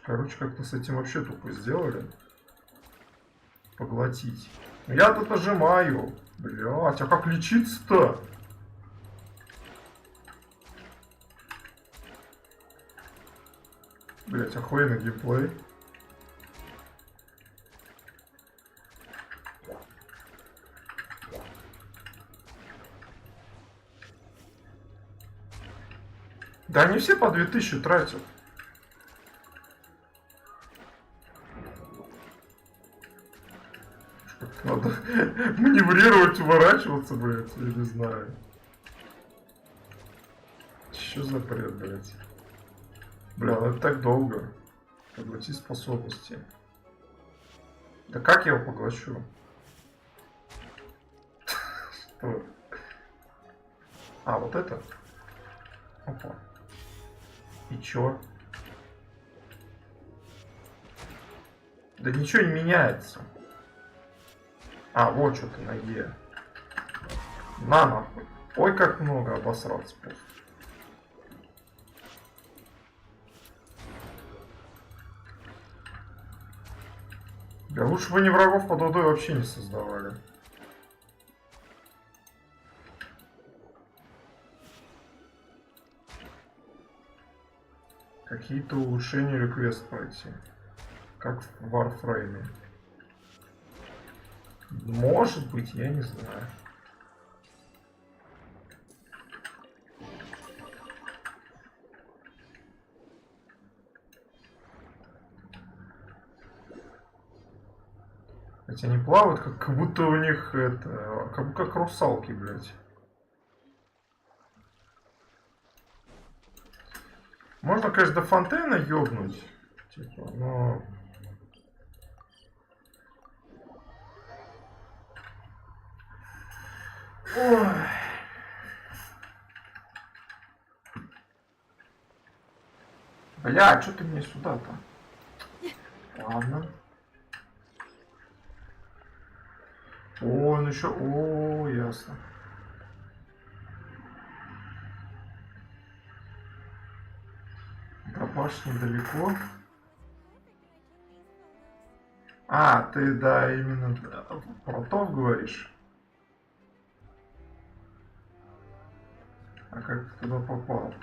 Короче, как-то с этим вообще тупо сделали. Поглотить. Я тут нажимаю. Блять, а как лечиться-то? Блять, охуенный геймплей. Да они все по 2000 тратят. Надо маневрировать, уворачиваться, блядь, я не знаю. Что за бред, блядь? Бля, ну это так долго. Поглотить способности. Да как я его поглощу? Что? А, вот это? Опа. И чё? Да ничего не меняется. А, вот что-то на Е. На нахуй. Ой, как много обосраться просто. Да лучше бы они врагов под водой вообще не создавали. Какие-то улучшения или квест пройти. Как в Warframe. Может быть, я не знаю. Хотя они плавают, как будто у них это... Как русалки, блядь. Можно, конечно, до Фонтейна ёбнуть. Типа, но... Ой. Бля, что ты мне сюда-то? Ладно. О, он еще... О, ясно. До башни далеко. А, ты, да, именно про то говоришь. А как ты туда попал?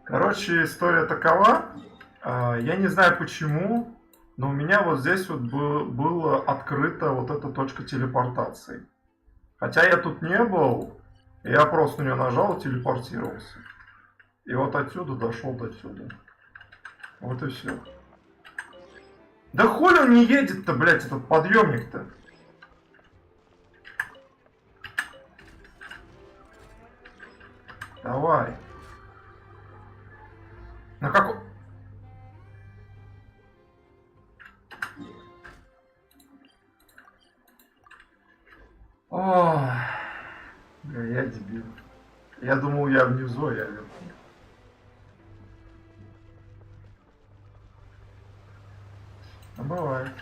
Короче, история такова. Я не знаю почему, но у меня вот здесь вот было открыта вот эта точка телепортации. Хотя я тут не был, я просто на нее нажал и телепортировался. И вот отсюда дошел до сюда. Вот и все. Да хули он не едет-то, блядь, этот подъемник-то? Давай. На как... Ох, бля, я дебил. Я думал, я внизу, а я вверху. Ну, бывает.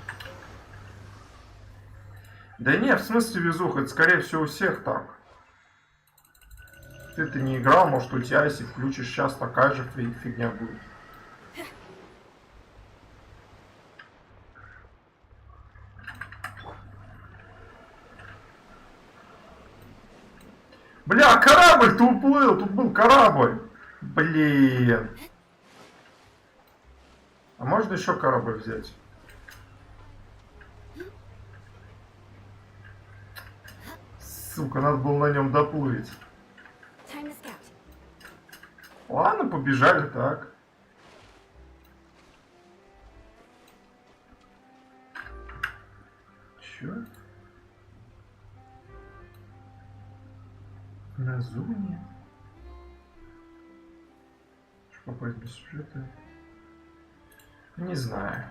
Да не, в смысле везуха, это скорее всего у всех так. Ты не играл, может у тебя, если включишь сейчас, такая же фигня будет. Бля, корабль-то уплыл, тут был корабль. Блин. А можно еще корабль взять? Сука, надо было на нем доплыть. Ладно, побежали так. Чё? На зоне? Что попасть без сюжета? Не знаю.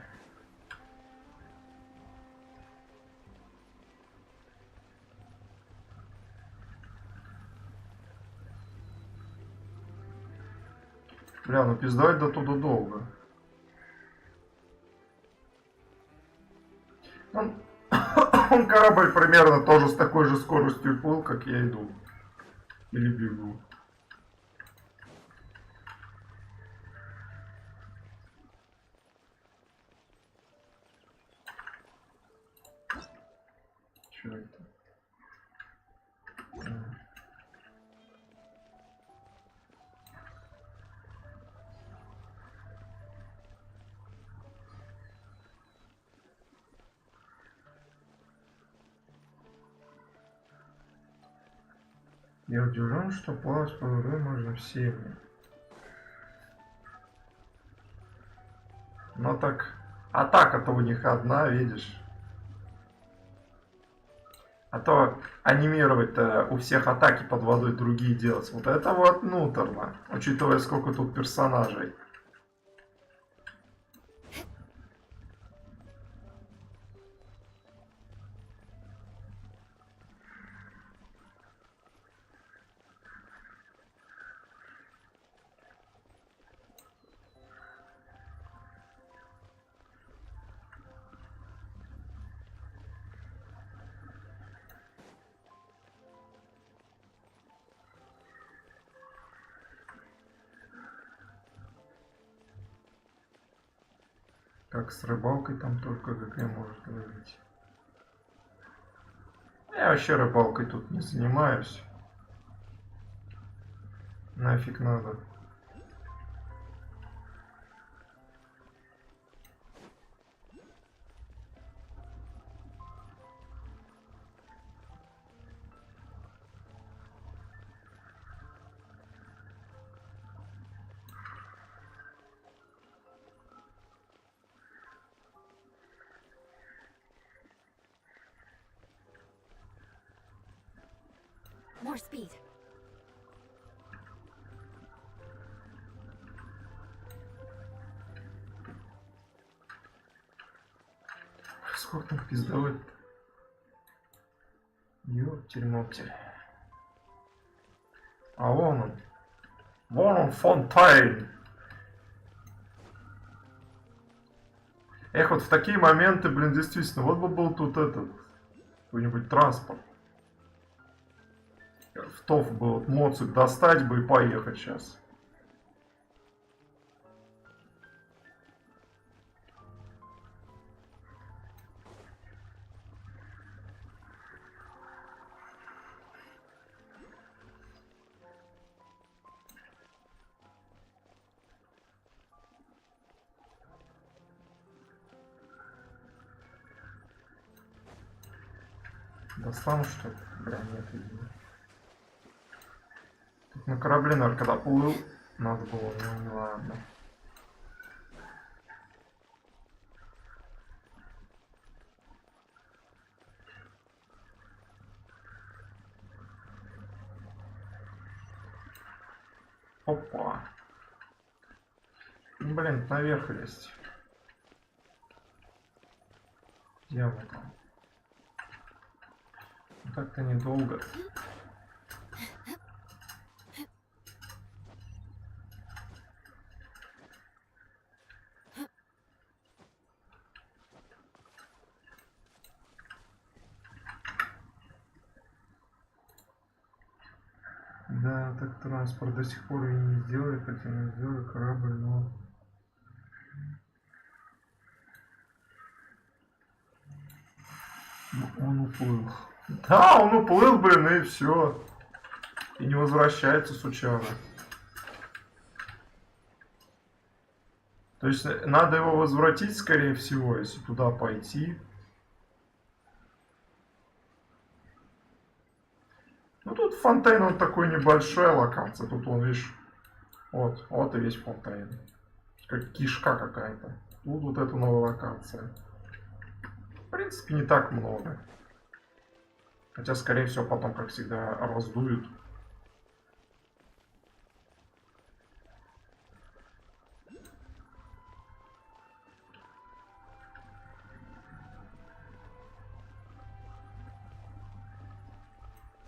Бля, ну пиздовать до туда долго. Он корабль примерно тоже с такой же скоростью плыл, как я иду. Или бегу. Чё это? Я удивлен, что плавать по воде можно всеми. Но так... Атака-то у них одна, видишь? А то анимировать-то у всех атаки под водой другие делать. Вот это вот муторно, учитывая, сколько тут персонажей. Как с рыбалкой там только ГГ может ловить. Я вообще рыбалкой тут не занимаюсь. Нафиг надо. More speed. Сколько там пиздовать? Ёптель-моптель. А вон он. Вон он, Фонтейн. Эх, вот в такие моменты, блин, действительно, вот бы был тут этот, какой-нибудь транспорт. В ТОФ бы вот моцик достать бы и поехать сейчас. Достану, что ли? Бля, нет, видимо. Тут на корабле, наверное, когда плыл, надо было, ну ладно. Опа. Блин, наверх лезть. Где мы там? Так-то недолго. Да, так транспорт до сих пор и не сделали, хотя не сделали корабль, но... Он уплыл. Да, он уплыл, блин, и все. И не возвращается, сучара. То есть надо его возвратить, скорее всего, если туда пойти. Ну тут Фонтейн, он такой небольшая локация. Тут он, видишь, вот и весь Фонтейн. Как кишка какая-то. Тут вот эта новая локация. В принципе, не так много. Хотя, скорее всего, потом, как всегда, раздуют.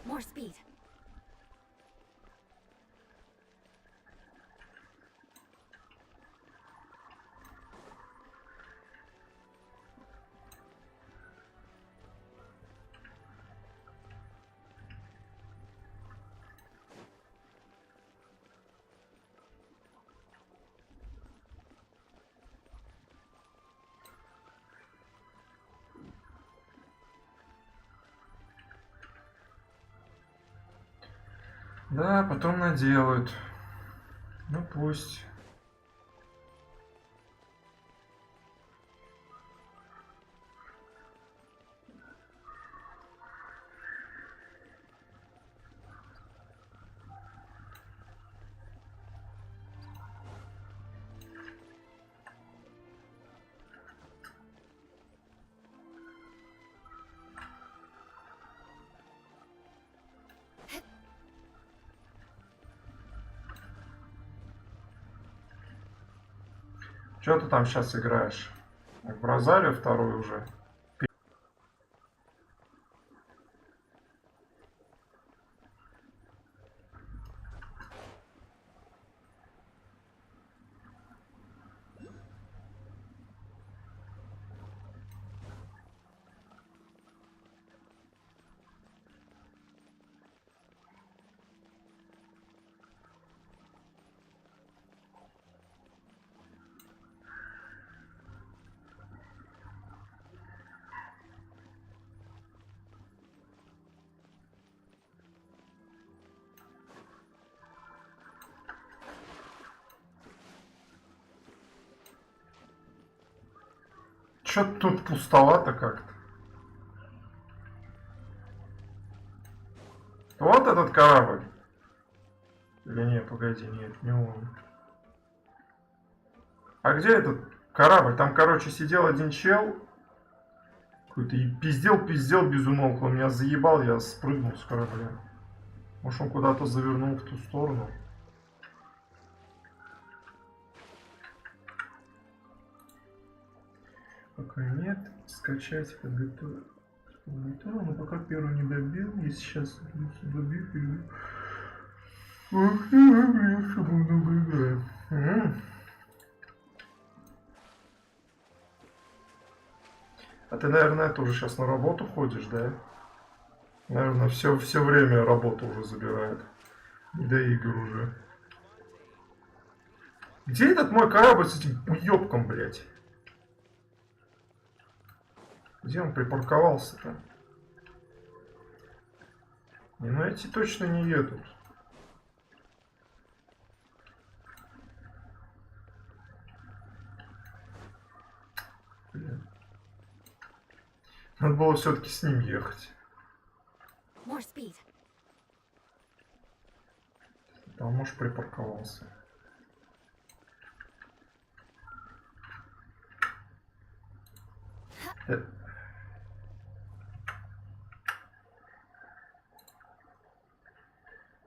More speed. Да, потом наделают. Ну пусть. Что ты там сейчас играешь? В Розарию вторую уже? Что-то тут пустовато как-то. Вот этот корабль. Или нет, погоди, нет, не он. А где этот корабль? Там, короче, сидел один чел. Какой-то и пиздел без умолку. Он меня заебал, я спрыгнул с корабля. Может, он куда-то завернул в ту сторону. Пока нет. Скачать, подготовить. Готово, но пока первый не добил. И сейчас добью, перейду. Ох, я с тобой много играю. А ты, наверное, тоже сейчас на работу ходишь, да? Наверное, все время работа уже забирает. Не до игр уже. Где этот мой корабль с этим уёбком, блядь? Где он припарковался-то? Не, ну эти точно не едут. Блин. Надо было все-таки с ним ехать. More speed. Там, может, припарковался.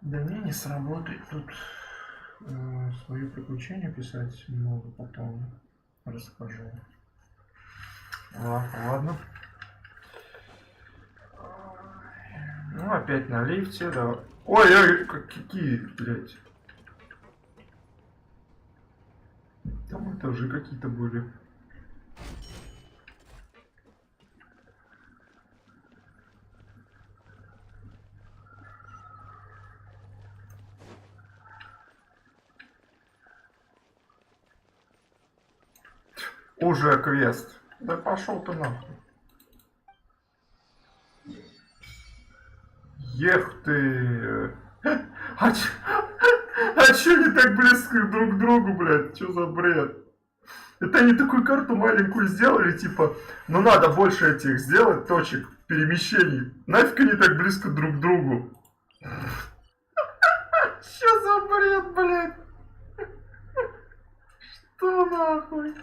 Да не сработает тут. Свои приключения писать много, потом расскажу. Ладно. Ну, опять на лифте, да. Ой, какие, блядь. Там этажи какие-то были. Уже квест. Да пошел ты нахуй. Ех ты. А чё они так близко друг к другу, блядь? Чё за бред? Это они такую карту маленькую сделали, типа, ну надо больше этих сделать точек перемещений. Нафиг они так близко друг к другу. Что за бред, блядь? Что нахуй?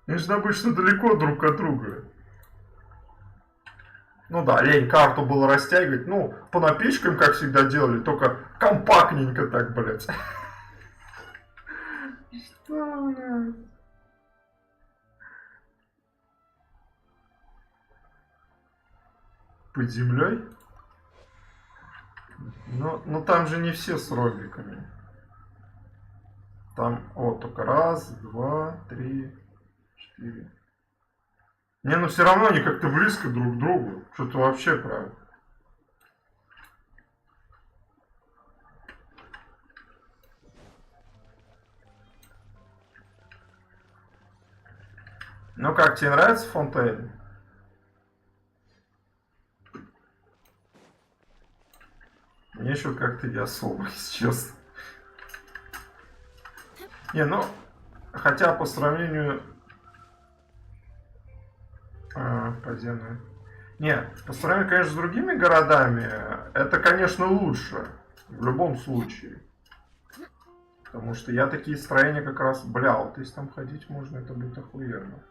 Они же обычно далеко друг от друга. Ну да, лень карту было растягивать. Ну, по напичкам, как всегда делали, только компактненько так, блядь. Что, блядь? Под землей? Ну там же не все с робиками. Там, вот, только раз, два, три, четыре. Не, ну все равно они как-то близко друг к другу. Что-то вообще правда. Ну как, тебе нравится Фонтейн? Мне что как-то не особо, если честно. Не, ну, хотя по сравнению... подземные. Не, по сравнению, конечно, с другими городами, это, конечно, лучше. В любом случае. Потому что я такие строения как раз... Бля, вот если там ходить можно, это будет охуенно.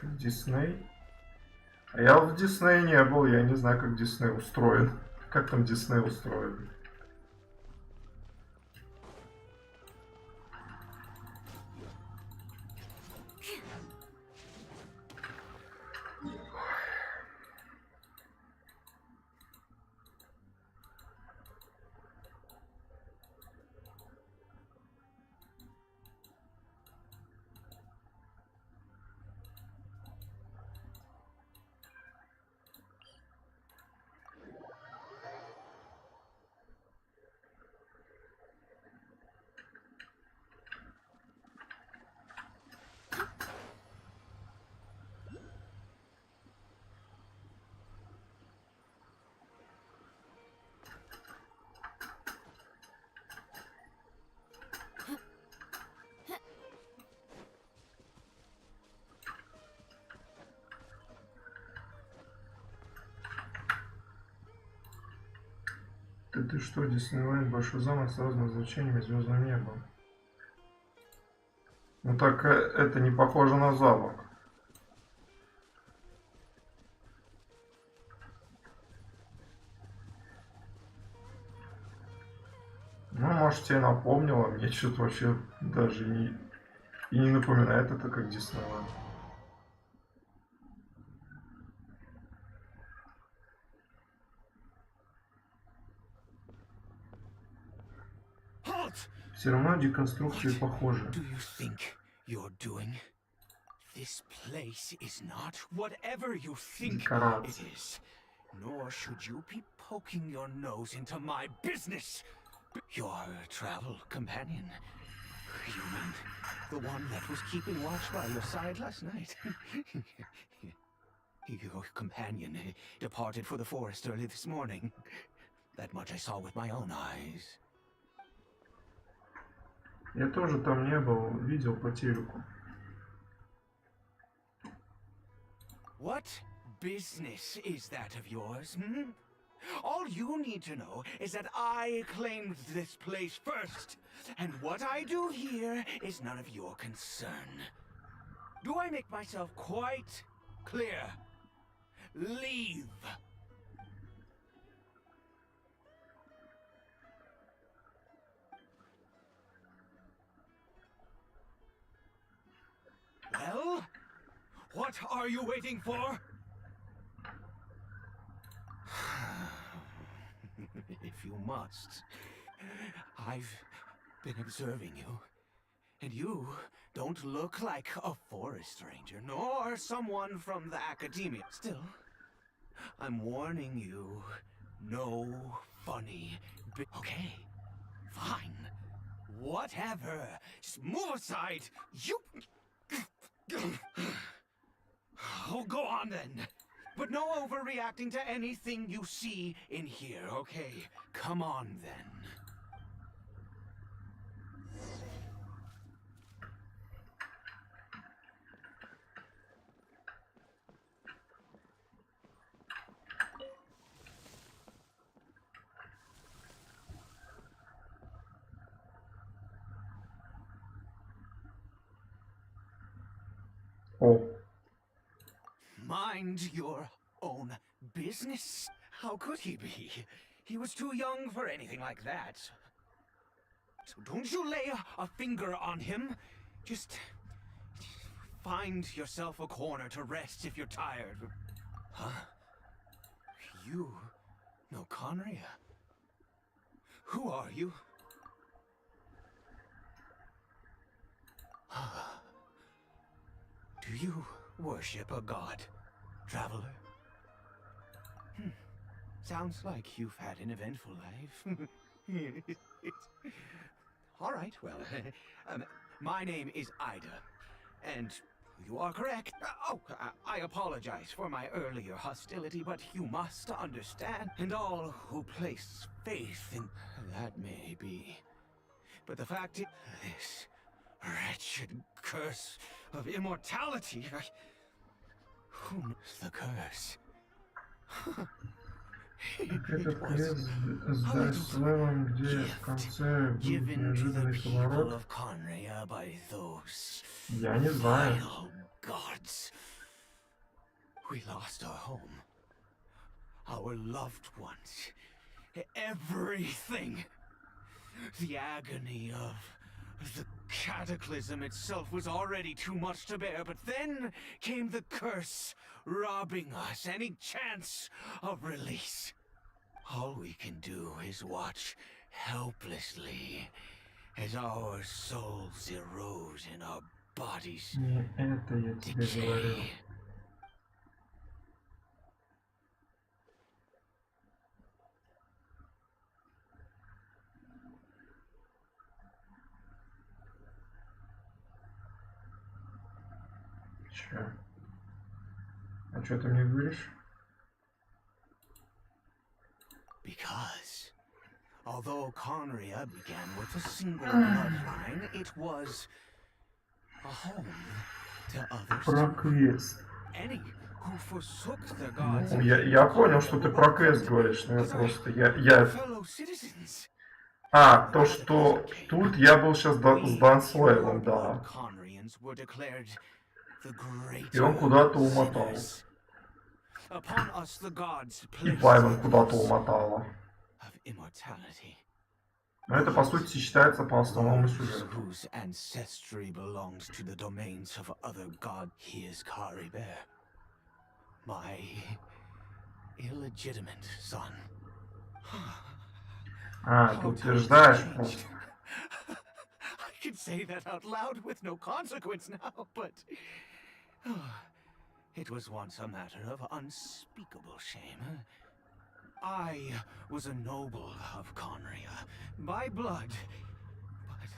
Дисней? А я в Диснее не был, я не знаю, как Дисней устроен. Как там Дисней устроен? Ты что, Диснейленд, большой замок с разными значениями звездным небом? Ну так это не похоже на замок. Ну, может, тебе напомнило, мне что-то вообще даже и не напоминает это как Диснейленд. Все равно деконструкции похожи. This place is not whatever you think it is. Nor should you be poking your nose into my business. Your travel companion. You mean the one that was keeping watch by your side last night? Your companion departed for the forest early this morning. That much I saw with my own eyes. Я тоже там не был, видел по телеку. What business is that of yours, hmm? All you need to know is that I claimed this place first, and what I do here is none of your concern. Do I make myself quite clear? Leave. Well, what are you waiting for? If you must. I've been observing you, and you don't look like a forest ranger, nor someone from the academia. Still, I'm warning you, no funny Okay, fine. Whatever. Just move aside. You... Oh, go on then. But no overreacting to anything you see in here, okay? Come on then. О, Mind your own business? How could he be? He was too young for anything like that. So don't you lay a finger on him. Just find yourself a corner to rest if you're tired. Huh? You know Conria? Who are you? Do you worship a god, traveler? Sounds like you've had an eventful life. All right, well, my name is Ida, and you are correct. I apologize for my earlier hostility, but you must understand, and all who place faith in that may be. But the fact is, this wretched curse of immortality. Who knows the curse? Этот квест сдай с левом, где в конце будет неожиданный поворот. Я не знаю. Gods. We lost our home, our loved ones, everything. The agony of the cataclysm itself was already too much to bear, but then came the curse, robbing us any chance of release. All we can do is watch helplessly as our souls erode and our bodies Это я тебе говорил. decay. Чё? А чё ты мне говоришь? Because, although Conria began with a single bloodline, it was a home to others. Про квест. Any who forsook the gods Ну, я понял, что ты про квест говоришь, но я просто... fellow citizens. А, то, что тут я был сейчас с Данслейлом, да. Conrians were declared the great И он куда-то умотал. Upon us the gods И placed Паймон куда-то умотала. of immortality. Но это, по сути, считается по основному сюжету. Whose ancestry belongs to the domains of other god. He is Kari Bear, my illegitimate son. А, ты утверждаешь? I could say that out loud with no consequence now, but it was once a matter of unspeakable shame. I was a noble of Conria by blood, but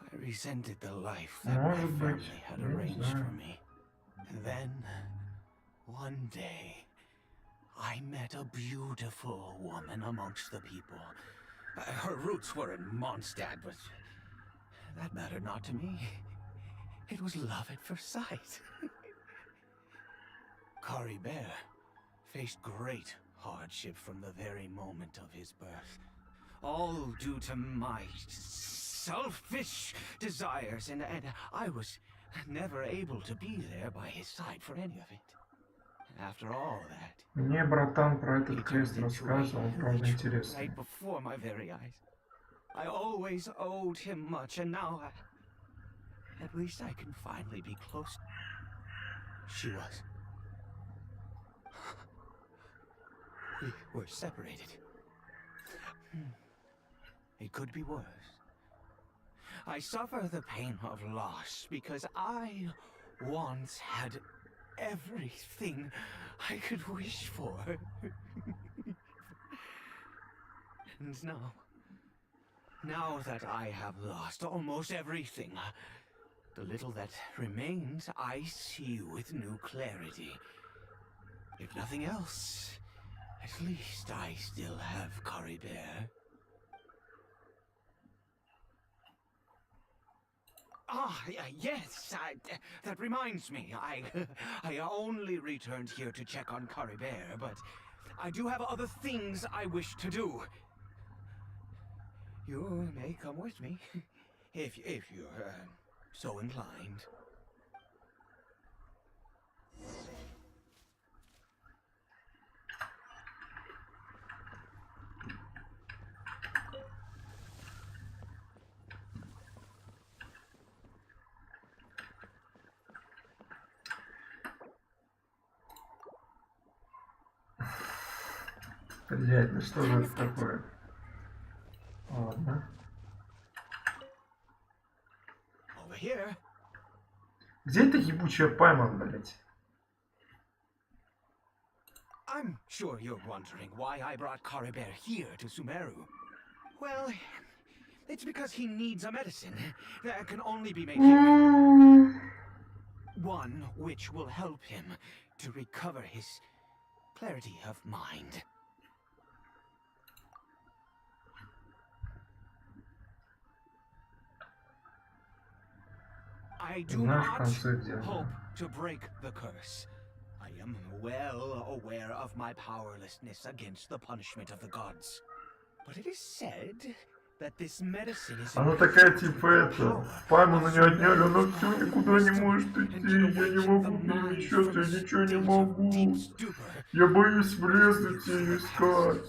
I resented the life that my family had arranged for me. Then, one day, I met a beautiful woman amongst the people. Her roots were in Mondstadt, but that mattered not to me. It was love at first sight. Kari Bear faced great hardship from the very moment of his birth. All due to my selfish desires, and I was never able to be there by his side for any of it. After all that, Мне братан про этот квест рассказывал, правда интересно. right before my very eyes. I always owed him much, and now at least I can finally be close. She was. We were separated. It could be worse. I suffer the pain of loss because I once had everything I could wish for. And Now that I have lost almost everything, the little that remains I see with new clarity. If nothing else, at least I still have Caribert. Yes, that reminds me. I only returned here to check on Caribert, but I do have other things I wish to do. You may come with me, if you're so inclined. Блять, ну что же это такое? Ладно. Где эта ебучая Пайман, блять? I'm sure you're wondering why I brought Caribert here to Sumeru. Well, it's because he needs a medicine that can only be made here. One which will help him to recover his clarity of mind. I do not hope to break the curse. I am well aware of my powerlessness against the punishment of the gods. But it is said that this medicine is... Она такая типа это, Пайман на нее отняли, она все никуда не может идти, я не могу перемещаться, я ничего не могу. Я боюсь в лес идти и искать.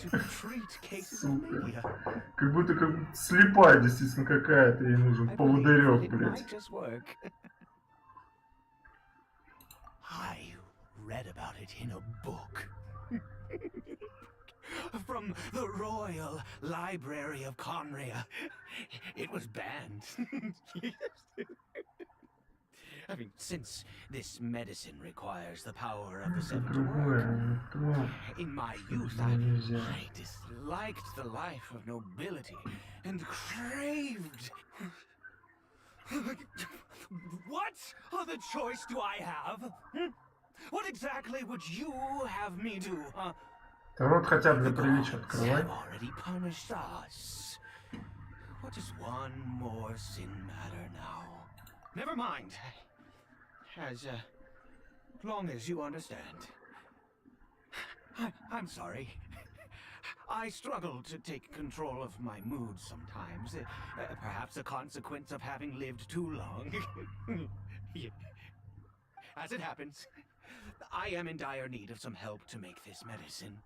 Сука. Как будто слепая действительно какая-то, ей нужен поводырек, блядь. I read about it in a book. From the Royal Library of Conria. It was banned. I mean, since this medicine requires the power of the seven to work, in my youth I disliked the life of nobility and craved... What other choice do I have? What exactly would you have me do, huh? Рот хотя бы для приличия открывай. What does one more sin matter now? Never mind. As long as you understand. I'm sorry. I struggle to take control of my mood sometimes. Perhaps a consequence of having lived too long. As it happens, I am in dire need of some help to make this medicine.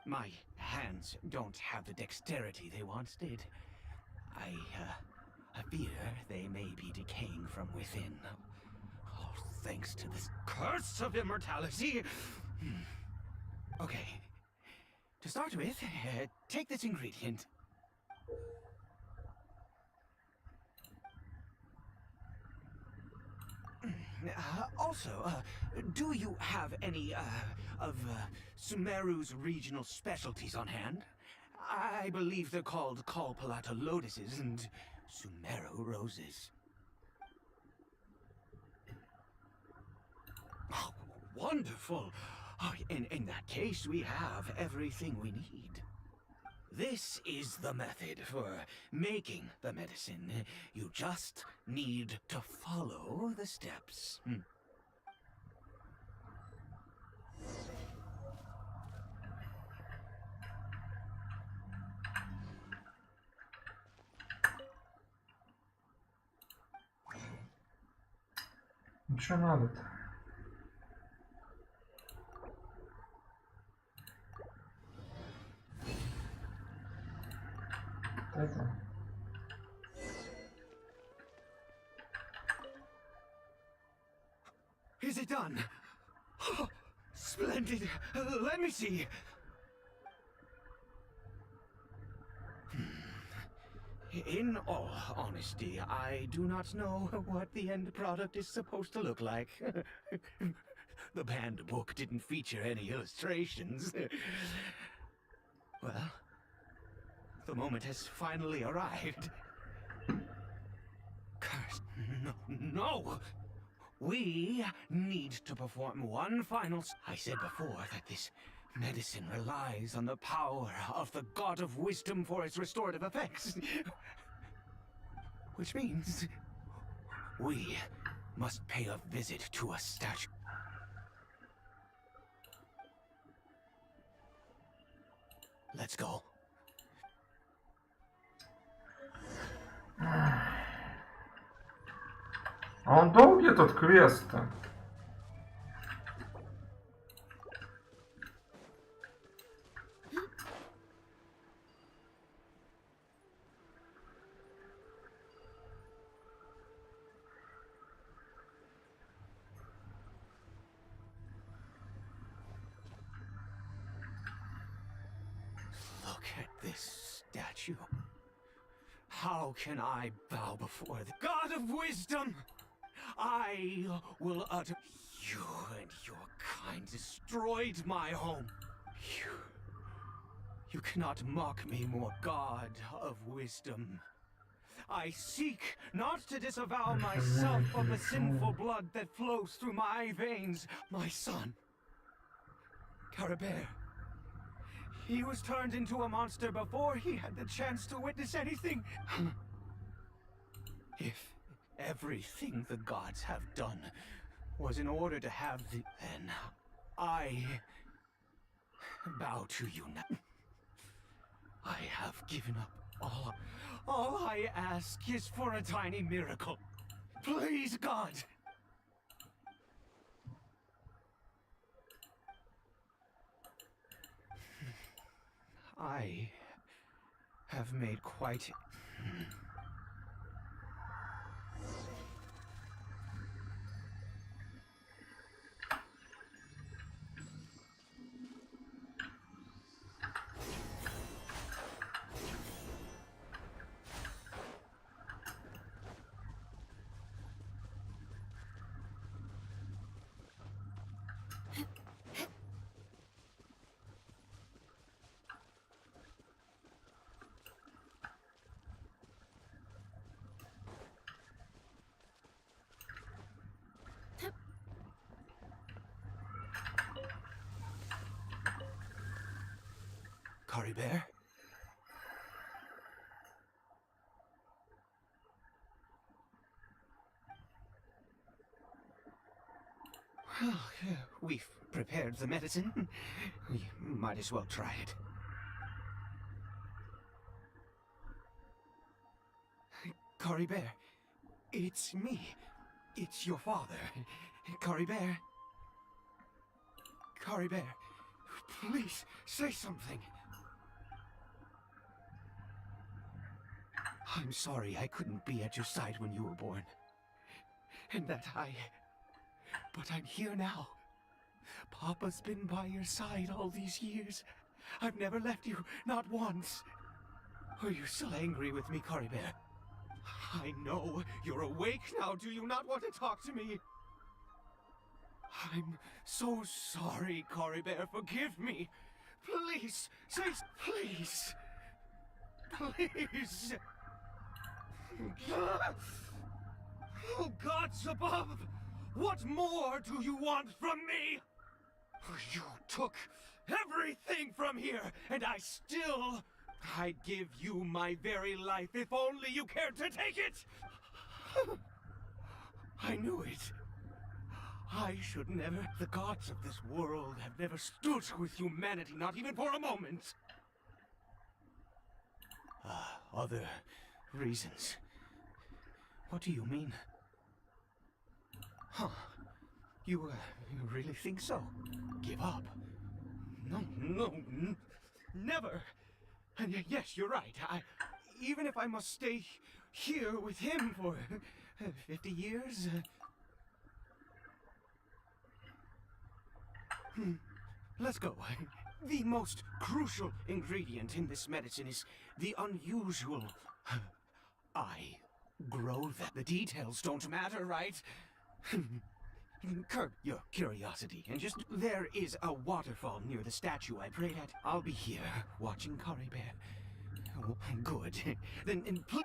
My hands don't have the dexterity they once did. I fear they may be decaying from within. Oh, thanks to this curse of immortality. Okay. To start with, take this ingredient. Also, do you have any, of Sumeru's regional specialties on hand? I believe they're called Kalpalata lotuses and Sumeru roses. Oh, wonderful! Oh, in that case, we have everything we need. This is the method for making the medicine. You just need to follow the steps. Ну что надо-то? Это. Is it done? Oh, splendid. Let me see. In all honesty, I do not know what the end product is supposed to look like. The banned book didn't feature any illustrations. Well, The moment has finally arrived. Curse. No, no! We need to perform one final... I said before that this medicine relies on the power of the God of Wisdom for its restorative effects. Which means... we must pay a visit to a statue. Let's go. А он долгий этот квест-то? Look at this statue. How can I bow before the God of Wisdom? I will utter... You and your kind destroyed my home. You cannot mock me more, God of Wisdom. I seek not to disavow myself of the sinful blood that flows through my veins. My son, Caribert, he was turned into a monster before he had the chance to witness anything. If everything the gods have done was in order to have the... then I bow to you now. I have given up all. All I ask is for a tiny miracle. Please, God. I have made quite... Caribert? Well, we've prepared the medicine. We might as well try it. Caribert, it's me. It's your father. Caribert. Caribert, please say something. I'm sorry I couldn't be at your side when you were born. And that but I'm here now. Papa's been by your side all these years. I've never left you, not once. Are you still angry with me, Caribert? I know you're awake now. Do you not want to talk to me? I'm so sorry, Caribert. Forgive me. Please, say, please. Please. Oh, gods above! What more do you want from me? You took everything from here, and I'd give you my very life if only you cared to take it! I knew it. I should never... The gods of this world have never stood with humanity, not even for a moment. Other reasons. What do you mean? Huh. You really think so? Give up? No, never. And yes, you're right. Even if I must stay here with him for 50 years... Let's go. The most crucial ingredient in this medicine is the unusual... I grow that. The details don't matter, right? Curb your curiosity, and just... There is a waterfall near the statue I prayed at. I'll be here, watching Caribert. Oh, good. Then please.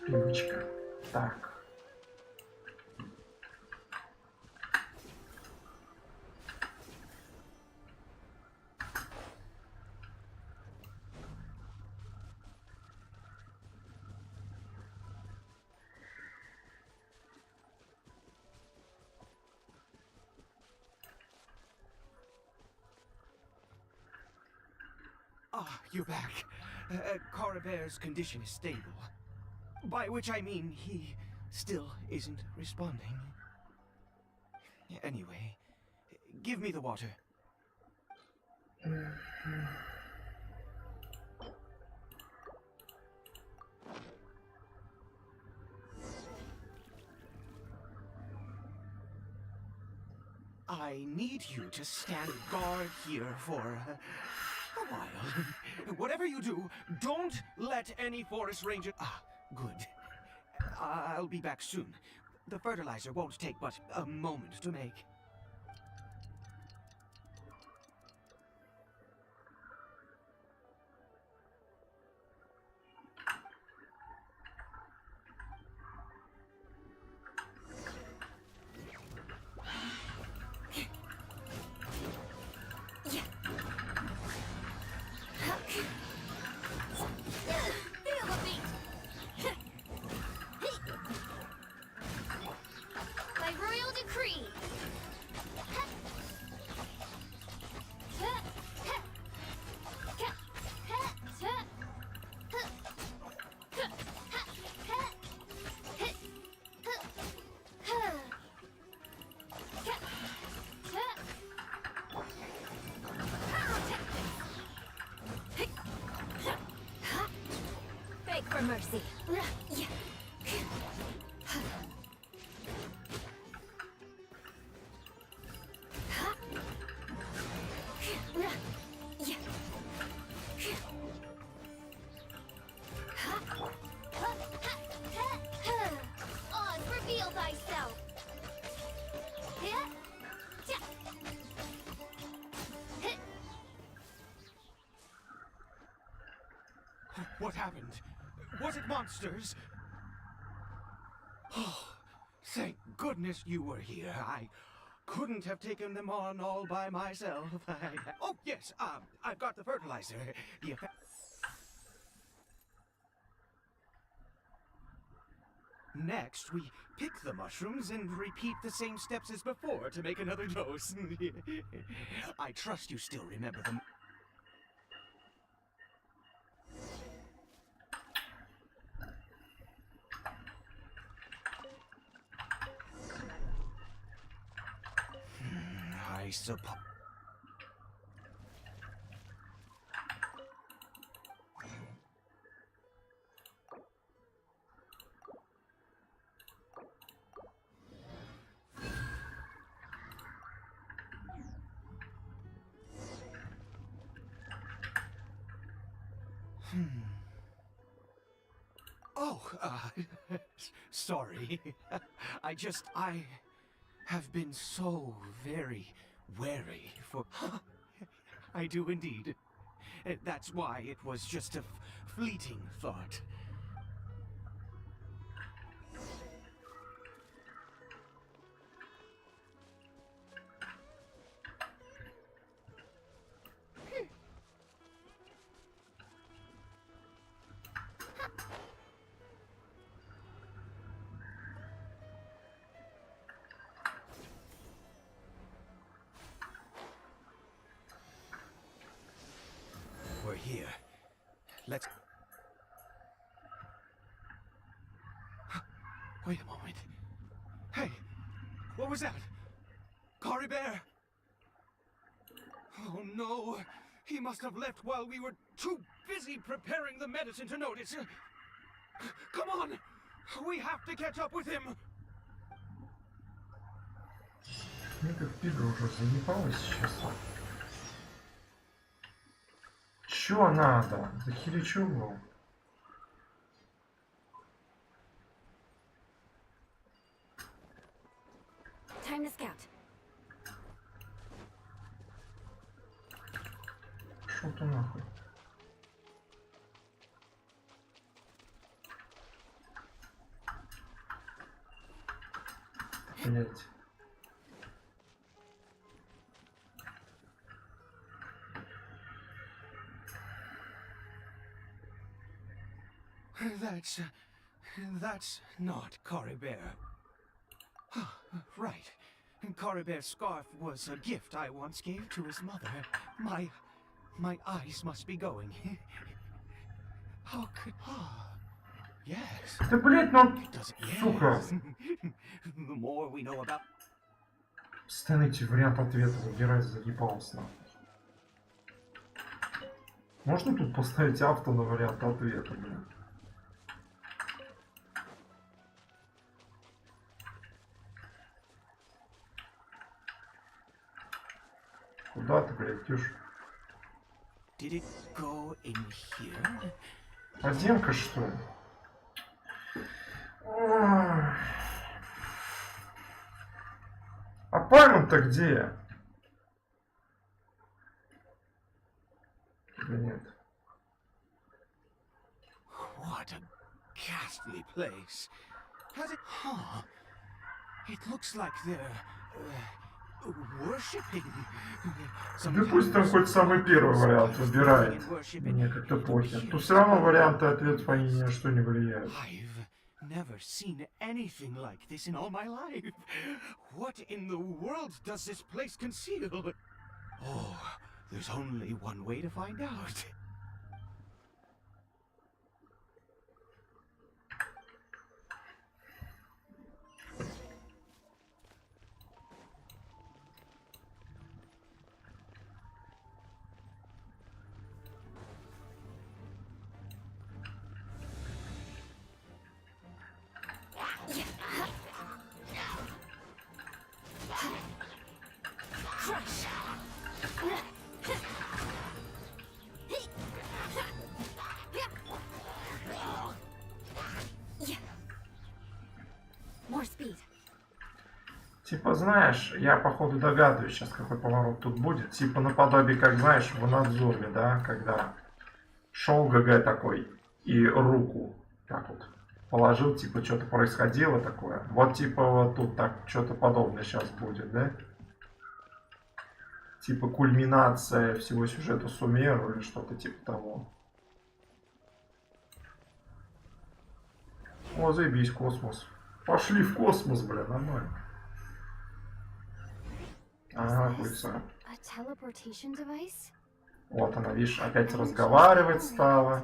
Привычка. Так. Ah, you're back. Coribear's condition is stable. By which I mean he still isn't responding. Anyway, give me the water. I need you to stand guard here for a while. Whatever you do, don't let any forest ranger... Ah, good. I'll be back soon. The fertilizer won't take but a moment to make. For mercy. Oz, reveal thyself. What happened? Was it monsters? Oh, thank goodness you were here. I couldn't have taken them on all by myself. Oh, yes, I've got the fertilizer. The effect... Next, we pick the mushrooms and repeat the same steps as before to make another dose. I trust you still remember them. I suppose. Oh, sorry. I have been so very wary for... I do indeed. That's why it was just a fleeting thought. here. Let's... Wait a moment. Hey, what was that? Cory Bear? Oh no, he must have left while we were too busy preparing the medicine to notice. Come on, we have to catch up with him. Мне как пидор уже заебалось сейчас. Чё надо? Захеречу был. Time to scout. Шо ты нахуй? Блять. That's not Cory Bear. Right. Cory Bear's scarf was a gift I once gave to his mother. My eyes must be going. How could... Yes. Да блять, ну, сука. The more we know about... Постоянно эти варианты ответа выбирать, заебался нахуй. Можно тут поставить авто на вариант ответа, блин? Куда ты, блядь, идешь? Did it go in here? Подземка, что ли? А пальмон-то где? Или нет? What a ghastly place. Has it... Huh. It looks like they're... worshipping. Да пусть там хоть самый первый вариант выбирает. Мне как-то похер. Тут все равно варианты ответов они ни на что не влияют. I've never seen anything like this in all my life. What in the world does this place conceal? Oh, there's only one way to find out. Типа, знаешь, я походу догадываюсь сейчас, какой поворот тут будет. Типа наподобие, как знаешь, в Инадзуме, да, когда шел ГГ такой и руку так вот положил, типа что-то происходило такое. Вот типа вот тут так что-то подобное сейчас будет, да? Типа кульминация всего сюжета Сумеру или что-то типа того. О, заебись, космос. Пошли в космос, бля, нормально. Ага, хуйца. Вот она, видишь, опять разговаривать стала.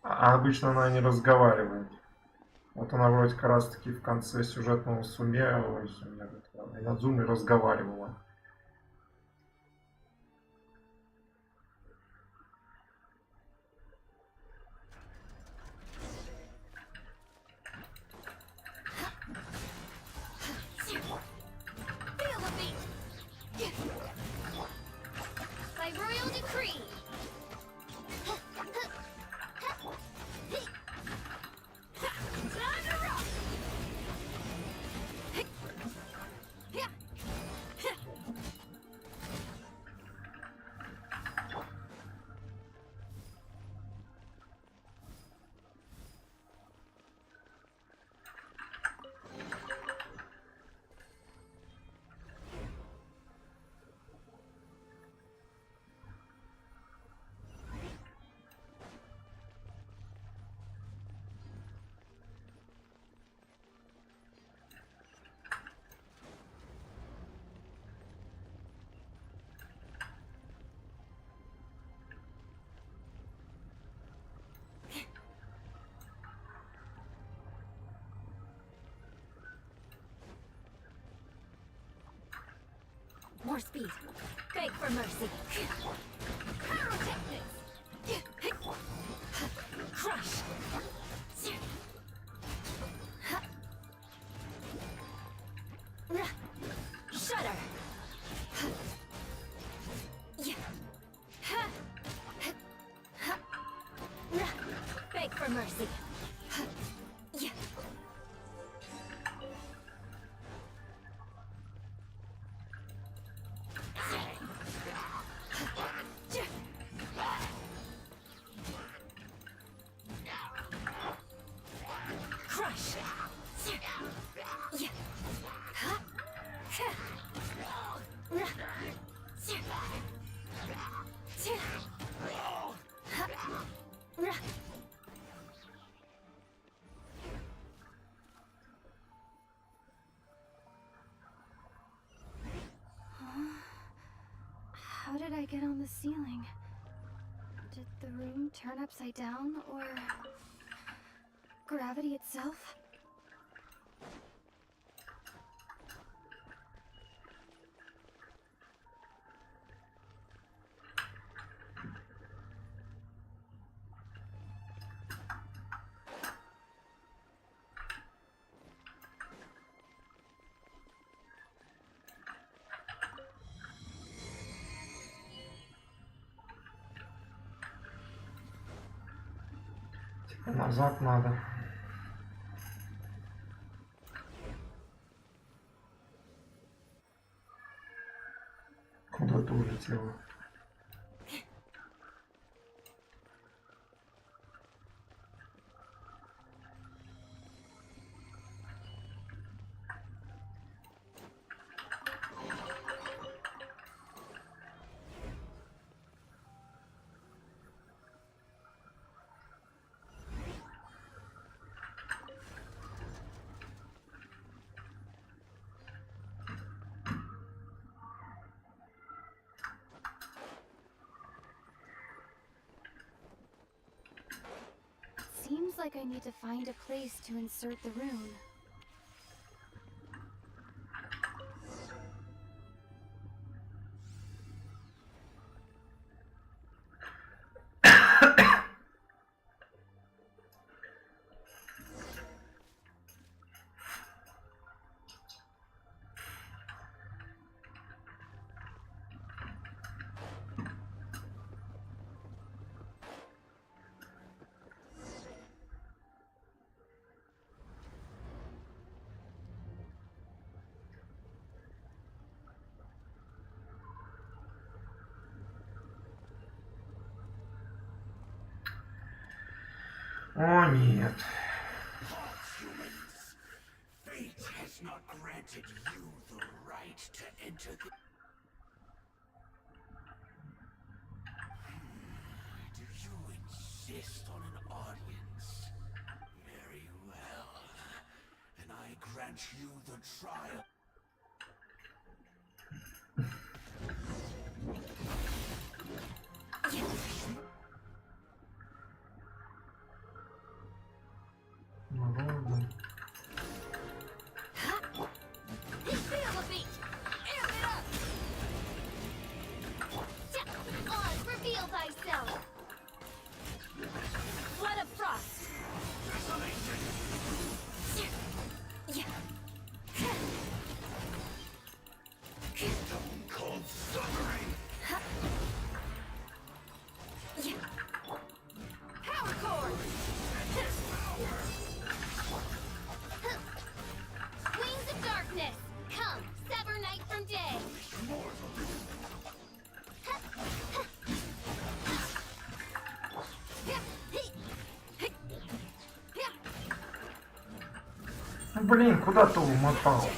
А обычно она не разговаривает. Вот она вроде как раз таки в конце сюжетного Инадзумы разговаривала. more speed. Beg for mercy. Crush. Shudder. Beg for mercy. Crush. How did I get on the ceiling? Did the room turn upside down, or gravity itself? Назад надо. Куда ты улетела? Seems like I need to find a place to insert the rune. О, нет. Fate has not granted you the right to enter the... Do you insist on an audience? Very well. Then I grant you the trial. Блин, куда ты умотал?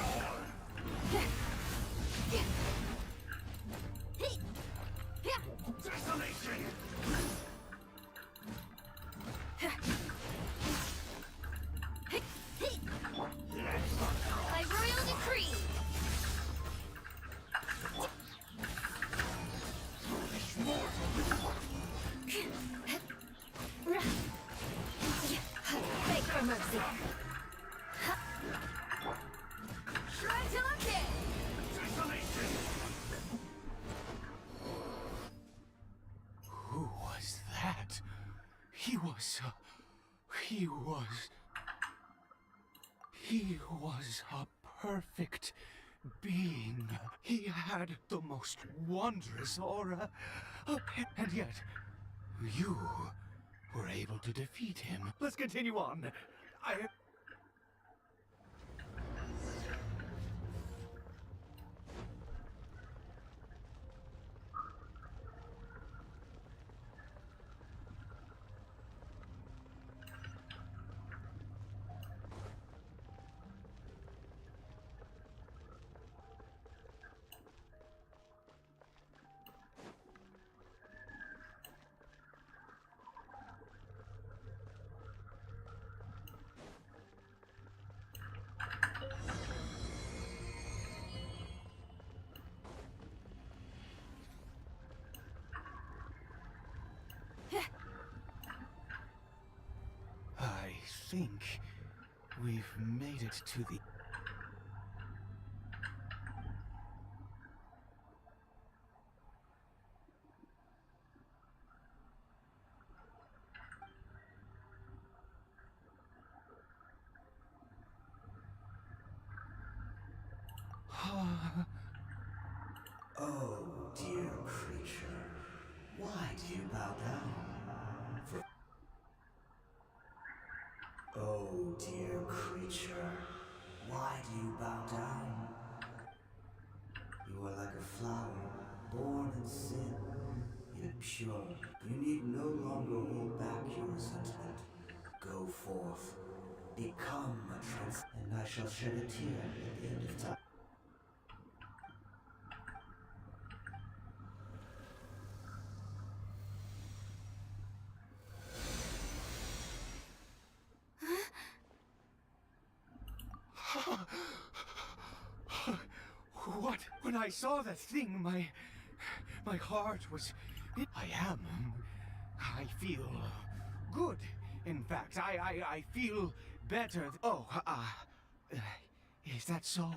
He was a perfect being. He had the most wondrous aura, and yet you were able to defeat him. Let's continue on. I think we've made it to the... Oh, dear creature, why do you bow down? Oh, dear creature, why do you bow down? You are like a flower, born in sin, yet pure. You need no longer hold back your resentment. Go forth, become a trans, and I shall shed a tear at the end of time. What? When I saw that thing, my heart was... I feel good. In fact, I feel better. Oh, is that so?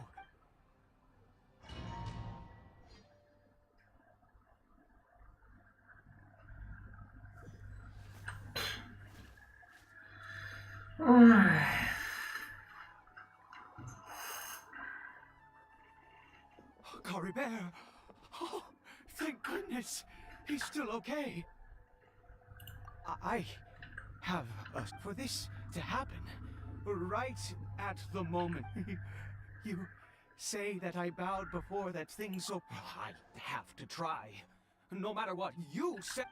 Cory Bear! Oh, thank goodness! He's still okay. I have for this to happen right at the moment. You say that I bowed before that thing, so I have to try. No matter what you say.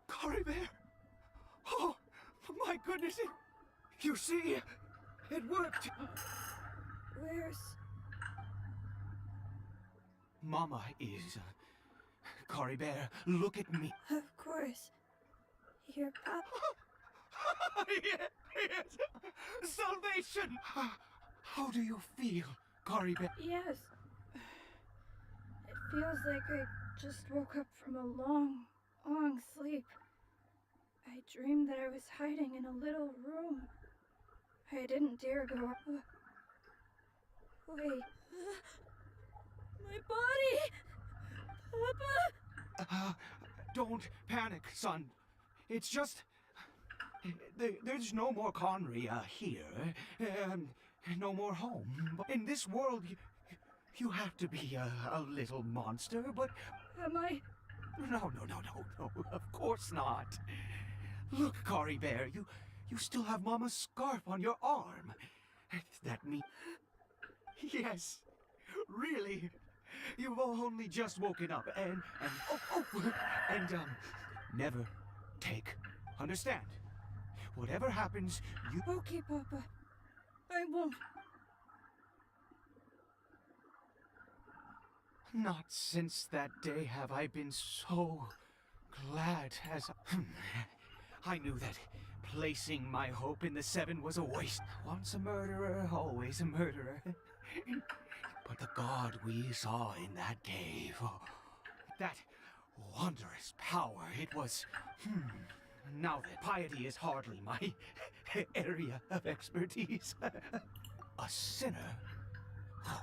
Cory Bear! Oh, my goodness! You see, it worked! Where's... Mama is... Cory Bear, look at me. Of course. Your papa. Yes! Salvation! How do you feel, Cory Bear? Yes. It feels like I just woke up from a long sleep. I dreamed that I was hiding in a little room. I didn't dare go up. Wait. My body! Papa! Don't panic, son. It's just... There's no more Conry here. No more home. In this world, you have to be a little monster, but... Am I... No, of course not. Look, Cory Bear, you still have Mama's scarf on your arm. That means... Yes, really. You've only just woken up, and never take. Understand? Whatever happens, you... Okay, Papa. I won't. Not since that day have I been so glad as... I knew that placing my hope in the Seven was a waste. Once a murderer, always a murderer. But the god we saw in that cave... that wondrous power. It was... Now that piety is hardly my area of expertise. A sinner? Oh,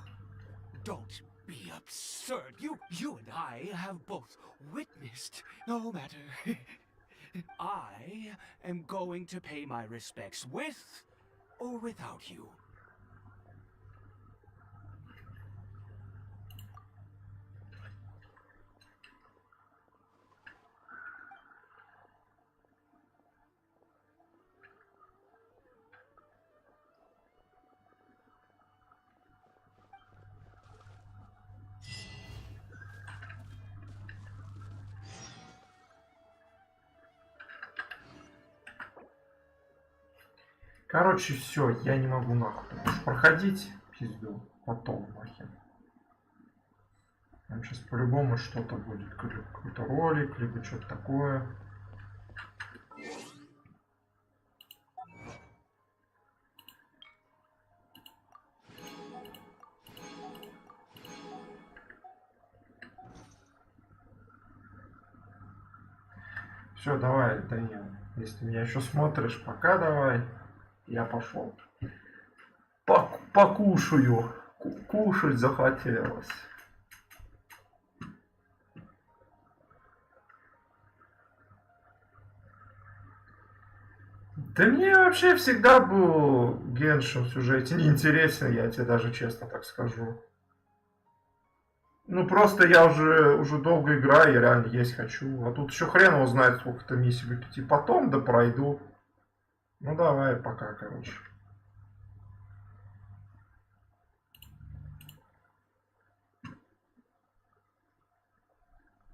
don't be absurd. You and I have both witnessed. No matter. I am going to pay my respects with or without you. Короче, все, я не могу нахуй проходить, пизду, потом нахер. Там сейчас по-любому что-то будет, какой-то ролик, либо что-то такое. Все, давай, Данил, если ты меня еще смотришь, пока давай. Я пошел. Покушаю. Кушать захотелось. Да мне вообще всегда был Геншин в сюжете неинтересен, я тебе даже честно так скажу. Ну просто я уже долго играю, я реально есть хочу. А тут еще хрен его знает, сколько-то миссий выкати. Потом да пройду. Ну давай, пока, короче.